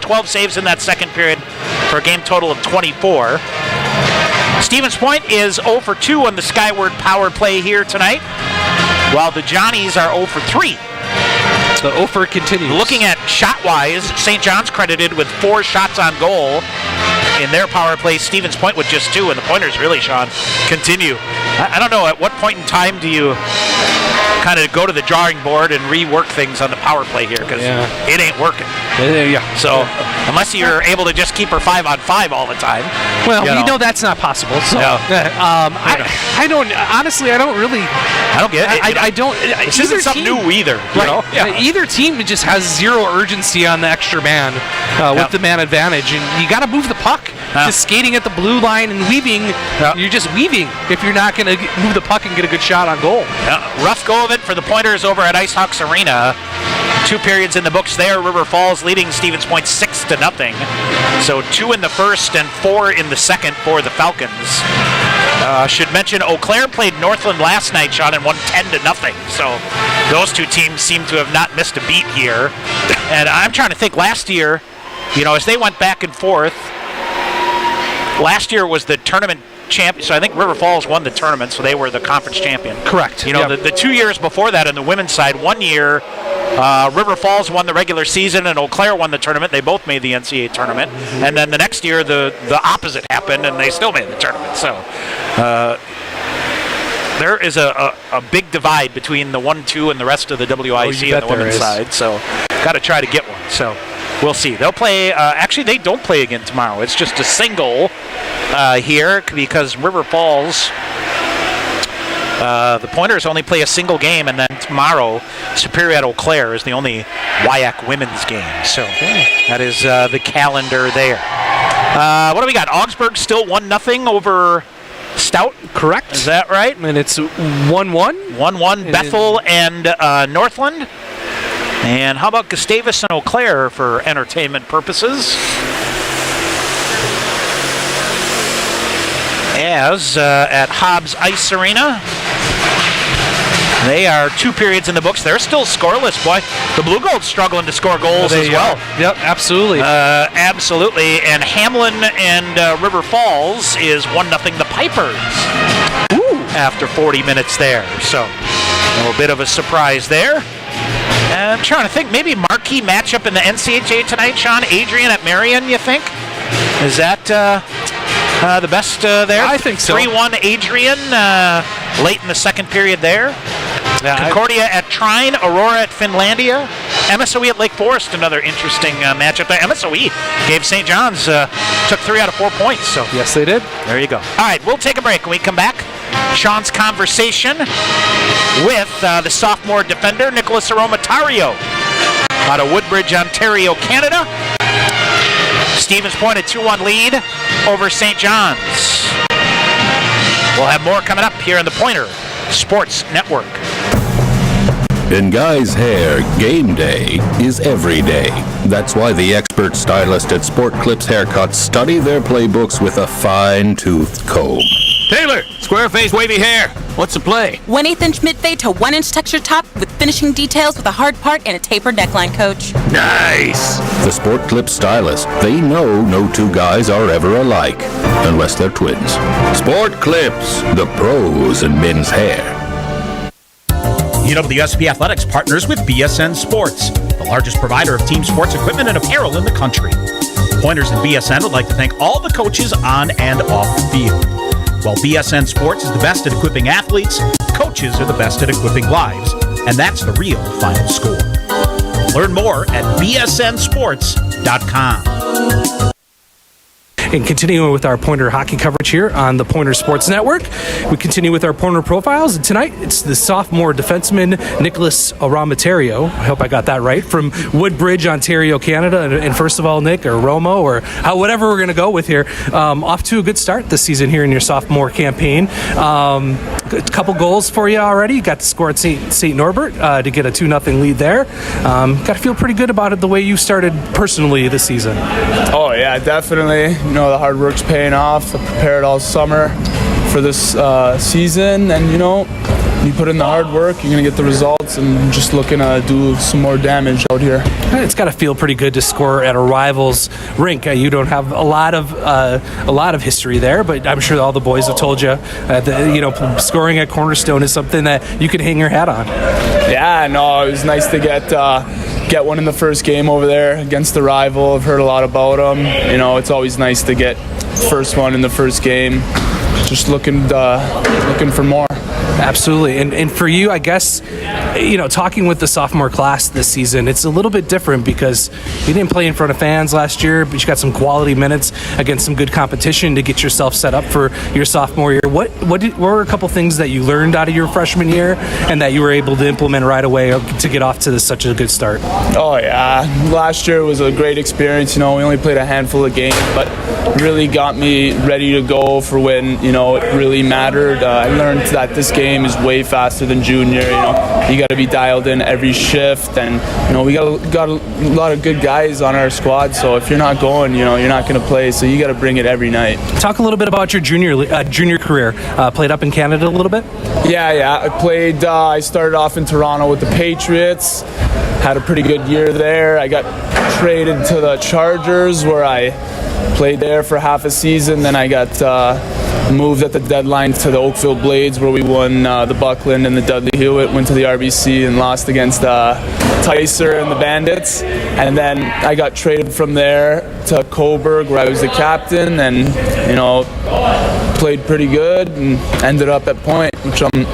12 saves in that second period for a game total of 24. Stevens Point is 0 for 2 on the Skyward power play here tonight, while the Johnnies are 0 for 3. The 0 for continues. Looking at shot-wise, St. John's credited with 4 shots on goal in their power play. Stevens Point with just 2, and the Pointers really, Sean, continue. I don't know, at what point in time do you kind of go to the drawing board and rework things on the power play here, because it ain't working. So unless you're able to just keep her 5-on-5 all the time. Well, we know that's not possible. So I don't, honestly, I don't really. I don't get it. I don't. This isn't something new either. Right. Either team just has zero urgency on the extra man with the man advantage, and you got to move the puck. Just skating at the blue line and weaving, you're just weaving if you're not going to move the puck and get a good shot on goal. Rough go of it for the Pointers over at Ice Hawks Arena. 2 periods in the books there. River Falls leading Stevens Point 6-0. So 2 in the first and 4 in the second for the Falcons. Should mention Eau Claire played Northland last night, Sean, and won 10-0. So those 2 teams seem to have not missed a beat here. And I'm trying to think, last year, as they went back and forth, last year was the tournament champion, so I think River Falls won the tournament, so they were the conference champion. Correct. The 2 years before that on the women's side, 1 year River Falls won the regular season and Eau Claire won the tournament. They both made the NCAA tournament. And then the next year the opposite happened and they still made the tournament. So there is a big divide between the 1-2 and the rest of the WIC on the women's side. So got to try to get one. So we'll see. They'll play, actually they don't play again tomorrow. It's just a single here because River Falls, the Pointers only play a single game, and then tomorrow Superior at Eau Claire is the only WIAC women's game. So that is the calendar there. What do we got? Augsburg still 1-0 over Stout. Correct. Is that right? And it's 1-1. 1-1 Bethel and Northland. And how about Gustavus and Eau Claire for entertainment purposes? As at Hobbs Ice Arena, they are 2 periods in the books. They're still scoreless, boy. The Blue Gold's struggling to score goals as well. Yep, absolutely. Absolutely. And Hamlin and River Falls is 1-0 the Pipers. After 40 minutes there. So a little bit of a surprise there. I'm trying to think, maybe marquee matchup in the NCHA tonight, Sean. Adrian at Marion, you think? Is that the best there? I think so. 3-1 Adrian late in the second period there. Concordia at Trine, Aurora at Finlandia, MSOE at Lake Forest, another interesting matchup there. MSOE gave St. John's, took 3 out of 4 points. So yes, they did. There you go. All right, we'll take a break. When we come back, Sean's conversation with the sophomore defender, Nicholas Aromatario, out of Woodbridge, Ontario, Canada. Stevens Point a 2-1 lead over St. John's. We'll have more coming up here on the Pointer Sports Network. In guys' hair, game day is every day. That's why the expert stylists at Sport Clips Haircuts study their playbooks with a fine-toothed comb. Taylor, square face, wavy hair. What's the play? 1/8 inch mid-fade to 1 inch texture top with finishing details with a hard part and a tapered neckline, coach. Nice. The Sport Clips stylists, they know no two guys are ever alike, unless they're twins. Sport Clips, the pros in men's hair. UWSP Athletics partners with BSN Sports, the largest provider of team sports equipment and apparel in the country. Pointers and BSN would like to thank all the coaches on and off the field. While BSN Sports is the best at equipping athletes, coaches are the best at equipping lives, and that's the real final score. Learn more at bsnsports.com. And continuing with our Pointer hockey coverage here on the Pointer Sports Network, we continue with our Pointer profiles. And tonight, it's the sophomore defenseman, Nicholas Aromatario. I hope I got that right. From Woodbridge, Ontario, Canada. And first of all, Nick, or Romo, or whatever we're going to go with here. Off to a good start this season here in your sophomore campaign. A couple goals for you already. You got to score at St. Norbert to get a 2-0 lead there. Got to feel pretty good about it the way you started personally this season. Oh, yeah, definitely. You know, the hard work's paying off. I prepared all summer for this season, and you know, you put in the hard work, you're going to get the results, and just looking to do some more damage out here. It's got to feel pretty good to score at a rival's rink. You don't have a lot of history there, but I'm sure all the boys have told you that scoring at Cornerstone is something that you can hang your hat on. Yeah, no, it was nice to get one in the first game over there against the rival. I've heard a lot about them. You know, it's always nice to get first one in the first game. Just looking for more. Absolutely. And for you, I guess, talking with the sophomore class this season, it's a little bit different because you didn't play in front of fans last year, but you got some quality minutes against some good competition to get yourself set up for your sophomore year. What were a couple things that you learned out of your freshman year and that you were able to implement right away to get off to such a good start? Oh, yeah. Last year was a great experience. We only played a handful of games, but really got me ready to go for when, it really mattered. I learned that this game is way faster than junior. You got to be dialed in every shift, and we got a lot of good guys on our squad. So if you're not going, you're not going to play. So you got to bring it every night. Talk a little bit about your junior career. Played up in Canada a little bit. Yeah. I played. I started off in Toronto with the Patriots. Had a pretty good year there. I got traded to the Chargers, where I played there for half a season. Then I got moved at the deadline to the Oakville Blades, where we won the Buckland and the Dudley Hewitt, went to the RBC and lost against Tyser and the Bandits. And then I got traded from there to Coburg, where I was the captain, and played pretty good and ended up at Point, which I'm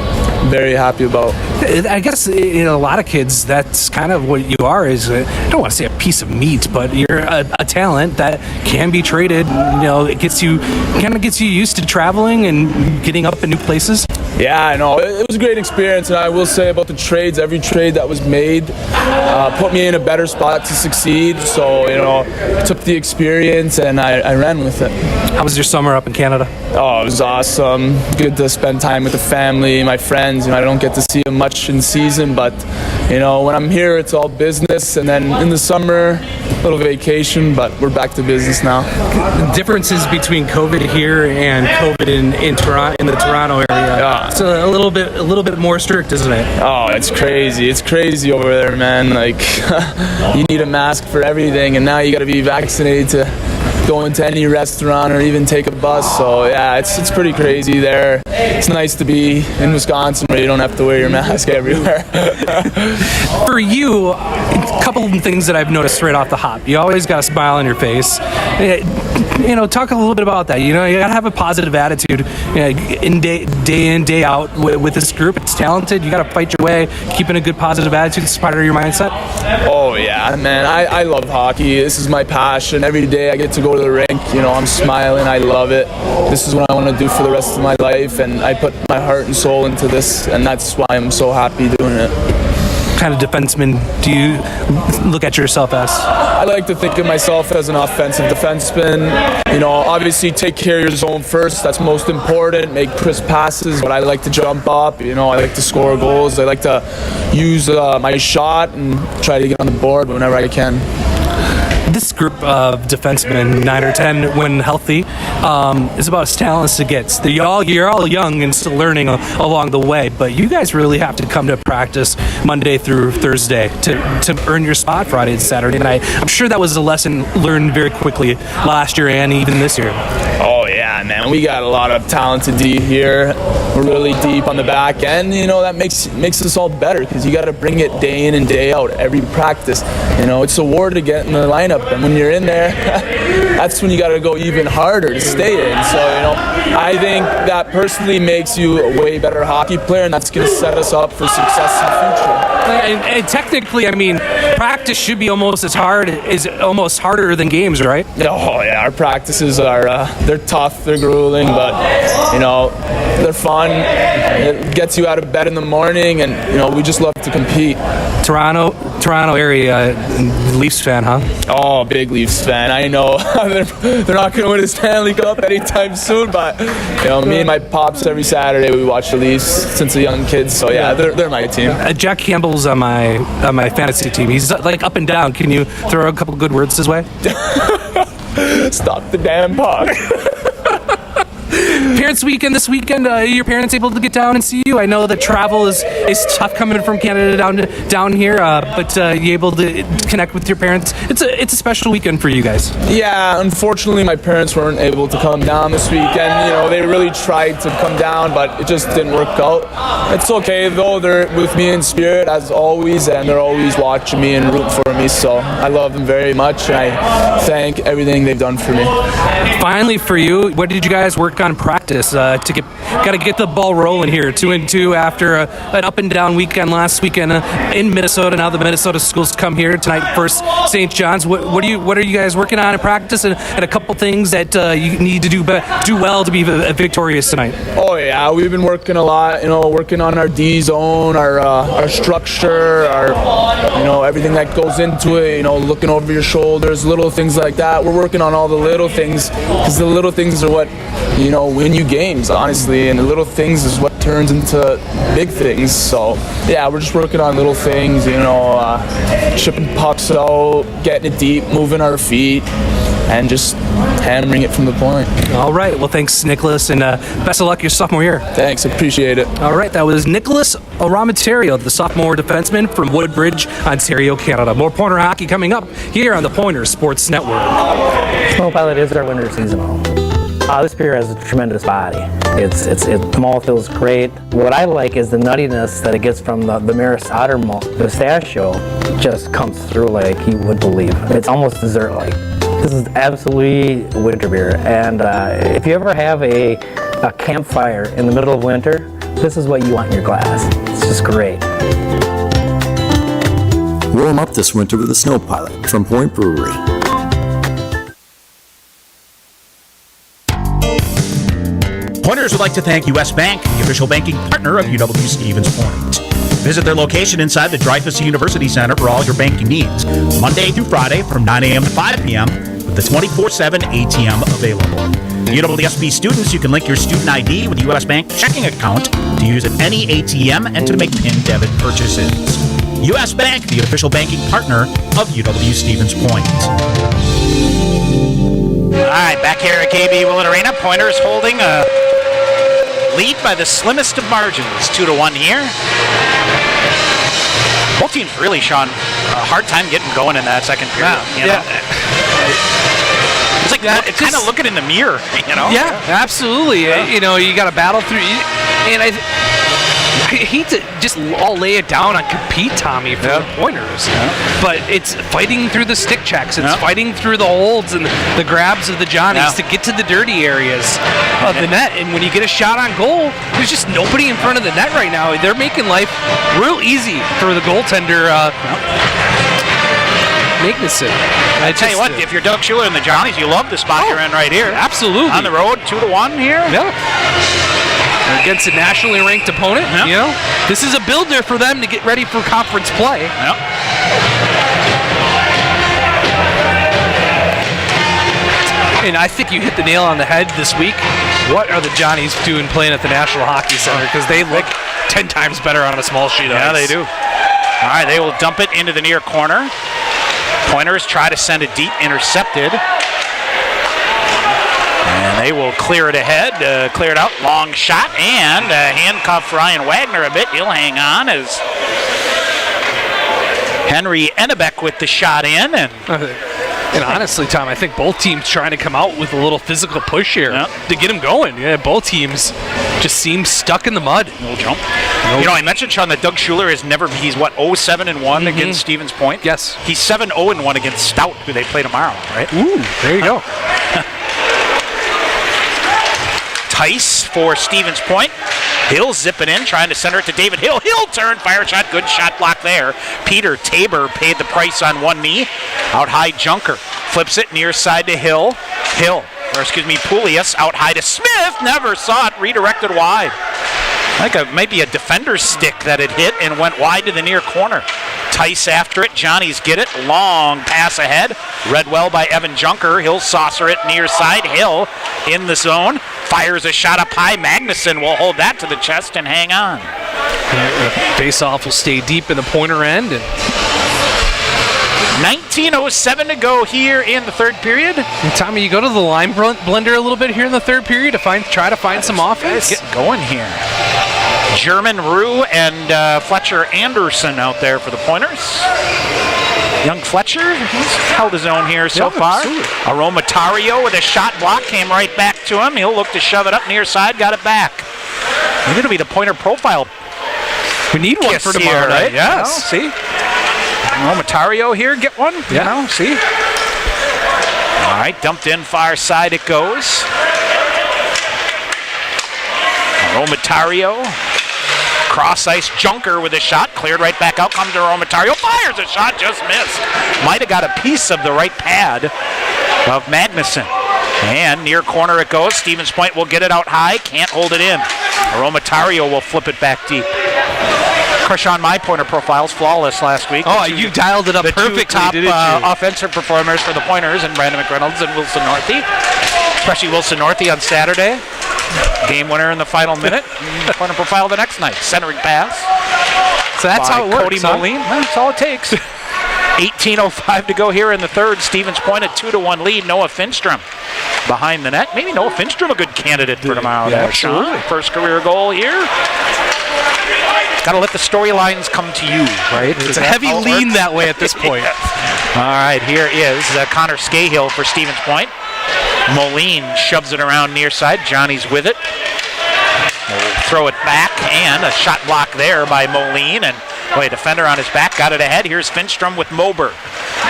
very happy about. I guess a lot of kids, that's kind of what you are. Is I don't want to say a piece of meat, but you're a talent that can be traded. It gets you used to traveling and getting up in new places. Yeah, I know. It was a great experience, and I will say about the trades, every trade that was made put me in a better spot to succeed. So, I took the experience and I ran with it. How was your summer up in Canada? Oh, it was awesome. Good to spend time with the family, my friends. I don't get to see them much in season, but when I'm here, it's all business, and then in the summer, a little vacation, but we're back to business now. The differences between COVID here and COVID in Toronto, in the Toronto area. Yeah. It's a little bit more strict, isn't it? Oh, it's crazy. It's crazy over there, man. Like, you need a mask for everything, and now you got to be vaccinated to go into any restaurant or even take a bus. So yeah, it's pretty crazy there. It's nice to be in Wisconsin where you don't have to wear your mask everywhere. For you, a couple of things that I've noticed right off the hop. You always got a smile on your face. Talk a little bit about that. You gotta have a positive attitude in day in, day out with this group. It's talented. You gotta fight your way, keeping a good positive attitude. It's part of your mindset. Oh yeah, man. I love hockey. This is my passion. Every day I get to go to the rink. I'm smiling. I love it. This is what I want to do for the rest of my life, and I put my heart and soul into this, and that's why I'm so happy doing it. kind of defenseman do you look at yourself as? I like to think of myself as an offensive defenseman. Obviously take care of your zone first. That's most important. Make crisp passes. But I like to jump up. I like to score goals. I like to use my shot and try to get on the board whenever I can. This group of defensemen, 9 or 10, when healthy, is about as talented as it gets. You're all young and still learning along the way, but you guys really have to come to practice Monday through Thursday to earn your spot Friday and Saturday night. I'm sure that was a lesson learned very quickly last year and even this year. Oh yeah, man, we got a lot of talented D here. We're really deep on the back end. That makes us all better because you got to bring it day in and day out, every practice. It's a war to get in the lineup, and when you're in there, that's when you got to go even harder to stay in. So I think that personally makes you a way better hockey player, and that's going to set us up for success in the future. And technically, practice should be almost harder than games, right? Oh yeah, our practices are they're tough, they're grueling, but they're fun. It gets you out of bed in the morning, and we just love to compete. Toronto area Leafs fan, huh? Oh, big Leafs fan. I know they're not going to win a Stanley Cup anytime soon, but me and my pops every Saturday we watch the Leafs since a young kid. So yeah, they're my team. Jack Campbell's on my fantasy team. He's like up and down. Can you throw a couple good words his way? Stop the damn puck. Parents' weekend this weekend. Your parents able to get down and see you? I know that travel is tough coming from Canada down here, but you able to connect with your parents. It's a special weekend for you guys. Yeah, unfortunately, my parents weren't able to come down this weekend. They really tried to come down, but it just didn't work out. It's okay though. They're with me in spirit as always, and they're always watching me and rooting for me. So I love them very much, and I thank everything they've done for me. Finally, for you, what did you guys work on practice got to get the ball rolling here? 2-2 after an up and down weekend last weekend in Minnesota. Now the Minnesota schools come here tonight versus St. John's. What are you guys working on in practice, and a couple things that you need to do well to be victorious tonight? Oh yeah, we've been working a lot. Working on our D zone, our structure, our everything that goes into it. Looking over your shoulders, little things like that. We're working on all the little things because the little things are what win you games, honestly, and the little things is what turns into big things. So yeah, we're just working on little things, chipping pucks out, getting it deep, moving our feet, and just hammering it from the point. All right, well, thanks, Nicholas, and best of luck your sophomore year. Thanks, appreciate it. All right, that was Nicholas Aromatario, the sophomore defenseman from Woodbridge, Ontario, Canada. More Pointer hockey coming up here on the Pointer Sports Network. Snow Pilot is our winter seasonal. This beer has a tremendous body. The malt feels great. What I like is the nuttiness that it gets from the Maris Otter malt. The pistachio just comes through like you would believe. It's almost dessert-like. This is absolutely winter beer, and if you ever have a campfire in the middle of winter, this is what you want in your glass. It's just great. Warm up this winter with a Snow Pilot from Point Brewery. Pointers would like to thank U.S. Bank, the official banking partner of UW-Stevens Point. Visit their location inside the Dreyfous University Center for all your banking needs, Monday through Friday from 9 a.m. to 5 p.m. with the 24/7 ATM available. UWSP students, you can link your student ID with the U.S. Bank checking account to use at any ATM and to make PIN debit purchases. U.S. Bank, the official banking partner of UW-Stevens Point. All right, back here at KB Willett Arena, Pointers holding a lead by the slimmest of margins, 2-1 here. Both teams really, Sean, a hard time getting going in that second period. Yeah. It's like it's kind of looking in the mirror, Yeah, absolutely. Yeah. You got to battle through, and I hate to just all lay it down on compete, Tommy, for the Pointers, but it's fighting through the stick checks. It's fighting through the holds and the grabs of the Johnnies to get to the dirty areas of the net. And when you get a shot on goal, there's just nobody in front of the net right now. They're making life real easy for the goaltender. Magnuson. I tell you what, if you're Doug Schuler and the Johnnies, you love the spot you're in right here. Absolutely. On the road, 2-1 here. Yeah. against a nationally ranked opponent. Yep. You know, this is a builder for them to get ready for conference play. Yep. And I think you hit the nail on the head this week. What are the Johnnies doing playing at the National Hockey Center? Because they look 10 times better on a small sheet of ice. Yeah, they do. All right, they will dump it into the near corner. Pointers try to send it deep, intercepted. And they will clear it ahead, clear it out, long shot, and handcuff Ryan Wagner a bit. He'll hang on as Henry Ennebeck with the shot in. And honestly, Tom, I think both teams trying to come out with a little physical push here to get them going. Yeah, both teams just seem stuck in the mud. No jump. You know, I mentioned, Sean, that Doug Schuler he's 0-7-1 against Stevens Point. Yes. He's 7-0-1 against Stout, who they play tomorrow, right? Ooh, there you go. Tice for Stevens Point. Hill zipping in, trying to center it to David Hill. Hill turn, fire shot, good shot block there. Peter Tabor paid the price on one knee. Out high, Junker flips it near side to Hill. Poulias out high to Smith. Never saw it, redirected wide. I think it might be a defender's stick that it hit and went wide to the near corner. Tice after it. Johnny's get it. Long pass ahead. Read well by Evan Junker. He'll saucer it near side. Hill in the zone. Fires a shot up high. Magnuson will hold that to the chest and hang on. Face-off will stay deep in the pointer end. And 19:07 to go here in the third period. And Tommy, you go to the line blender a little bit here in the third period to try to find some offense. Get going here. German Rue and Fletcher Anderson out there for the Pointers. Young Fletcher, he's held his own here so far. Absolutely. Aromatario with a shot block, came right back to him. He'll look to shove it up near side, got it back. Maybe it'll be the Pointer profile. We need one for tomorrow night. Yes. You know, see? Aromatario here, get one. Yeah. You know, see? All right, dumped in far side it goes. Aromatario. Cross ice, Junker with a shot, cleared right back out, comes to Aromatario, fires a shot, just missed. Might have got a piece of the right pad of Magnuson. And near corner it goes, Stevens Point will get it out high, can't hold it in. Aromatario will flip it back deep. Sean, my Pointer profile's flawless last week. Oh, you dialed it up perfectly, top didn't you? Offensive performers for the Pointers, and Brandon McReynolds and Wilson Northey. Especially Wilson Northey on Saturday. Game winner in the final minute. Pointer profile the next night. Centering pass. So that's how it works. Cody Moline. That's all it takes. 18:05 to go here in the third. Stevens Point at 2-1 lead. Noah Finstrom behind the net. Maybe Noah Finstrom a good candidate for tomorrow. Yeah, Sean. First career goal here. Got to let the storylines come to you, right? It's a heavy lean that way at this point. All right, here is Connor Scahill for Stevens Point. Moline shoves it around near side. Johnny's with it. We'll throw it back, and a shot block there by Moline. And boy, a defender on his back got it ahead. Here's Finstrom with Moberg.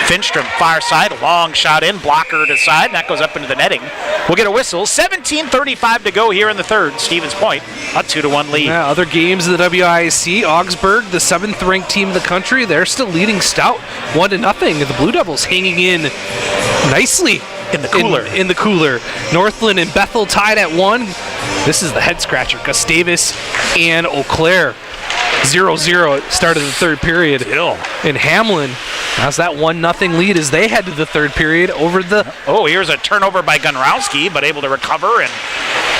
Finstrom far side, long shot in, blocker to side, and that goes up into the netting. We'll get a whistle. 17:35 to go here in the third. Stevens Point, a 2-1 lead. Yeah, other games of the WISC, Augsburg, the 7th-ranked team in the country, they're still leading stout 1-0. The Blue Devils hanging in nicely in the cooler. In the cooler. Northland and Bethel tied at 1. This is the head scratcher. Gustavus and Eau Claire 0-0 at start of the third period. And Hamlin has that 1-0 lead as they head to the third period over the... Oh, here's a turnover by Gunrowski, but able to recover, and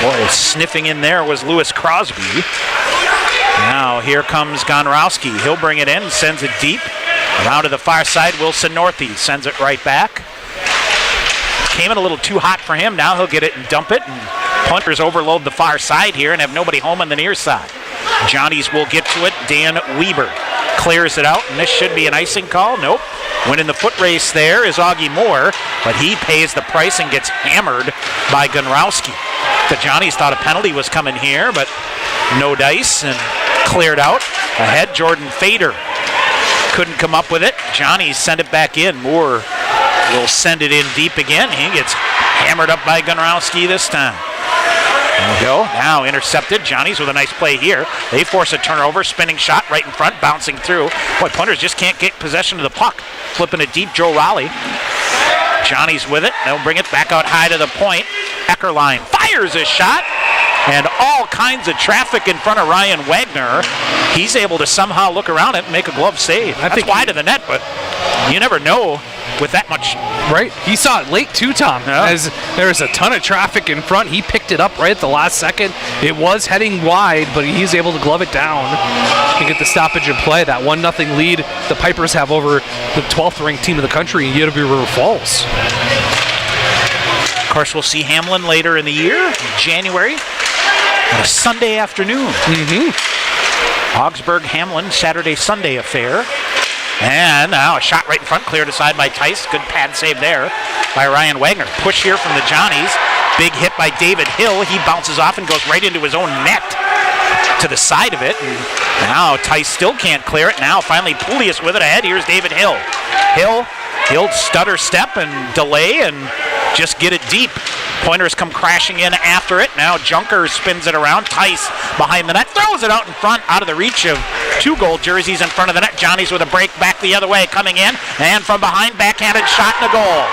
boy, sniffing in there was Lewis Crosby. Now here comes Gonrowski. He'll bring it in, sends it deep. Around to the far side, Wilson Northey sends it right back. Came in a little too hot for him. Now he'll get it and dump it, and punters overload the far side here and have nobody home on the near side. Johnny's will get to it. Dan Weber clears it out, and this should be an icing call. Nope. Winning the foot race there is Augie Moore, but he pays the price and gets hammered by Gunrowski. The Johnnies thought a penalty was coming here, but no dice, and cleared out. Ahead, Jordan Fader couldn't come up with it. Johnnies send it back in. Moore will send it in deep again. He gets hammered up by Gunrowski this time. There we go. Now intercepted. Johnnies with a nice play here. They force a turnover. Spinning shot right in front. Bouncing through. Boy, punters just can't get possession of the puck. Flipping it deep. Joe Raleigh. Johnny's with it. They'll bring it back out high to the point. Eckerline fires a shot. And all all kinds of traffic in front of Ryan Wagner. He's able to somehow look around it and make a glove save. That's wide of the net, but you never know with that much. Right. He saw it late too, Tom. Yeah. As there was a ton of traffic in front. He picked it up right at the last second. It was heading wide, but he's able to glove it down and get the stoppage in play. That 1-0 lead the Pipers have over the 12th ranked team of the country in UW River Falls. Of course, we'll see Hamlin later in the year, in January, on a Sunday afternoon. Augsburg, Hamlin, Saturday-Sunday affair. And now a shot right in front, cleared aside by Tice. Good pad save there by Ryan Wagner. Push here from the Johnnies. Big hit by David Hill. He bounces off and goes right into his own net to the side of it. And now Tice still can't clear it. Now finally Poulius with it ahead. Here's David Hill. He'll stutter step and delay and just get it deep. Pointers come crashing in after it. Now Junker spins it around. Tice behind the net, throws it out in front, out of the reach of 2 gold jerseys in front of the net. Johnny's with a break back the other way, coming in, and from behind, backhanded shot and a goal.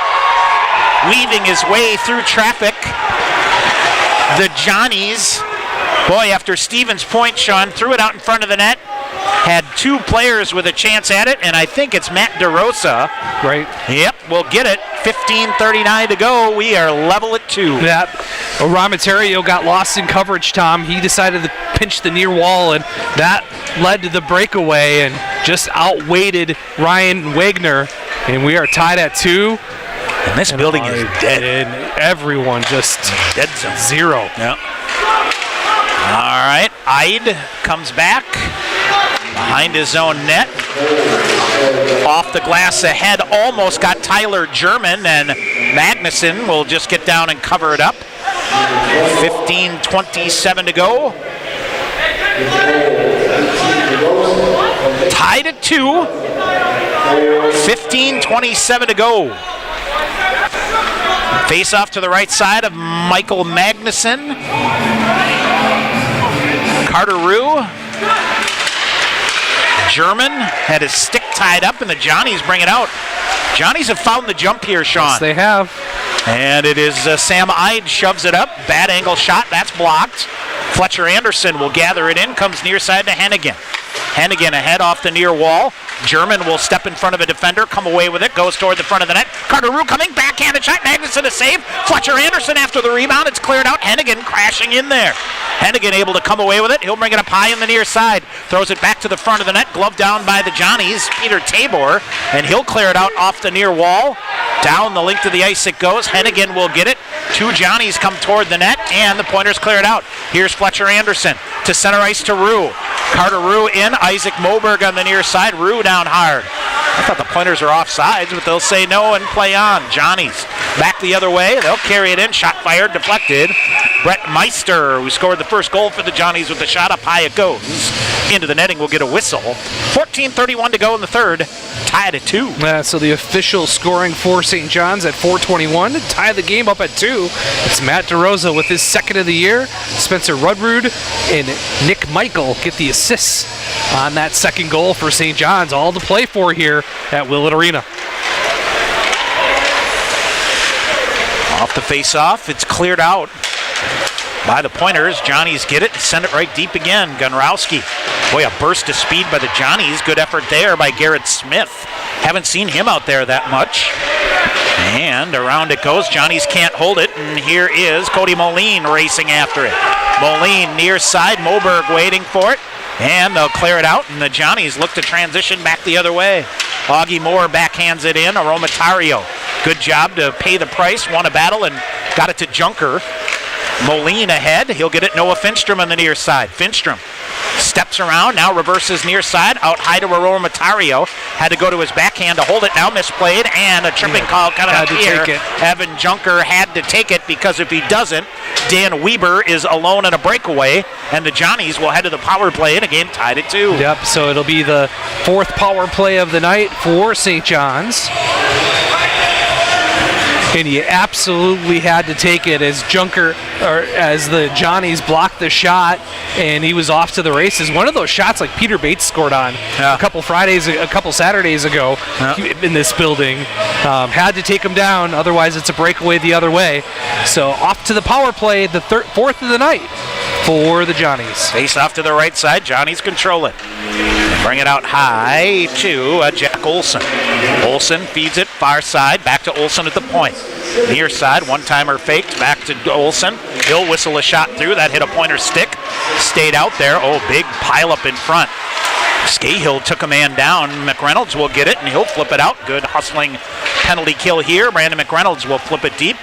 Weaving his way through traffic, the Johnnies, boy, after Stevens' point, Sean, threw it out in front of the net. Had 2 players with a chance at it, and I think it's Matt DeRosa. Right. Yep, we'll get it. 15:39 to go. We are level at 2. Yeah. Aromatario got lost in coverage, Tom. He decided to pinch the near wall, and that led to the breakaway and just outweighted Ryan Wagner. And we are tied at 2. And this building is dead. And everyone just dead zone. 0. Yeah. All right. Eid comes back behind his own net. Off the glass ahead, almost got Tyler German, and Magnuson will just get down and cover it up. 15:27 to go. Tied at 2. 15:27 to go. Face off to the right side of Michael Magnuson. Carter Rue. German had his stick tied up, and the Johnnies bring it out. Johnnies have found the jump here, Sean. Yes, they have. And it is Sam Eid shoves it up. Bad angle shot. That's blocked. Fletcher Anderson will gather it in. Comes near side to Hennigan. Hennigan ahead off the near wall. German will step in front of a defender, come away with it, goes toward the front of the net. Carter Rue coming, backhanded shot. Magnuson a save. Fletcher Anderson after the rebound. It's cleared out. Hennigan crashing in there. Hennigan able to come away with it. He'll bring it up high in the near side. Throws it back to the front of the net. Glove down by the Johnnies, Peter Tabor. And he'll clear it out off the near wall. Down the length of the ice it goes. Hennigan will get it. 2 Johnnies come toward the net, and the Pointers clear it out. Here's Fletcher Anderson to center ice to Rue. Carter Rue in. Isaac Moberg on the near side. Rue down hard. I thought the Pointers are offsides, but they'll say no and play on. Johnnies back the other way. They'll carry it in. Shot fired, deflected. Brett Meister, who scored the first goal for the Johnnies with the shot up high, it goes. Into the netting, will get a whistle. 14:31 to go in the third. Tied at 2. So the official scoring for St. John's at 4:21 to tie the game up at 2. It's Matt DeRosa with his second of the year. Spencer Rudrud and Nick Michael get the assists on that second goal for St. John's. All to play for here at Willett Arena. Off the face-off, it's cleared out by the Pointers. Johnnies get it and send it right deep again. Gunrowski. Boy, a burst of speed by the Johnnies. Good effort there by Garrett Smith. Haven't seen him out there that much. And around it goes. Johnnies can't hold it. And here is Cody Moline racing after it. Moline near side. Moberg waiting for it. And they'll clear it out. And the Johnnies look to transition back the other way. Augie Moore backhands it in. Aromatario. Good job to pay the price. Won a battle and got it to Junker. Moline ahead. He'll get it. Noah Finstrom on the near side. Finstrom steps around. Now reverses near side. Out high to Aromatario. Had to go to his backhand to hold it. Now misplayed. And a tripping call coming up here. Evan Junker had to take it because if he doesn't, Dan Weber is alone in a breakaway. And the Johnnies will head to the power play in a game tied at 2. Yep, so it'll be the 4th power play of the night for St. John's. And you absolutely had to take it as the Johnnies blocked the shot, and he was off to the races. One of those shots like Peter Bates scored on a couple Saturdays ago in this building. Had to take him down, otherwise it's a breakaway the other way. So off to the power play, the fourth of the night for the Johnnies. Face off to the right side. Johnnies control it. Bring it out high to Jack Olson. Olson feeds it far side. Back to Olson at the point. Near side, one-timer faked. Back to Olson. He'll whistle a shot through. That hit a pointer stick. Stayed out there. Oh, big pile up in front. Scahill took a man down. McReynolds will get it, and he'll flip it out. Good hustling penalty kill here. Brandon McReynolds will flip it deep.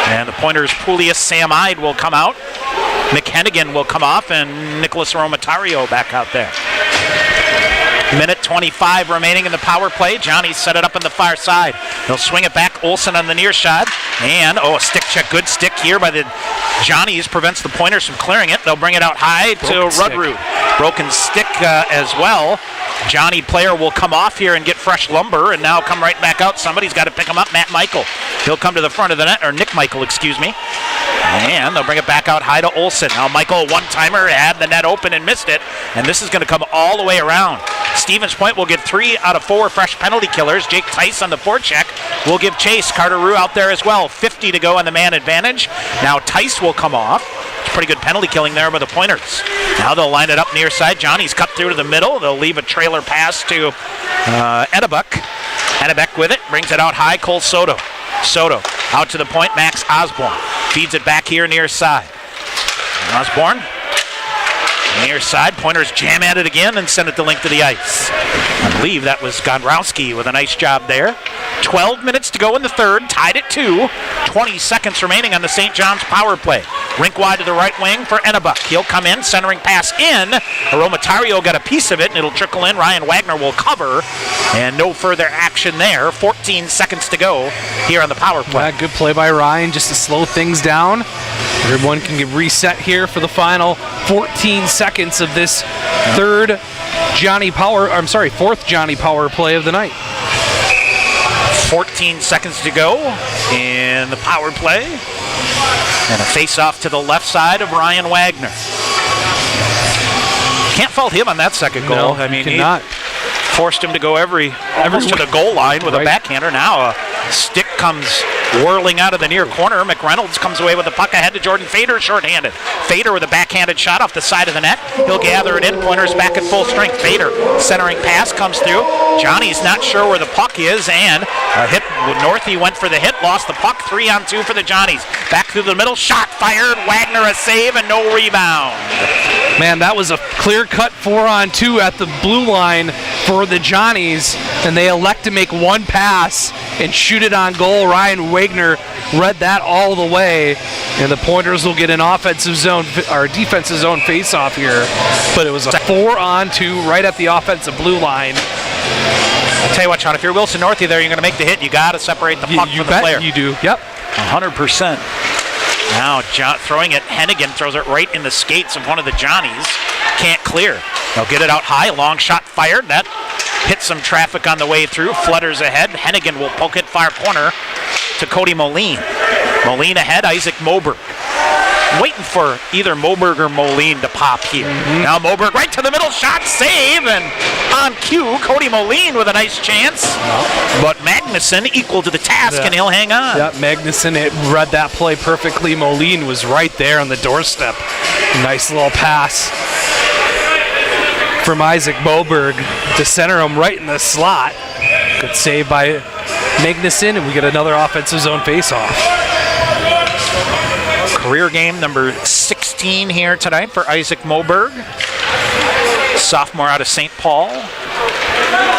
And the Pointers' Poulius Sam Ide will come out. McHennigan will come off, and Nicholas Aromatario back out there. Minute 25 remaining in the power play. Johnny set it up on the far side. He'll swing it back. Olson on the near side. And, a stick check. Good stick here by the Johnnies. Prevents the Pointers from clearing it. They'll bring it out high to Rudrud. Broken stick as well. Johnny player will come off here and get fresh lumber, and now come right back out. Somebody's got to pick him up. Matt Michael. He'll come to the front of the net, or Nick Michael, excuse me. And they'll bring it back out high to Olson. Now Michael, one-timer, had the net open and missed it. And this is going to come all the way around. Stevens Point will get 3 out of 4 fresh penalty killers. Jake Tice on the forecheck will give chase. Carter Rue out there as well. 50 to go on the man advantage. Now Tice will come off. It's pretty good penalty killing there by the Pointers. Now they'll line it up near side. Johnny's cut through to the middle. They'll leave a trailer pass to Edebuck. Edebuck with it. Brings it out high. Cole Soto. Soto out to the point. Max Osborne feeds it back here near side. Osborne near side. Pointers jam at it again and send it the length to the ice. I believe that was Gondrowski with a nice job there. 12 minutes to go in the third. Tied at 2. 20 seconds remaining on the St. John's power play. Rink wide to the right wing for Ennebuck. He'll come in. Centering pass in. Aromatario got a piece of it, and it'll trickle in. Ryan Wagner will cover. And no further action there. 14 seconds to go here on the power play. Good play by Ryan just to slow things down. Everyone can get reset here for the final 14 seconds of this fourth Johnny Power play of the night. 14 seconds to go in the power play. And a face-off to the left side of Ryan Wagner. Can't fault him on that second goal. No, I mean, he forced him to go almost to the goal line with a backhander. Now a stick comes whirling out of the near corner. McReynolds comes away with the puck ahead to Jordan Fader, shorthanded. Fader with a backhanded shot off the side of the net. He'll gather it in. Pointers back at full strength. Fader centering pass comes through. Johnny's not sure where the puck is, and a hit. Northey went for the hit, lost the puck. 3-on-2 for the Johnnies. Back through the middle, shot fired. Wagner a save and no rebound. Man, that was a clear-cut 4-on-2 at the blue line for the Johnnies, and they elect to make one pass and shoot it on goal. Ryan Wagner read that all the way, and the Pointers will get an defensive zone face-off here. But it was a 4-on-2 right at the offensive blue line. I'll tell you what, Sean, if you're Wilson Northey there, you're going to make the hit. You got to separate the puck from the player. You do. Yep. 100%. Now throwing it, Hennigan throws it right in the skates of one of the Johnnies. Can't clear. They'll get it out high. Long shot fired. That hit some traffic on the way through. Flutters ahead. Hennigan will poke it far corner to Cody Moline. Moline ahead. Isaac Moberg. Waiting for either Moberg or Moline to pop here. Now Moberg right to the middle. Shot, save, and on cue, Cody Moline with a nice chance. But Magnuson equal to the task, and he'll hang on. Yeah, Magnuson read that play perfectly. Moline was right there on the doorstep. Nice little pass from Isaac Moberg to center him right in the slot. Good save by Magnuson, and we get another offensive zone faceoff. Career game number 16 here tonight for Isaac Moberg, sophomore out of St. Paul.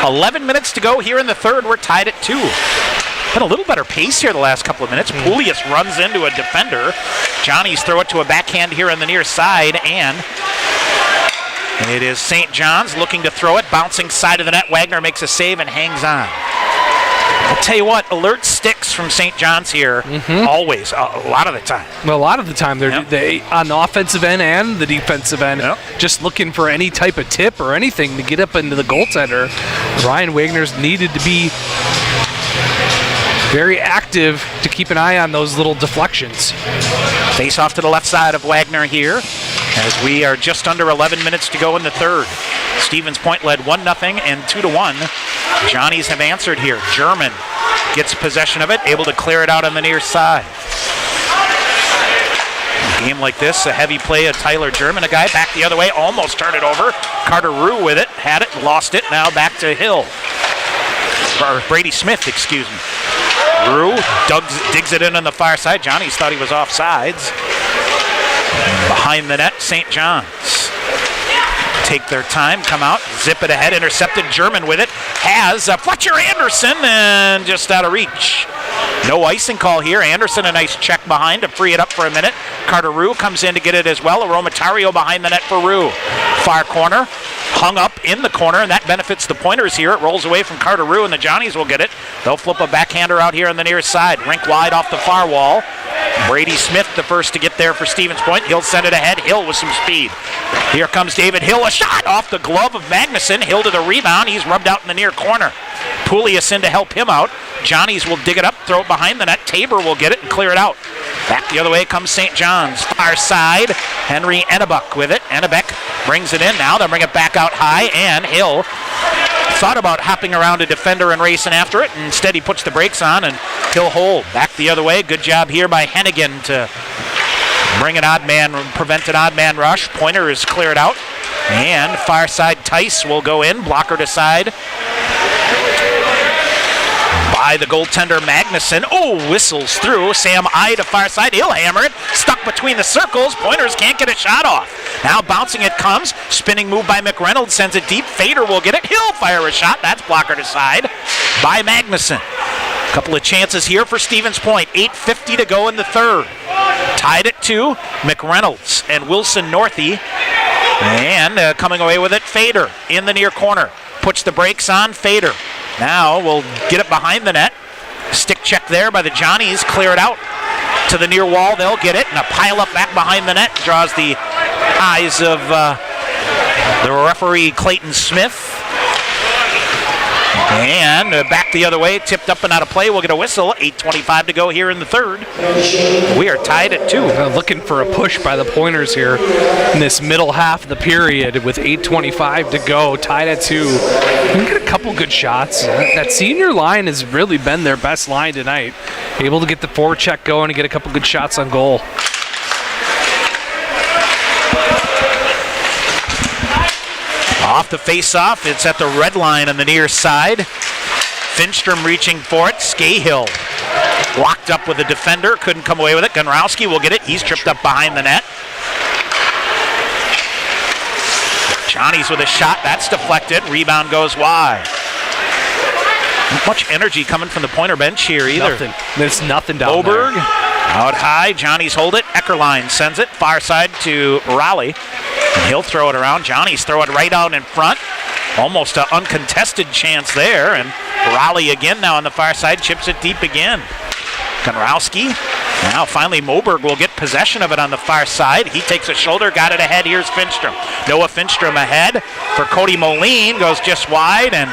11 minutes to go here in the third. We're tied at 2. Been a little better pace here the last couple of minutes. Poulius runs into a defender. Johnnies throw it to a backhand here on the near side, and it is St. John's looking to throw it, bouncing side of the net. Wagner makes a save and hangs on. I'll tell you what, alert sticks from St. John's here, always, a lot of the time. Well, a lot of the time, they on the offensive end and the defensive end, just looking for any type of tip or anything to get up into the goaltender. Ryan Wagner's needed to be very active to keep an eye on those little deflections. Face off to the left side of Wagner here as we are just under 11 minutes to go in the third. Stevens Point led 1-0 and 2-1. Johnnies have answered here. German gets possession of it, able to clear it out on the near side. A game like this, a heavy play of Tyler German, a guy back the other way, almost turned it over. Carter Rue with it, had it, lost it, now back to Hill. Or Brady Smith, excuse me. Rue digs it in on the far side. Johnny's thought he was offsides. Behind the net, St. John's. Take their time, come out, zip it ahead, intercepted. German with it. Has Fletcher Anderson, and just out of reach. No icing call here. Anderson, a nice check behind to free it up for a minute. Carter Rue comes in to get it as well. Aromatario behind the net for Rue. Far corner, hung up in the corner, and that benefits the Pointers here. It rolls away from Carter Rue, and the Johnnies will get it. They'll flip a backhander out here on the near side. Rink wide off the far wall. Brady Smith the first to get there for Stevens Point. He'll send it ahead. Hill with some speed. Here comes David Hill. A shot off the glove of Magnuson. Hill to the rebound. He's rubbed out in the near corner. Poulias in to help him out. Johnnies will dig it up, throw it behind the net. Tabor will get it and clear it out. Back the other way comes St. John's. Far side, Henry Ennebuck with it. Ennebeck brings it in now. They'll bring it back out high, and Hill thought about hopping around a defender and racing after it. Instead, he puts the brakes on, and he'll hold. Back the other way. Good job here by Hennigan to bring an odd man, prevent an odd man rush. Pointer is cleared out. And far side Tice will go in. Blocker to side by the goaltender Magnuson. Oh, whistles through. Sam I to far side. He'll hammer it. Stuck between the circles. Pointers can't get a shot off. Now bouncing it comes. Spinning move by McReynolds. Sends it deep. Fader will get it. He'll fire a shot. That's blocker to side by Magnuson. Couple of chances here for Stevens Point. 8:50 to go in the third. Tied at 2. McReynolds and Wilson Northey. And coming away with it, Fader in the near corner. Puts the brakes on. Fader. Now we'll get it behind the net. Stick check there by the Johnnies. Clear it out to the near wall. They'll get it. And a pile up back behind the net draws the eyes of the referee, Clayton Smith. And back the other way, tipped up and out of play. We'll get a whistle. 8:25 to go here in the third. We are tied at 2. Looking for a push by the Pointers here in this middle half of the period with 8:25 to go. Tied at 2. We get a couple good shots. That senior line has really been their best line tonight. Able to get the forecheck going and get a couple good shots on goal. Off the face-off, it's at the red line on the near side. Finstrom reaching for it. Scahill locked up with the defender, couldn't come away with it. Gunrowski will get it. He's tripped up behind the net. Johnny's with a shot. That's deflected. Rebound goes wide. Not much energy coming from the Pointer bench here either. Nothing. There's nothing down Oberg, there. out high. Johnny's hold it. Eckerline sends it. Far side to Raleigh. And he'll throw it around. Johnny's throw it right out in front. Almost an uncontested chance there. And Raleigh again now on the far side. Chips it deep again. Konrowski. Now finally Moberg will get possession of it on the far side. He takes a shoulder. Got it ahead. Here's Finstrom. Noah Finstrom ahead for Cody Moline. Goes just wide and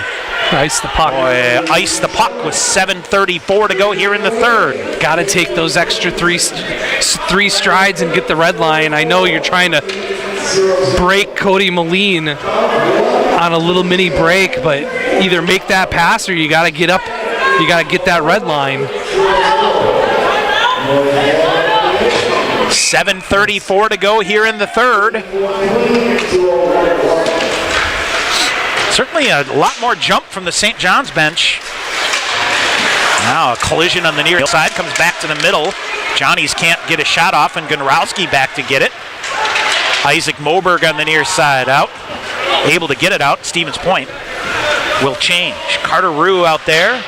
ice the puck. Ice the puck with 7:34 to go here in the third. Got to take those extra three strides and get the red line. I know you're trying to break Cody Moline on a little mini break, but either make that pass or you got to get up. You got to get that red line. 7:34 to go here in the third. Certainly a lot more jump from the St. John's bench. Now a collision on the near side, comes back to the middle. Johnnies can't get a shot off, and Gunrowski back to get it. Isaac Moberg on the near side out. Able to get it out. Stevens Point will change. Carter Rue out there.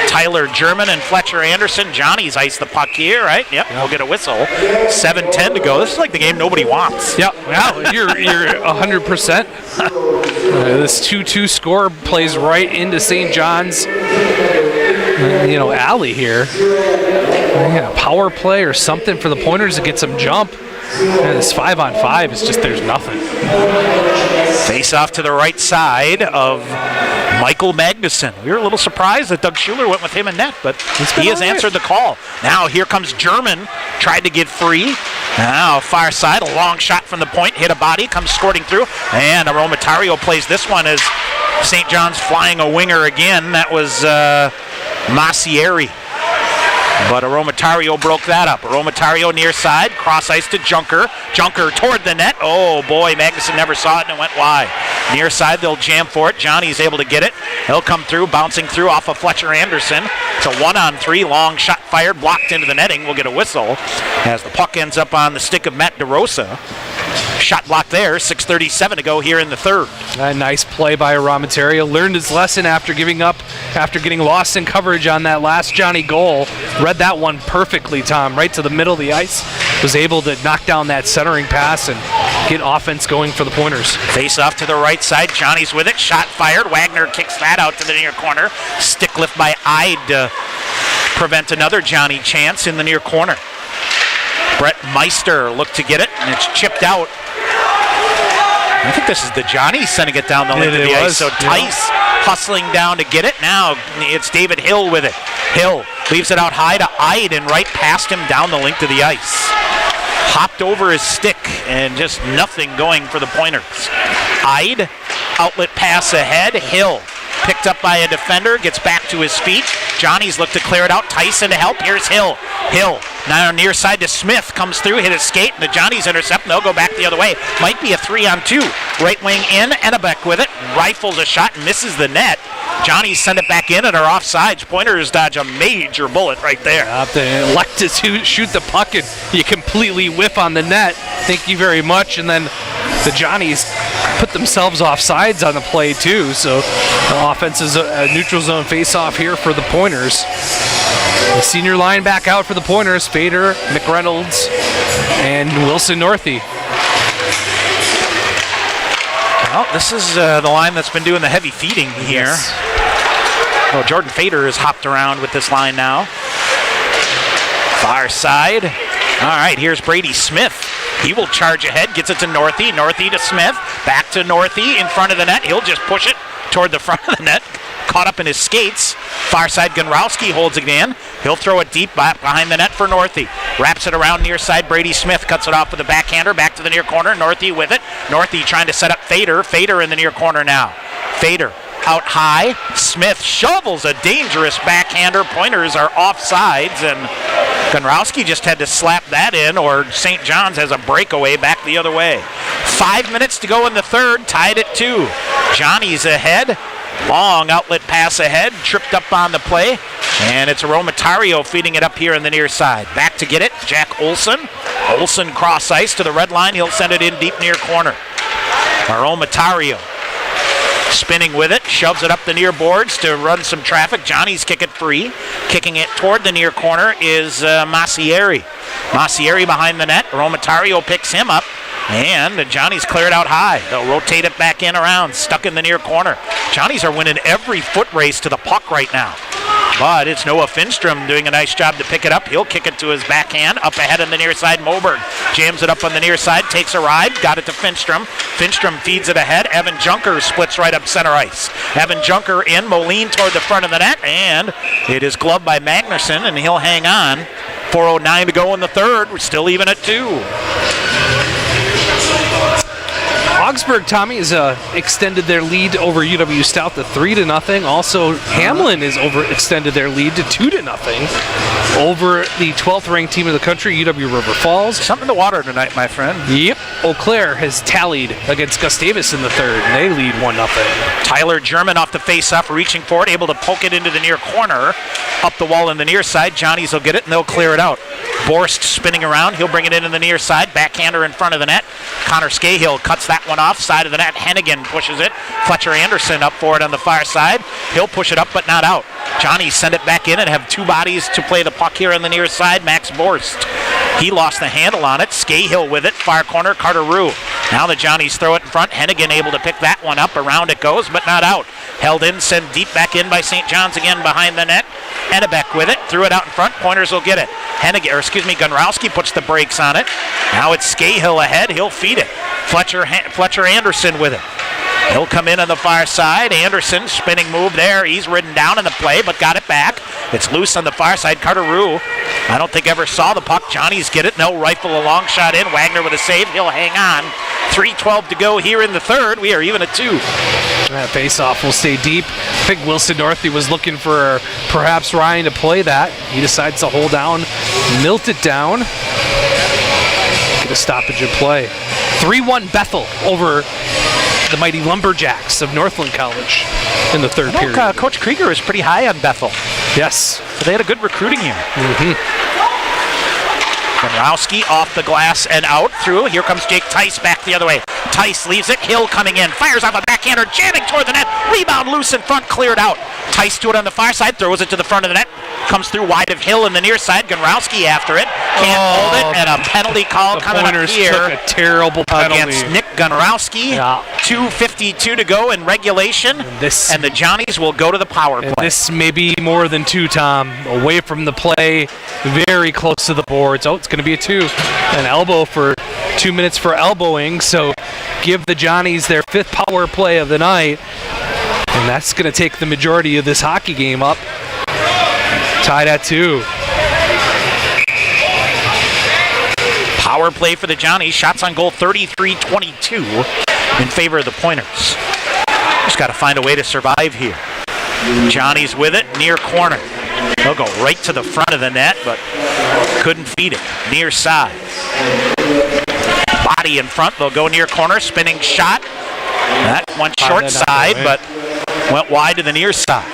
Tyler German and Fletcher Anderson. Johnny's iced the puck here, right? Yep, we'll get a whistle. 7:10 to go. This is like the game nobody wants. Yep, yeah, you're 100%. This 2-2 score plays right into St. John's, alley here. Yeah, power play or something for the Pointers to get some jump. And this 5-on-5 is just, there's nothing. Face off to the right side of Michael Magnuson. We were a little surprised that Doug Schuler went with him in net, but he has answered the call. Now here comes German, tried to get free. Now far side, a long shot from the point, hit a body, comes squirting through, and Aromatario plays this one as St. John's flying a winger again. That was Massieri. But Aromatario broke that up. Aromatario near side, cross ice to Junker. Junker toward the net. Oh boy, Magnuson never saw it and it went wide. Near side, they'll jam for it. Johnny's able to get it. He'll come through, bouncing through off of Fletcher Anderson. It's a 1-on-3, long shot fired, blocked into the netting. We'll get a whistle as the puck ends up on the stick of Matt DeRosa. Shot blocked there, 6:37 to go here in the third. A nice play by Aromatario. Learned his lesson after giving up, after getting lost in coverage on that last Johnny goal. Read that one perfectly, Tom, right to the middle of the ice. Was able to knock down that centering pass and get offense going for the Pointers. Face off to the right side. Johnny's with it. Shot fired. Wagner kicks that out to the near corner. Stick lift by Ide to prevent another Johnny chance in the near corner. Brett Meister looked to get it, and it's chipped out. I think this is the Johnny sending it down the length of the ice. So Tice hustling down to get it. Now it's David Hill with it. Hill leaves it out high to Ide and right past him down the length of the ice. Hopped over his stick and just nothing going for the Pointers. Ide, outlet pass ahead. Hill picked up by a defender, gets back to his feet. Johnny's looked to clear it out. Tyson to help. Here's Hill. Hill now near side to Smith. Comes through, hit his skate, and the Johnny's intercept, and they'll go back the other way. Might be a 3-on-2. Right wing in, Ennebeck with it. Rifles a shot and misses the net. Johnny's send it back in and are offsides. Pointers dodge a major bullet right there. They elect to shoot the puck and you completely whiff on the net. Thank you very much. And then the Johnnies put themselves offsides on the play too. So the offense is a neutral zone face-off here for the Pointers. The senior line back out for the Pointers. Fader, McReynolds, and Wilson Northey. Well, this is the line that's been doing the heavy feeding here. Yes. Oh, Jordan Fader has hopped around with this line now. Far side. All right, here's Brady Smith. He will charge ahead, gets it to Northey. Northey to Smith. Back to Northey in front of the net. He'll just push it toward the front of the net. Caught up in his skates. Far side, Gonrowski holds it in. He'll throw it deep behind the net for Northey. Wraps it around near side. Brady Smith cuts it off with a backhander. Back to the near corner. Northey with it. Northey trying to set up Fader. Fader in the near corner now. Fader out high. Smith shovels a dangerous backhander. Pointers are offsides, and Gonrowski just had to slap that in, or St. John's has a breakaway back the other way. 5 minutes to go in the third, tied at 2. Johnny's ahead. Long outlet pass ahead, tripped up on the play, and it's Aromatario feeding it up here in the near side. Back to get it, Jack Olson. Olson cross ice to the red line. He'll send it in deep near corner. Aromatario spinning with it, shoves it up the near boards to run some traffic. Johnny's kick it free. Kicking it toward the near corner is Massieri. Massieri behind the net. Aromatario picks him up. And Johnny's cleared out high. They'll rotate it back in around, stuck in the near corner. Johnnies are winning every foot race to the puck right now. But it's Noah Finstrom doing a nice job to pick it up. He'll kick it to his backhand. Up ahead on the near side, Moberg jams it up on the near side, takes a ride, got it to Finstrom. Finstrom feeds it ahead. Evan Junker splits right up center ice. Evan Junker in, Moline toward the front of the net, and it is gloved by Magnuson, and he'll hang on. 4:09 to go in the third. We're still even at 2. Augsburg, Tommy, has extended their lead over UW Stout to 3-0. Also, Hamlin has overextended their lead to 2-0 over the 12th ranked team of the country, UW River Falls. Something in the water tonight, my friend. Yep. Eau Claire has tallied against Gustavus in the third, and they lead 1-0. Tyler German off the face-off, reaching for it, able to poke it into the near corner. Up the wall in the near side. Johnnies will get it, and they'll clear it out. Borst spinning around. He'll bring it in the near side. Backhander in front of the net. Connor Scahill cuts that one off. Side of the net. Hennigan pushes it. Fletcher Anderson up for it on the far side. He'll push it up, but not out. Johnnies send it back in and have two bodies to play the puck here on the near side. Max Borst. He lost the handle on it. Scahill with it. Far corner. Carter Rue. Now the Johnnies throw it in front. Hennigan able to pick that one up. Around it goes, but not out. Held in, sent deep back in by St. John's again behind the net. Hennebeck with it, threw it out in front. Pointers will get it. Gunrowski puts the brakes on it. Now it's Scahill ahead. He'll feed it. Fletcher Anderson with it. He'll come in on the far side. Anderson, spinning move there. He's ridden down in the play, but got it back. It's loose on the far side. Carter Rue, I don't think ever saw the puck. Johnny's get it. They'll rifle a long shot in. Wagner with a save. He'll hang on. 3:12 to go here in the third. We are even at 2. That face-off will stay deep. I think Wilson Northey was looking for perhaps Ryan to play that. He decides to hold down, milt it down. Get a stoppage in play. 3-1 Bethel over the mighty Lumberjacks of Northland College in the third period. Coach Krieger was pretty high on Bethel. Yes. So they had a good recruiting year. Mm-hmm. Gunrowski off the glass and out through. Here comes Jake Tice back the other way. Tice leaves it. Hill coming in. Fires off a backhander. Jamming toward the net. Rebound loose in front. Cleared out. Tice to it on the far side. Throws it to the front of the net. Comes through wide of Hill in the near side. Gunrowski after it. Can't hold it. And a penalty call coming up here. Took a terrible penalty against Nick Gunrowski. Yeah. 2:52 to go in regulation. And the Johnnies will go to the power play. This may be more than 2, Tom. Away from the play. Very close to the boards. Oh, it's going to be a 2. An elbow for 2 minutes for elbowing. So give the Johnnies their 5th power play of the night. And that's going to take the majority of this hockey game up. Tied at 2. Power play for the Johnnies. Shots on goal 33-22 in favor of the Pointers. Just got to find a way to survive here. Johnnies with it, near corner. They'll go right to the front of the net, but couldn't feed it. Near side. Body in front. They'll go near corner. Spinning shot. That went short side, but went wide to the near side.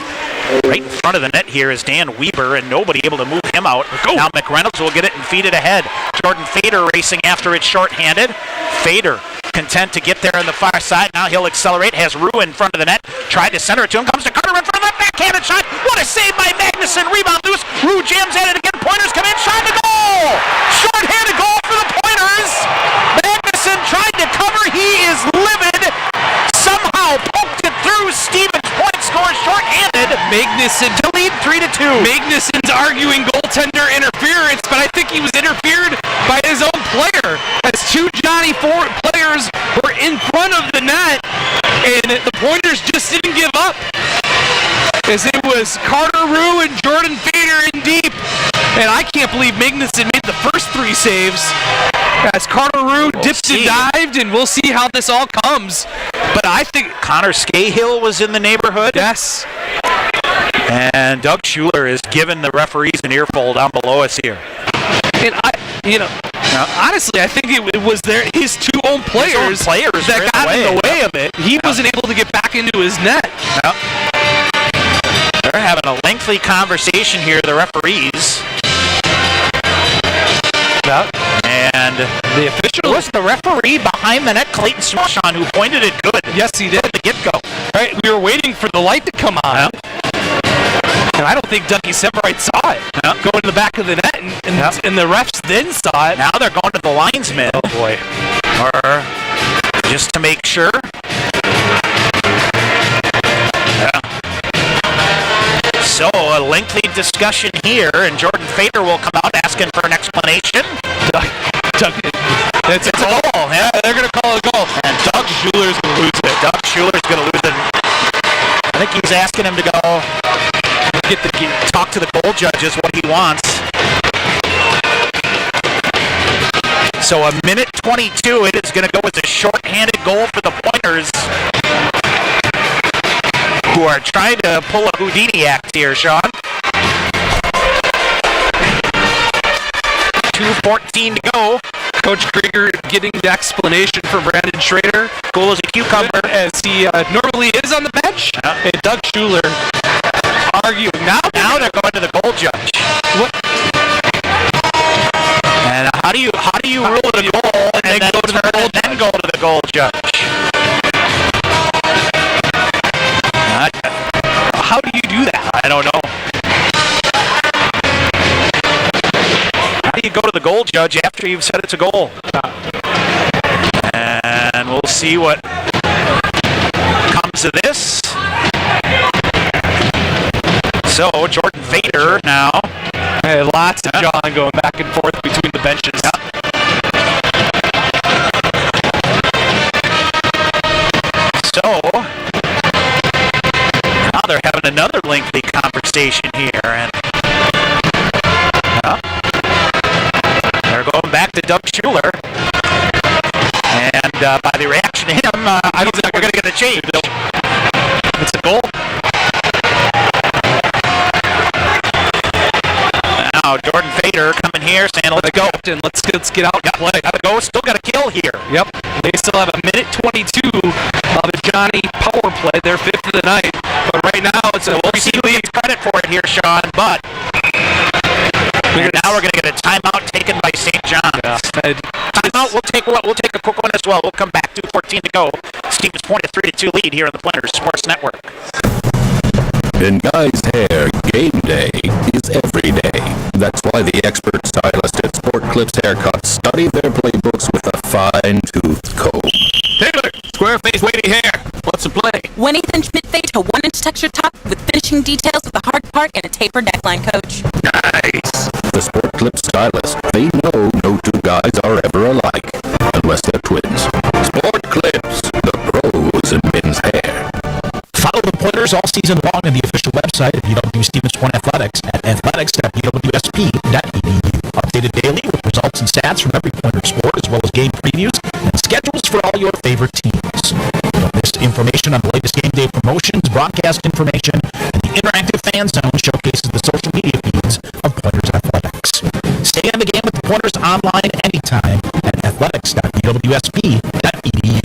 Right in front of the net here is Dan Weber, and nobody able to move him out. Now McReynolds will get it and feed it ahead. Jordan Fader racing after it shorthanded. Fader content to get there on the far side. Now he'll accelerate. Has Rue in front of the net. Tried to center it to him. Comes to Carter in front of that backhanded shot. What a save by Magnuson. Rebound loose. Rue jams at it again. Pointers come in. Shot to goal. Shorthanded goal for the Pointers. Magnuson tried to cover. He is livid. Somehow poked it through. Stevens point score shorthanded. Magnuson to lead 3-2. Magnuson's arguing goaltender interference, but I think he was interfered by his own player. As 2 Johnny players were in front of the net, and the Pointers just didn't give up. As it was Carter Rue and Jordan Fader in deep. And I can't believe Magnuson made the first 3 saves. As Carter Rue dipped and dived, and we'll see how this all comes. But I think Connor Scahill was in the neighborhood. Yes. And Doug Schuler is giving the referees an earful down below us here. And honestly, I think it was his 2 own players that got in the way of it. He wasn't able to get back into his net. Yep. They're having a lengthy conversation here, the referees. Yep. And the official was the referee behind the net, Clayton Swashon, who pointed it good. Yes, he did. From the get-go. Right, we were waiting for the light to come on. Yep. And I don't think Dougie Sebright saw it. Yep. Going to the back of the net, and the refs then saw it. Now they're going to the linesman. Oh, boy. Or just to make sure. Yeah. So a lengthy discussion here, and Jordan Fader will come out asking for an explanation. It's a goal. Yeah, they're going to call it a goal. And Doug Schuler's going to lose it. Doug Schuler's going to lose it. I think he's asking him to go talk to the goal judges what he wants. So a minute 22, it is going to go as a shorthanded goal for the Pointers, who are trying to pull a Houdini act here, Sean. 2:14 to go. Coach Krieger getting the explanation from Brandon Schrader. Cool as a cucumber. As he normally is on the bench. Yeah. And Doug Schuler arguing. Now they're going to the goal judge. What? And how do you rule the goal and then go to the goal judge? How do you do that? I don't know. How do you go to the goal judge after you've said it's a goal? And we'll see what comes of this. So, Jordan Fader now. Hey, lots of John going back and forth between the benches. So, now they're having another lengthy conversation here, and they're going back to Doug Schuler. And by the reaction to him, I don't think we're going to get a change. It's a goal. Now Jordan Fader coming here, saying, "Let's go, let's get out and play. Gotta go. Still got a kill here." Yep. They still have a minute 22 of a Johnny power play. They're fifth of the night, but right now it's a. We'll see who gets credit for it here, Sean. But now we're going to get a timeout taken by St. John's. Yeah. Timeout. We'll take a quick one as well. We'll come back. 2:14 to go. Stevens Point a 3-2 lead here on the Planters Sports Network. In guys' hair, game day is every day. That's why the expert stylist at Sport Clips Haircuts study their playbooks with a fine-toothed comb. Taylor, square face, wavy hair. What's the play? 1/8 inch mid-fade to 1-inch texture top with finishing details with a hard part and a tapered neckline, coach. Nice. The Sport Clips stylist, they know no two guys are ever alike, unless they're twins. Sport Clips, the pros in men's hair. Follow the Pointers all season long on the official website of UW Stevens Point Athletics at athletics.uwsp.edu. Updated daily with results and stats from every Pointer sport, as well as game previews and schedules for all your favorite teams. Don't miss information on the latest game day promotions, broadcast information, and the interactive fan zone showcases the social media feeds of Pointers Athletics. Stay on the game with the Pointers online anytime at athletics.uwsp.edu.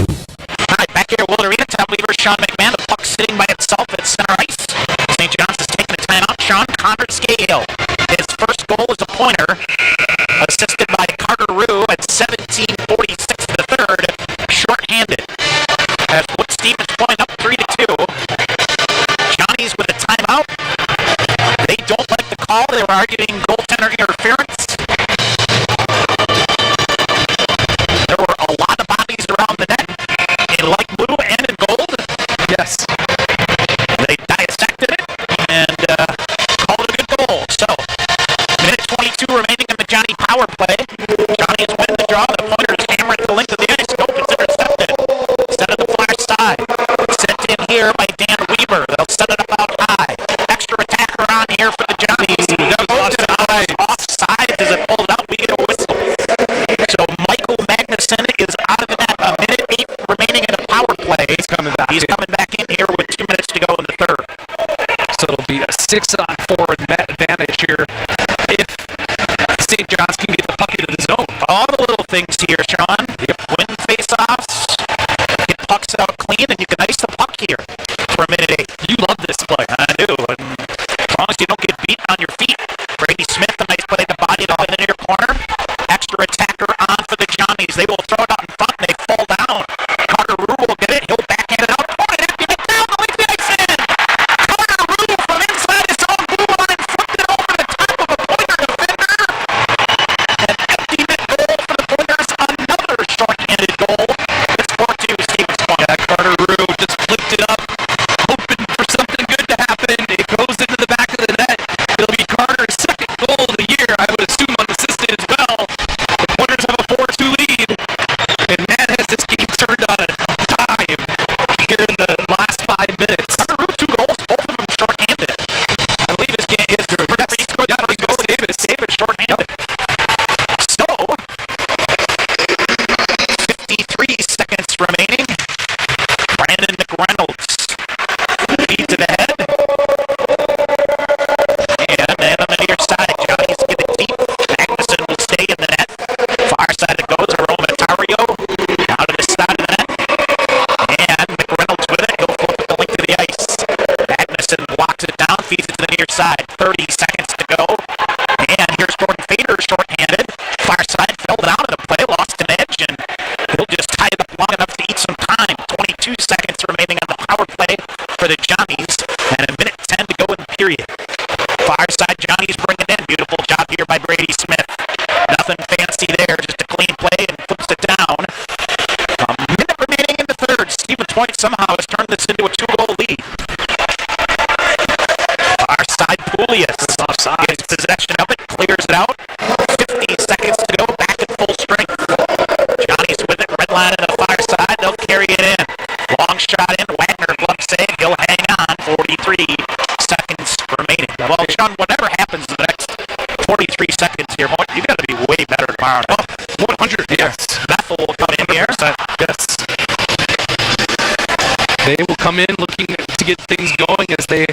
All right, back here at Willard Arena, top leader Sean McMahon. The puck sitting by itself at center ice. St. John's is taking a timeout. Sean Conrad Scale. His first goal is a pointer, assisted by Carter Rue at 17:46 to the third, shorthanded. As Wood Stevens Point up 3-2. Johnny's with a timeout. They don't like the call. They were arguing goaltender interference. There were a lot of bodies around the net. In light blue and in gold. Yes. They dissected it and called it a good goal. So, minute 22 remaining in the Johnny power play. Johnny is winning the draw. The Pointers hammer at the length of the ice. Nope, it's intercepted. Set of the far side. Sent in here by Dan Weber. They'll set it up out high. Extra attacker on here for the Johnnies. Offside as it pulled out. We get a whistle. So Michael Magnuson is out of the net. A minute 8 remaining in the power play. He's coming back in here with 2 minutes to go in the third. So it'll be a 6-on-4 net advantage here if St. John's can get the puck into the zone. All the little things here, Sean. You win face-offs, get pucks out clean, and you can ice the puck here for a minute 8. You love this play. I do. And as long as you don't get beat on your feet. Brady Smith, a nice play, the body it all in the near corner. Extra attacker on for the Johnnies. They will throw it out in front, and they fall down. Carter Rue will get it. He'll backhand it out. Point it, get it down. The length of the ice in. Carter Rue from inside his own blue line, flipped it over the top of a Pointer defender. An empty net goal for the Pointers. Another short-handed goal. It's 4-2 Stevens Point. Yeah, Carter Rue just flipped it up, hoping for something good to happen. It goes into the back of the net. It'll be Carter's second goal of the year, I would assume, unassisted as well. The Pointers have a 4-2 lead, and Matt has this game turned on a dime here in the last 5 minutes. Carter Rue, 2 goals, both of them short-handed. I believe his game is good. David short-handed. So, 53 seconds remaining. Brandon McReynolds leads it ahead. And on the near side, Johnny's get it deep. Magnuson will stay in the net. Far side it goes. Aromatario out of the side of the net. And McReynolds with it. He'll flip the length of the ice. Magnuson walks it down, feeds it to the near side. 30 seconds to go. And here's Jordan Fader short-handed. Far side fell down in the play, lost an edge, and he'll just tie it up long enough to eat some time. 22 seconds remaining on the power play for the Johnnies, and a minute 10 to go in the period. Far side Johnnies bring it in. Beautiful job here by Brady Smith. Nothing fancy there, just a clean play and flips it down. A minute remaining in the third. Stevens Point somehow has turned this into a 2-goal lead. Far side Gets possession of it, clears it out. 50 seconds to go, back at full strength. Johnny's with it, red line on the far side. They'll carry it in. Long shot in. Wagner, glove save. He'll hang on. 43 seconds remaining. Well, Sean, whatever happens in the next 43 seconds here, you got to be way better tomorrow. 100. Yes. Bethel will come in here. Yes. They will come in looking to get things going as they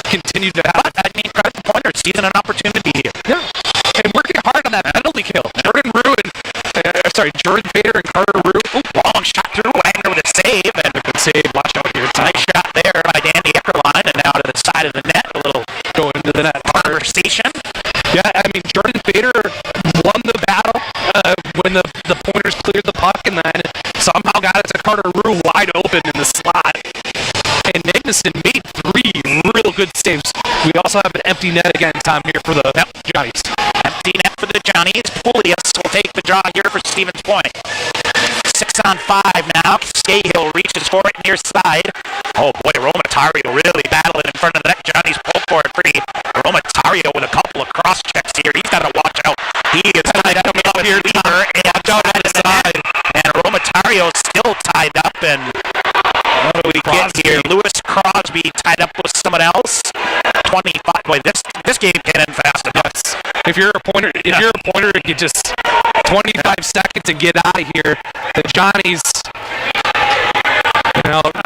continue to have. But, I mean, Pointer's seeing an opportunity here. Yeah. And working hard on that penalty kill. Jordan Vader and Carter Rue. Long shot through. Wagner with a save. And a good save. Watch out here. Nice shot there by Danny Eckerline. And now to the side of the net. A little go into the net. Conversation. Yeah, I mean, Jordan Vader won the battle when the Pointers cleared the puck and then somehow got it to Carter Rue wide open in the slot. And Ignason made 3 real good saves. We also have an empty net again, Tom, here for the Johnnies. Empty net for the Johnnies. Poulias will take the draw here for Stevens Point. 6-on-5 now. Scahill reaches for it near side. Oh boy, Aromatario really battling in front of the net. Johnny's pulled for it free. Aromatario with a couple of cross checks here. He's got to watch out. He is tied up here, Weaver, and side. And Aromatario still tied up. And what do we get here? Lewis Crosby tied up with someone else. 25. Boy, this game can end fast enough. Yes. If you're a pointer, you just 25 seconds to get out of here. The Johnnies,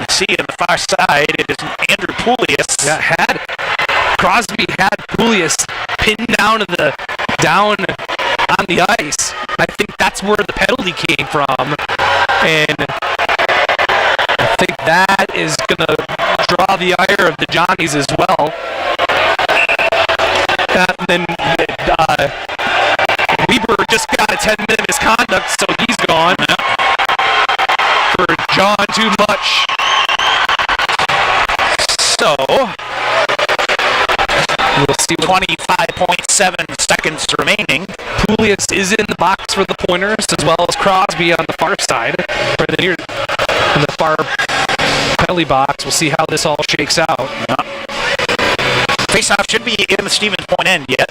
see on the far side, it is Andrew Poulias. Yeah, Crosby had Poulias pinned down on the ice. I think that's where the penalty came from, and I think that is gonna draw the ire of the Johnnies as well. And then Weber just got a 10-minute misconduct, so he's gone. For John Too Much. So, we'll see. 25.7 seconds remaining. Poulias is in the box for the Pointers, as well as Crosby on the far side, or in the far penalty box. We'll see how this all shakes out. Faceoff should be in the Stevens Point end yet.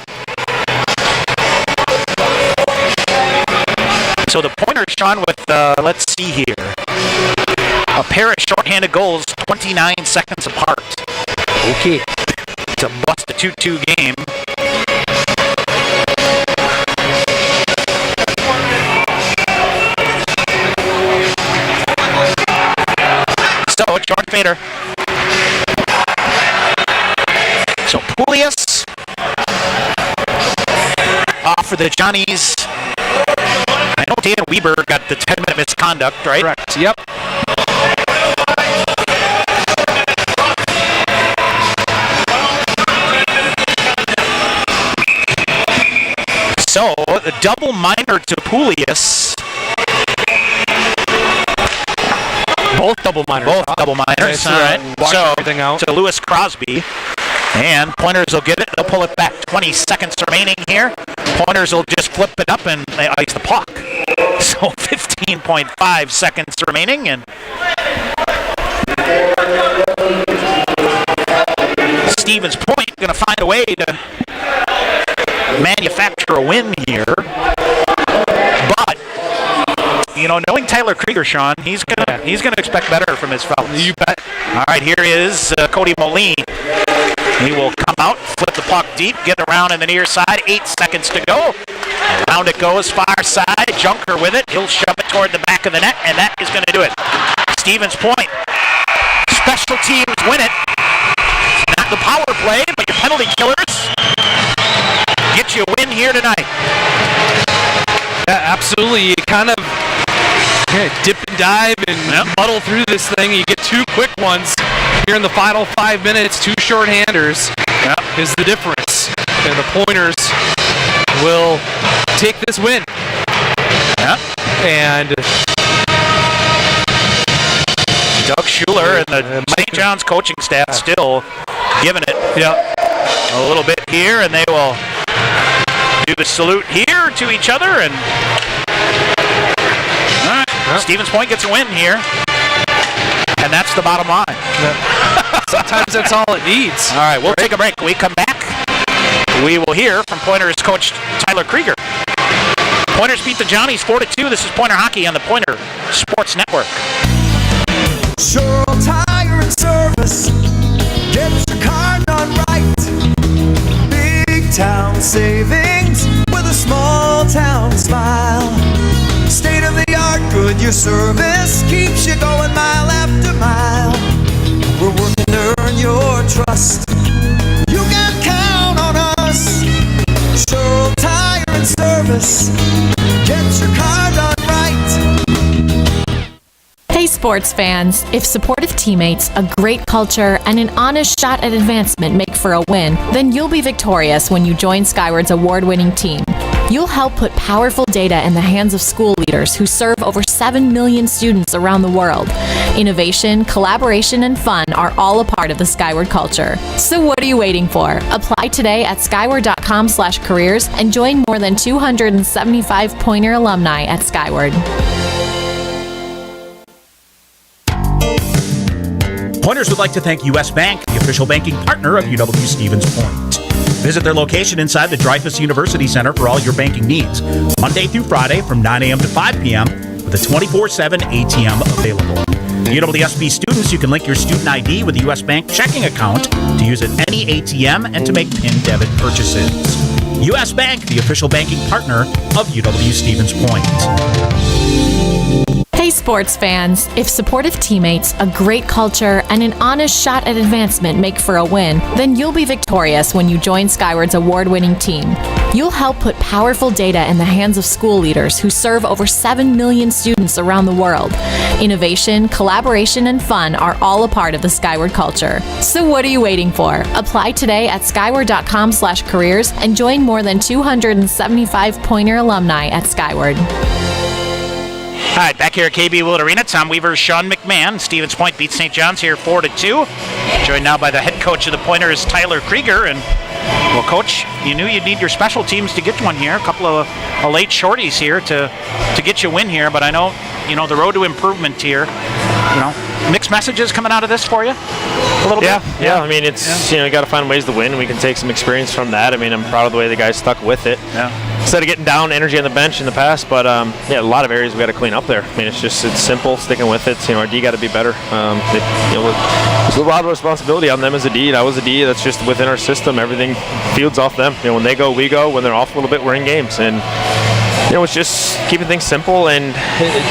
So the Pointers, Sean, with, let's see here, a pair of shorthanded goals, 29 seconds apart. Okay. To bust a 2-2 game. So it's Jordan Vader. So Poulias off for the Johnnies. I know Dan Weber got the 10-minute misconduct, right? Correct. Yep. So a double minor to Poulias. Both double minors. Both double minors. Okay, all right. So everything out. To Lewis Crosby. And Pointers will get it. They'll pull it back. 20 seconds remaining here. Pointers will just flip it up and they ice the puck. So 15.5 seconds remaining. And Stevens Point going to find a way to manufacture a win here. But, knowing Tyler Krieger, Sean, he's gonna expect better from his fellas. You bet. All right, here is Cody Moline. He will come out, flip the puck deep, get around in the near side. 8 seconds to go. Around it goes, far side. Junker with it. He'll shove it toward the back of the net, and that is going to do it. Stevens Point. Special teams win it. Not the power play, but your penalty killers get you a win here tonight. Yeah, absolutely. You kind of dip and dive and muddle through this thing. You get 2 quick ones here in the final 5 minutes. 2 shorthanders is the difference. And the Pointers will take this win. And Doug Schuler and the St. John's coaching staff still giving it a little bit here, and they will do the salute here to each other. And all right, Stevens Point gets a win here, and that's the bottom line. Sometimes that's all it needs. All right, we'll take a break. When we come back, we will hear from Pointers coach Tyler Krieger. Pointers beat the Johnnies 4-2. This is Pointer Hockey on the Pointer Sports Network. Sure, Tire and Service gets your car done right. Big town savings with a small town smile. State of the art, good your service keeps you going mile after mile. We're working to earn your trust. You can count on us. Sure, Tire and Service gets your car done right. Hey sports fans, if supportive teammates, a great culture, and an honest shot at advancement make for a win, then you'll be victorious when you join Skyward's award-winning team. You'll help put powerful data in the hands of school leaders who serve over 7 million students around the world. Innovation, collaboration, and fun are all a part of the Skyward culture. So what are you waiting for? Apply today at skyward.com/careers and join more than 275 Pointer alumni at Skyward. Pointers would like to thank U.S. Bank, the official banking partner of UW-Stevens Point. Visit their location inside the Dreyfus University Center for all your banking needs, Monday through Friday from 9 a.m. to 5 p.m. with a 24/7 ATM available. UWSP students, you can link your student ID with a U.S. Bank checking account to use at any ATM and to make PIN debit purchases. U.S. Bank, the official banking partner of UW-Stevens Point. Hey sports fans, if supportive teammates, a great culture, and an honest shot at advancement make for a win, then you'll be victorious when you join Skyward's award-winning team. You'll help put powerful data in the hands of school leaders who serve over 7 million students around the world. Innovation, collaboration, and fun are all a part of the Skyward culture. So what are you waiting for? Apply today at skyward.com/careers and join more than 275 Pointer alumni at Skyward. All right, back here at KB Willett Arena, Tom Weaver, Sean McMahon. Stevens Point beats St. John's here 4-2. Joined now by the head coach of the Pointers, Tyler Krieger. And, well, Coach, you knew you'd need your special teams to get one here. A couple of late shorties here to get you a win here. But I know, the road to improvement here. Mixed messages coming out of this for you? A little bit? Yeah. I mean, it's, you got to find ways to win. We can take some experience from that. I mean, I'm proud of the way the guys stuck with it. Yeah. Instead of getting down energy on the bench in the past, but a lot of areas we got to clean up there. I mean, it's simple, sticking with it. Our D got to be better. There's a lot of responsibility on them as a D. I was a D. That's just within our system. Everything fields off them. When they go, we go. When they're off a little bit, we're in games. And it's just keeping things simple and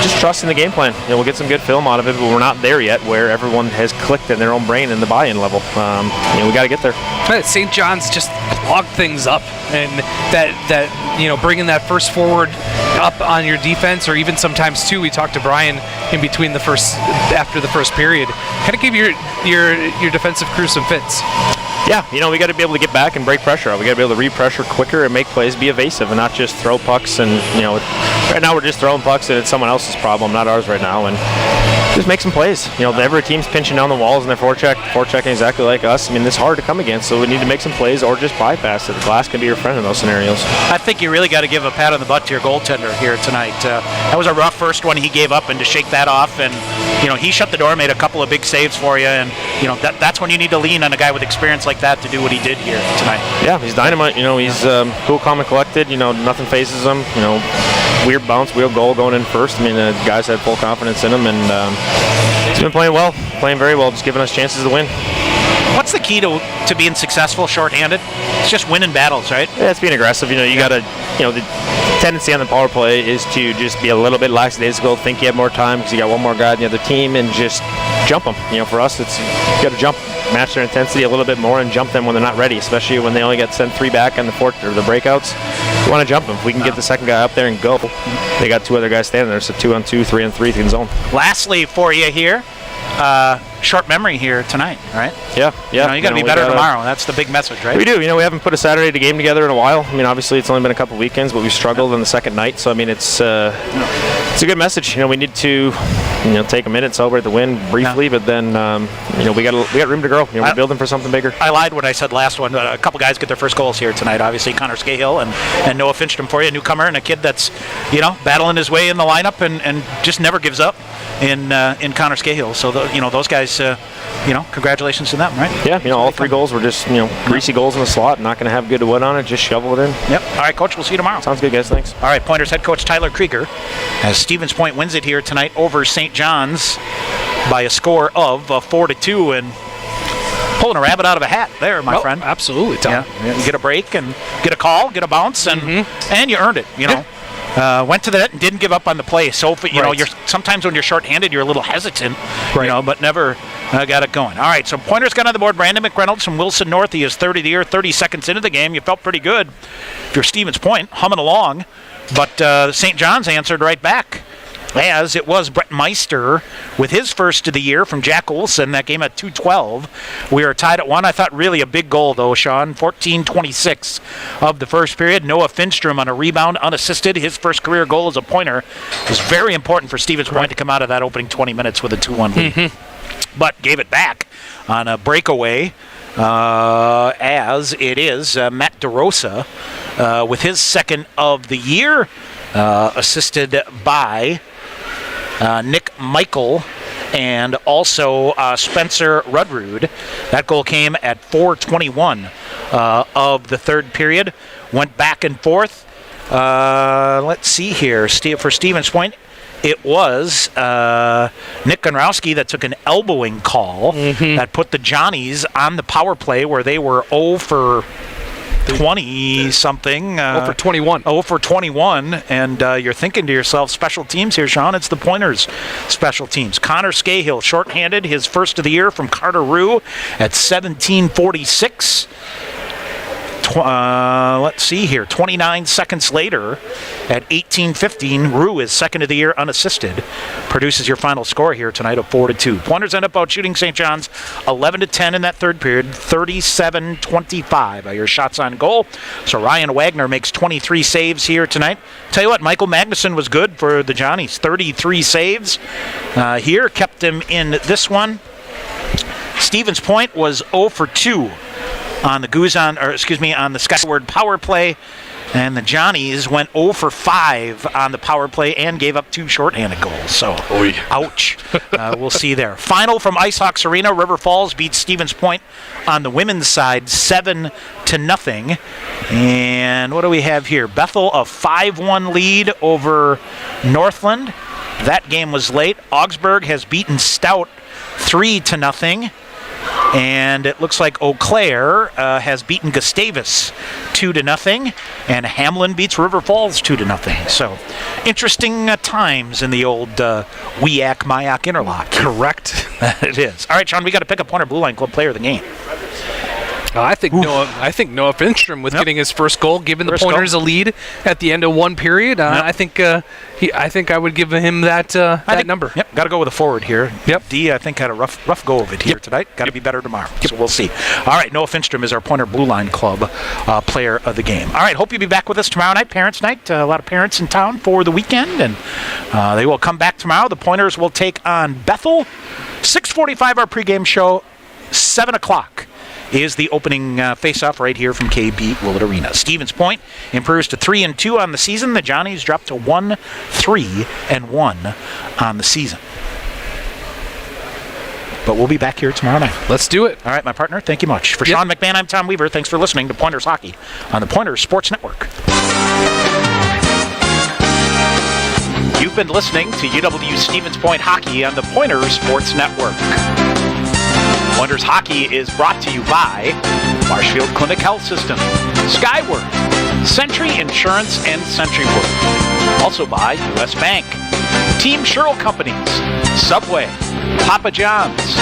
just trusting the game plan. We'll get some good film out of it, but we're not there yet where everyone has clicked in their own brain in the buy-in level. We got to get there. St. John's just clogged things up, and that bringing that first forward up on your defense, or even sometimes too, we talked to Brian in between after the first period, kind of give your defensive crew some fits. Yeah, we got to be able to get back and break pressure. We got to be able to re-pressure quicker and make plays, be evasive, and not just throw pucks. And right now we're just throwing pucks, and it's someone else's problem, not ours right now. And just make some plays. Every team's pinching down the walls and they're forechecking exactly like us. I mean, it's hard to come against, so we need to make some plays or just bypass it. The glass can be your friend in those scenarios. I think you really got to give a pat on the butt to your goaltender here tonight. That was a rough first one he gave up, and to shake that off, and he shut the door, made a couple of big saves for you, and that's when you need to lean on a guy with experience like that to do what he did here tonight. Yeah, he's dynamite. He's cool, calm, and collected. Nothing phases him. Weird bounce, weird goal going in first. I mean, the guys had full confidence in him, and he's been playing well, playing very well, just giving us chances to win. What's the key to being successful shorthanded? It's just winning battles, right? Yeah, it's being aggressive. You got to, the tendency on the power play is to just be a little bit lackadaisical, think you have more time because you got one more guy on the other team, and just jump them. For us, it's you got to jump, match their intensity a little bit more, and jump them when they're not ready, especially when they only get sent 3 back on the the breakouts. We want to jump them. If we can get the second guy up there and go, they got 2 other guys standing there, so 2-on-2, 3-on-3 in zone. Lastly, for you here, short memory here tonight, right? Yeah. You got to be better tomorrow. That's the big message, right? We do. We haven't put a Saturday game together in a while. I mean, obviously it's only been a couple weekends, but we struggled on the second night. So I mean, it's a good message. We need to take a minute, celebrate the win briefly, but then we got room to grow. We're building for something bigger. I lied when I said last one. A couple guys get their first goals here tonight. Obviously, Connor Scahill and Noah Fincham for you, a newcomer and a kid that's battling his way in the lineup and just never gives up in Connor Scahill. So those guys guys, congratulations to them, right? Yeah, all 3 goals were just, greasy goals in the slot. Not going to have good wood on it. Just shovel it in. Yep. All right, Coach, we'll see you tomorrow. Sounds good, guys. Thanks. All right, Pointers head coach Tyler Krieger, as Stevens Point wins it here tonight over St. John's by a score of 4-2, and pulling a rabbit out of a hat there, my friend. Absolutely, Tom. Yeah, you get a break and get a call, get a bounce, and you earned it. Went to the net and didn't give up on the play. So you're sometimes when you're shorthanded, you're a little hesitant, but never got it going. All right, so Pointers got on the board. Brandon McReynolds from Wilson North. He is 30 of the year, 30 seconds into the game. You felt pretty good if you're Stevens Point, humming along. But St. John's answered right back, as it was Brett Meister with his first of the year from Jack Olson. That game at 2:12. We are tied at 1. I thought really a big goal, though, Sean. 14:26 of the first period. Noah Finstrom on a rebound, unassisted. His first career goal as a Pointer was very important for Stevens Point to come out of that opening 20 minutes with a 2-1 lead. But gave it back on a breakaway, as it is Matt DeRosa with his second of the year, assisted by Nick Michael and also Spencer Rudrud. That goal came at 4:21 of the third period. Went back and forth. Let's see here. For Stevens Point, it was Nick Gonrowski that took an elbowing call that put the Johnnies on the power play, where they were 0 for 20-something. 0 for 21. 0 for 21. And you're thinking to yourself, special teams here, Sean. It's the Pointers' special teams. Connor Scahill, shorthanded, his first of the year from Carter Rue at 17:46. Let's see here. 29 seconds later, at 18:15, Rue is second of the year unassisted. Produces your final score here tonight of 4-2. Pointers end up out shooting St. John's 11-10 in that third period. 37-25 are your shots on goal. So Ryan Wagner makes 23 saves here tonight. Tell you what, Michael Magnuson was good for the Johnnies. 33 saves here, kept him in this one. Stevens Point was 0 for 2. On the Skyward power play, and the Johnnies went 0 for 5 on the power play and gave up 2 shorthanded goals. So, ouch. We'll see there. Final from Ice Hawks Arena. River Falls beats Stevens Point on the women's side 7-0. And what do we have here? Bethel a 5-1 lead over Northland. That game was late. Augsburg has beaten Stout 3-0. And it looks like Eau Claire has beaten Gustavus 2-0, and Hamlin beats River Falls 2-0. So, interesting times in the old WEAC-MIAC interlock. Correct. It is. All right, Sean, we got to pick a Pointer Blue Line Club player of the game. I think Noah Finstrom with getting his first goal, giving the Pointers a lead at the end of one period. I think I would give him that number. Yep, got to go with a forward here. Yep. D, I think, had a rough go of it here tonight. Got to be better tomorrow. So we'll see. All right, Noah Finstrom is our Pointer Blue Line Club player of the game. All right, hope you'll be back with us tomorrow night, Parents' Night. A lot of parents in town for the weekend, and they will come back tomorrow. The Pointers will take on Bethel. 6:45 our pregame show. 7 o'clock. Is the opening face-off right here from KB Willett Arena. Stevens Point improves to 3-2 on the season. The Johnnies drop to 1-3-1 on the season. But we'll be back here tomorrow night. Let's do it. All right, my partner, thank you much. For Sean McMahon, I'm Tom Weaver. Thanks for listening to Pointers Hockey on the Pointers Sports Network. You've been listening to UW Stevens Point Hockey on the Pointers Sports Network. Pointers Hockey is brought to you by Marshfield Clinic Health System, Skyward, Century Insurance, and Century World. Also by U.S. Bank, Team Sherrill Companies, Subway, Papa John's,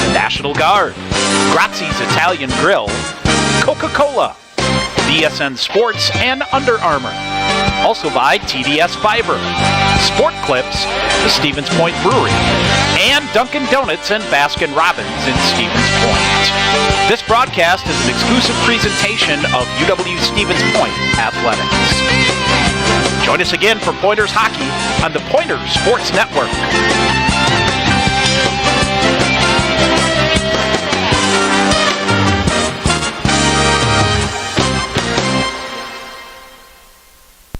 the National Guard, Grazzi's Italian Grill, Coca-Cola, BSN Sports, and Under Armour. Also by TDS Fiber, Sport Clips, the Stevens Point Brewery, and Dunkin' Donuts and Baskin Robbins in Stevens Point. This broadcast is an exclusive presentation of UW Stevens Point Athletics. Join us again for Pointers Hockey on the Pointers Sports Network.